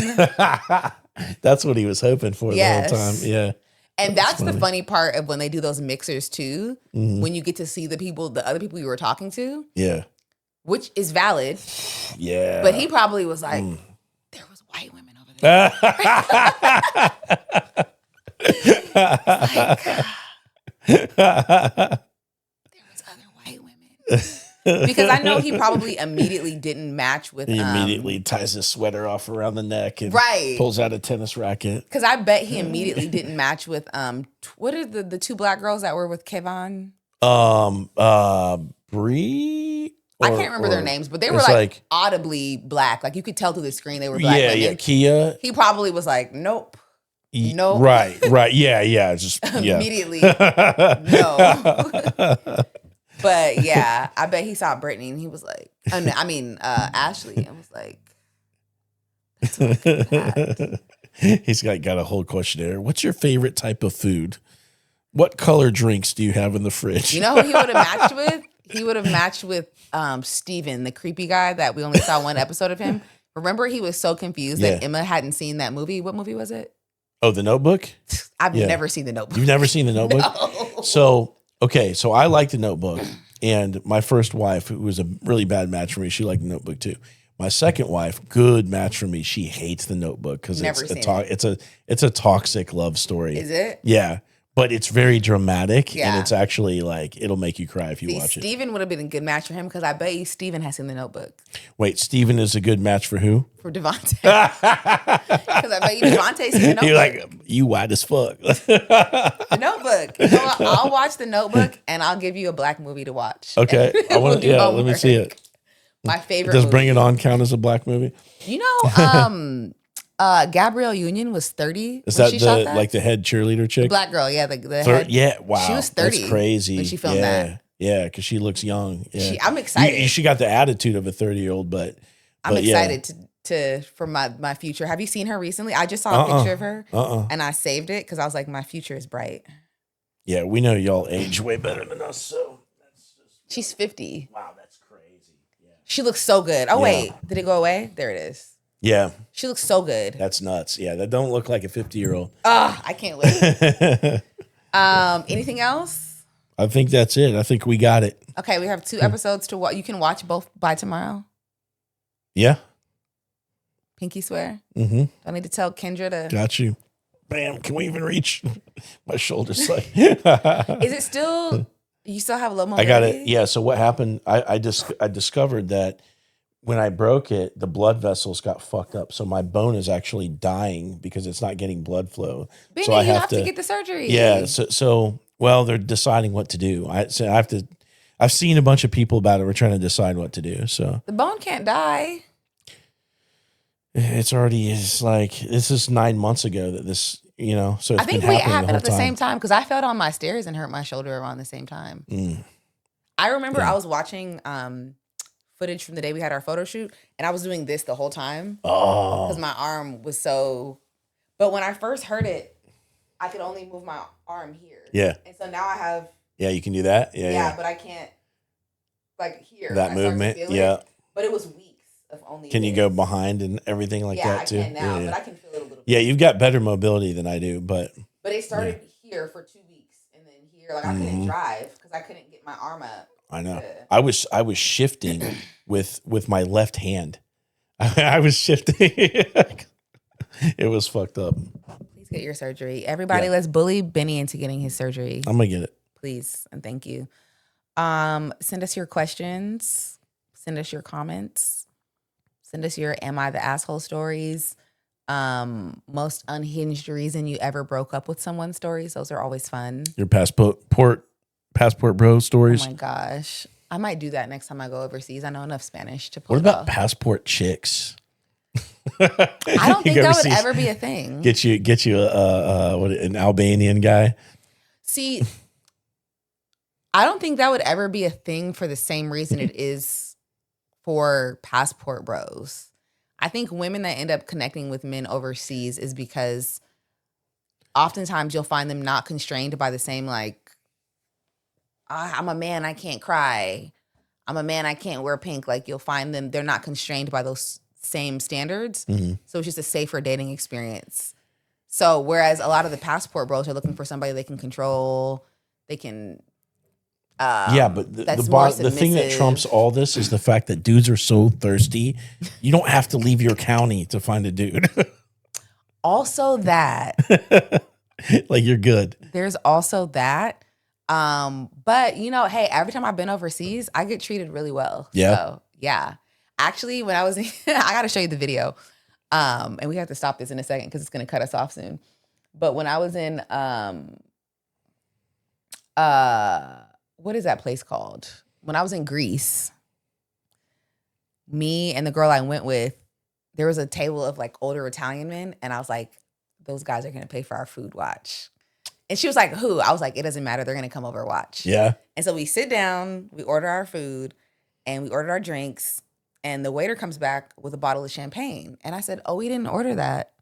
[SPEAKER 2] That's what he was hoping for the whole time. Yeah.
[SPEAKER 1] And that's the funny part of when they do those mixers too, when you get to see the other people you were talking to.
[SPEAKER 2] Yeah.
[SPEAKER 1] Which is valid.
[SPEAKER 2] Yeah.
[SPEAKER 1] But he probably was like, there was white women over there. There was other white women. Because I know he probably immediately didn't match with.
[SPEAKER 2] He immediately ties his sweater off around the neck and
[SPEAKER 1] right.
[SPEAKER 2] pulls out a tennis racket.
[SPEAKER 1] Because I bet he immediately didn't match with what are the two black girls that were with Kevon?
[SPEAKER 2] Bree.
[SPEAKER 1] I can't remember their names, but they were like audibly black. Like you could tell through the screen they were black women.
[SPEAKER 2] Yeah. Kia.
[SPEAKER 1] He probably was like, nope. No.
[SPEAKER 2] Right. Yeah. Just
[SPEAKER 1] Immediately. No. But yeah, I bet he saw Brittany and he was like, Ashley, and was like, that's what I could have had.
[SPEAKER 2] He's got a whole questionnaire. What's your favorite type of food? What color drinks do you have in the fridge?
[SPEAKER 1] You know who he would have matched with? He would have matched with Steven, the creepy guy that we only saw one episode of him. Remember, he was so confused that Emma hadn't seen that movie. What movie was it?
[SPEAKER 2] Oh, The Notebook?
[SPEAKER 1] I've never seen The Notebook.
[SPEAKER 2] You've never seen The Notebook?
[SPEAKER 1] No.
[SPEAKER 2] So I like The Notebook. And my first wife, who was a really bad match for me, she liked The Notebook too. My second wife, good match for me. She hates The Notebook because it's a toxic love story.
[SPEAKER 1] Is it?
[SPEAKER 2] Yeah. But it's very dramatic, and it's actually like, it'll make you cry if you watch it.
[SPEAKER 1] Steven would have been a good match for him because I bet you Steven has seen The Notebook.
[SPEAKER 2] Wait, Steven is a good match for who?
[SPEAKER 1] For Devontae. Because I bet you Devontae's seen The Notebook.
[SPEAKER 2] You're like, you white as fuck.
[SPEAKER 1] The Notebook. You know what? I'll watch The Notebook, and I'll give you a black movie to watch.
[SPEAKER 2] Okay. Let me see it.
[SPEAKER 1] My favorite
[SPEAKER 2] Does
[SPEAKER 1] movie.
[SPEAKER 2] Bring It On count as a black movie?
[SPEAKER 1] You know, Gabrielle Union was 30.
[SPEAKER 2] Is that the head cheerleader chick?
[SPEAKER 1] Black girl, yeah. The head.
[SPEAKER 2] Yeah, wow.
[SPEAKER 1] She was 30.
[SPEAKER 2] That's crazy.
[SPEAKER 1] When she filmed that.
[SPEAKER 2] Yeah, because she looks young. Yeah.
[SPEAKER 1] I'm excited.
[SPEAKER 2] She got the attitude of a 30-year-old, but
[SPEAKER 1] I'm excited for my future. Have you seen her recently? I just saw a picture of her, and I saved it because I was like, my future is bright.
[SPEAKER 2] Yeah, we know y'all age way better than us, so that's just...
[SPEAKER 1] She's 50.
[SPEAKER 2] Wow, that's crazy. Yeah.
[SPEAKER 1] She looks so good. Oh, wait. Did it go away? There it is.
[SPEAKER 2] Yeah.
[SPEAKER 1] She looks so good.
[SPEAKER 2] That's nuts. Yeah, that don't look like a 50-year-old.
[SPEAKER 1] I can't wait. Anything else?
[SPEAKER 2] I think that's it. I think we got it.
[SPEAKER 1] Okay, we have 2 episodes to watch. You can watch both by tomorrow.
[SPEAKER 2] Yeah.
[SPEAKER 1] Pinky swear.
[SPEAKER 2] Mm-hmm.
[SPEAKER 1] I need to tell Kendra to...
[SPEAKER 2] Got you. Bam. Can we even reach? My shoulder's like...
[SPEAKER 1] Is it still... You still have low mobility?
[SPEAKER 2] I got it. Yeah, so what happened, I discovered that when I broke it, the blood vessels got fucked up. So my bone is actually dying because it's not getting blood flow.
[SPEAKER 1] Benny,
[SPEAKER 2] so I
[SPEAKER 1] you have to get the surgery.
[SPEAKER 2] Yeah. So they're deciding what to do. I've seen a bunch of people about it. We're trying to decide what to do. So
[SPEAKER 1] the bone can't die.
[SPEAKER 2] It's like, this is 9 months ago that this, so it's
[SPEAKER 1] I think
[SPEAKER 2] been
[SPEAKER 1] we
[SPEAKER 2] happening
[SPEAKER 1] happened at the
[SPEAKER 2] time.
[SPEAKER 1] same time because I fell down my stairs and hurt my shoulder around the same time. I remember I was watching footage from the day we had our photo shoot, and I was doing this the whole time because my arm was so. But when I first heard it, I could only move my arm here.
[SPEAKER 2] Yeah.
[SPEAKER 1] And so now I have.
[SPEAKER 2] Yeah, you can do that. Yeah.
[SPEAKER 1] But I can't. Like here.
[SPEAKER 2] That movement. Yeah.
[SPEAKER 1] But it was weeks of only.
[SPEAKER 2] Can you go behind and everything like that too?
[SPEAKER 1] Yeah, I can now, but I can feel it a little bit.
[SPEAKER 2] Yeah, you've got better mobility than I do, but.
[SPEAKER 1] But it started here for 2 weeks, and then here, like I couldn't drive because I couldn't get my arm up.
[SPEAKER 2] I know. I was shifting with my left hand. I was shifting. It was fucked up.
[SPEAKER 1] Please get your surgery. Everybody, let's bully Benny into getting his surgery.
[SPEAKER 2] I'm gonna get it.
[SPEAKER 1] Please and thank you. Send us your questions. Send us your comments. Send us your "Am I the asshole" stories. Most unhinged reason you ever broke up with someone stories. Those are always fun.
[SPEAKER 2] Your passport bro stories.
[SPEAKER 1] Oh my gosh. I might do that next time I go overseas. I know enough Spanish to pull
[SPEAKER 2] What
[SPEAKER 1] it
[SPEAKER 2] about
[SPEAKER 1] off.
[SPEAKER 2] passport chicks?
[SPEAKER 1] I don't think that would ever be a thing.
[SPEAKER 2] Get you an Albanian guy.
[SPEAKER 1] See, I don't think that would ever be a thing for the same reason it is for passport bros. I think women that end up connecting with men overseas is because oftentimes you'll find them not constrained by the same, like, I'm a man, I can't cry. I'm a man, I can't wear pink. Like, you'll find them, they're not constrained by those same standards. Mm-hmm. So it's just a safer dating experience. So whereas a lot of the passport bros are looking for somebody they can control, they can...
[SPEAKER 2] but the thing that trumps all this is the fact that dudes are so thirsty. You don't have to leave your county to find a dude.
[SPEAKER 1] Also that.
[SPEAKER 2] Like, you're good.
[SPEAKER 1] There's also that. But hey, every time I've been overseas, I get treated really well.
[SPEAKER 2] Yeah.
[SPEAKER 1] So, yeah. Actually, when I was I got to show you the video. And we have to stop this in a second because it's going to cut us off soon. But when I was in what is that place called? When I was in Greece, me and the girl I went with, there was a table of like older Italian men, and I was like, those guys are going to pay for our food watch. And she was like, who? I was like, it doesn't matter. They're going to come over watch.
[SPEAKER 2] Yeah.
[SPEAKER 1] And so we sit down, we order our food, and we ordered our drinks. And the waiter comes back with a bottle of champagne. And I said, oh, we didn't order that.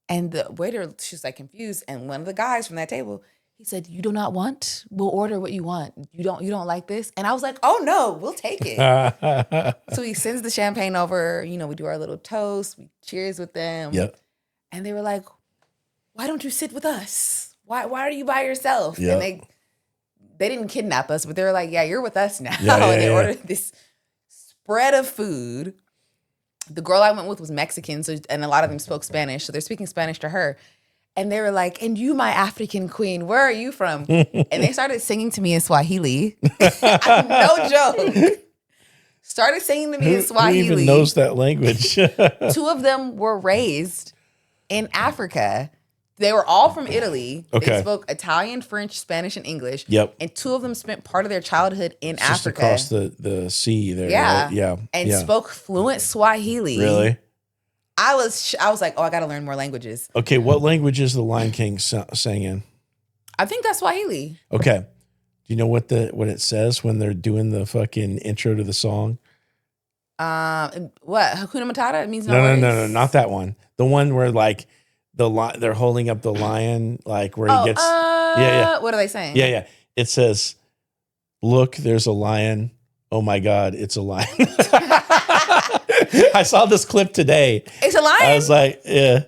[SPEAKER 1] And the waiter, she's like confused. And one of the guys from that table, he said, you do not want? We'll order what you want. You don't like this? And I was like, oh no, we'll take it. So he sends the champagne over. You know, we do our little toast. We cheers with them.
[SPEAKER 2] Yep.
[SPEAKER 1] And they were like, why don't you sit with us? Why are you by yourself?
[SPEAKER 2] Yep.
[SPEAKER 1] And they didn't kidnap us, but they were like, yeah, you're with us now.
[SPEAKER 2] Yeah,
[SPEAKER 1] and they ordered this spread of food. The girl I went with was Mexican, and a lot of them spoke Spanish, so they're speaking Spanish to her. And they were like, and you, my African queen, where are you from? And they started singing to me in Swahili. No joke. Started singing to me in Swahili.
[SPEAKER 2] Who even knows that language?
[SPEAKER 1] 2 of them were raised in Africa. They were all from Italy.
[SPEAKER 2] Okay.
[SPEAKER 1] They spoke Italian, French, Spanish, and English.
[SPEAKER 2] Yep.
[SPEAKER 1] And 2 of them spent part of their childhood in Africa.
[SPEAKER 2] Just across the sea there.
[SPEAKER 1] Yeah.
[SPEAKER 2] Right? Yeah.
[SPEAKER 1] And spoke fluent Swahili.
[SPEAKER 2] Really?
[SPEAKER 1] I was like, oh, I got to learn more languages.
[SPEAKER 2] Okay, what language is the Lion King sang in?
[SPEAKER 1] I think that's Swahili.
[SPEAKER 2] Okay. Do you know what it says when they're doing the fucking intro to the song?
[SPEAKER 1] What? Hakuna Matata? It means
[SPEAKER 2] No, not that one. The one where like they're holding up the lion, like where he gets. Yeah.
[SPEAKER 1] What are they saying?
[SPEAKER 2] Yeah. It says, "Look, there's a lion. Oh my God, it's a lion." I saw this clip today.
[SPEAKER 1] It's a lion.
[SPEAKER 2] I was like, yeah.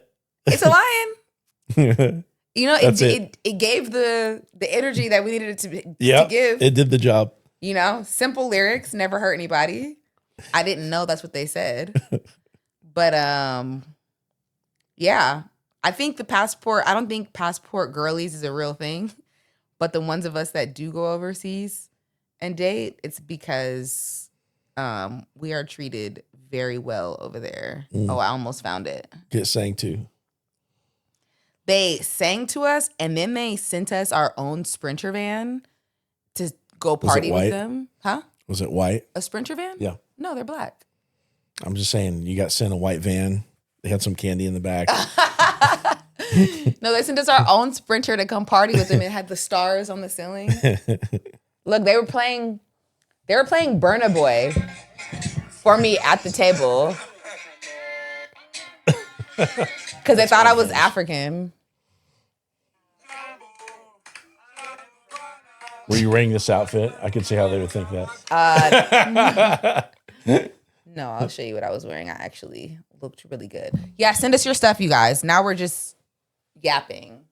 [SPEAKER 1] It's a lion. You know, it gave the energy that we needed it to give.
[SPEAKER 2] It did the job.
[SPEAKER 1] You know, simple lyrics, never hurt anybody. I didn't know that's what they said. But yeah. I think I don't think passport girlies is a real thing. But the ones of us that do go overseas and date, it's because we are treated very well over there. Oh, I almost found it.
[SPEAKER 2] Get sang to.
[SPEAKER 1] They sang to us, and then they sent us our own Sprinter van to go party with them. Huh?
[SPEAKER 2] Was it white?
[SPEAKER 1] A Sprinter van?
[SPEAKER 2] Yeah.
[SPEAKER 1] No, they're black.
[SPEAKER 2] I'm just saying, you got sent a white van. They had some candy in the back.
[SPEAKER 1] No, they sent us our own Sprinter to come party with them. It had the stars on the ceiling. Look, they were playing Burna Boy for me at the table. Because they thought I was African.
[SPEAKER 2] Were you wearing this outfit? I could see how they would think that.
[SPEAKER 1] No, I'll show you what I was wearing. I actually looked really good. Yeah, send us your stuff, you guys. Now we're just yapping.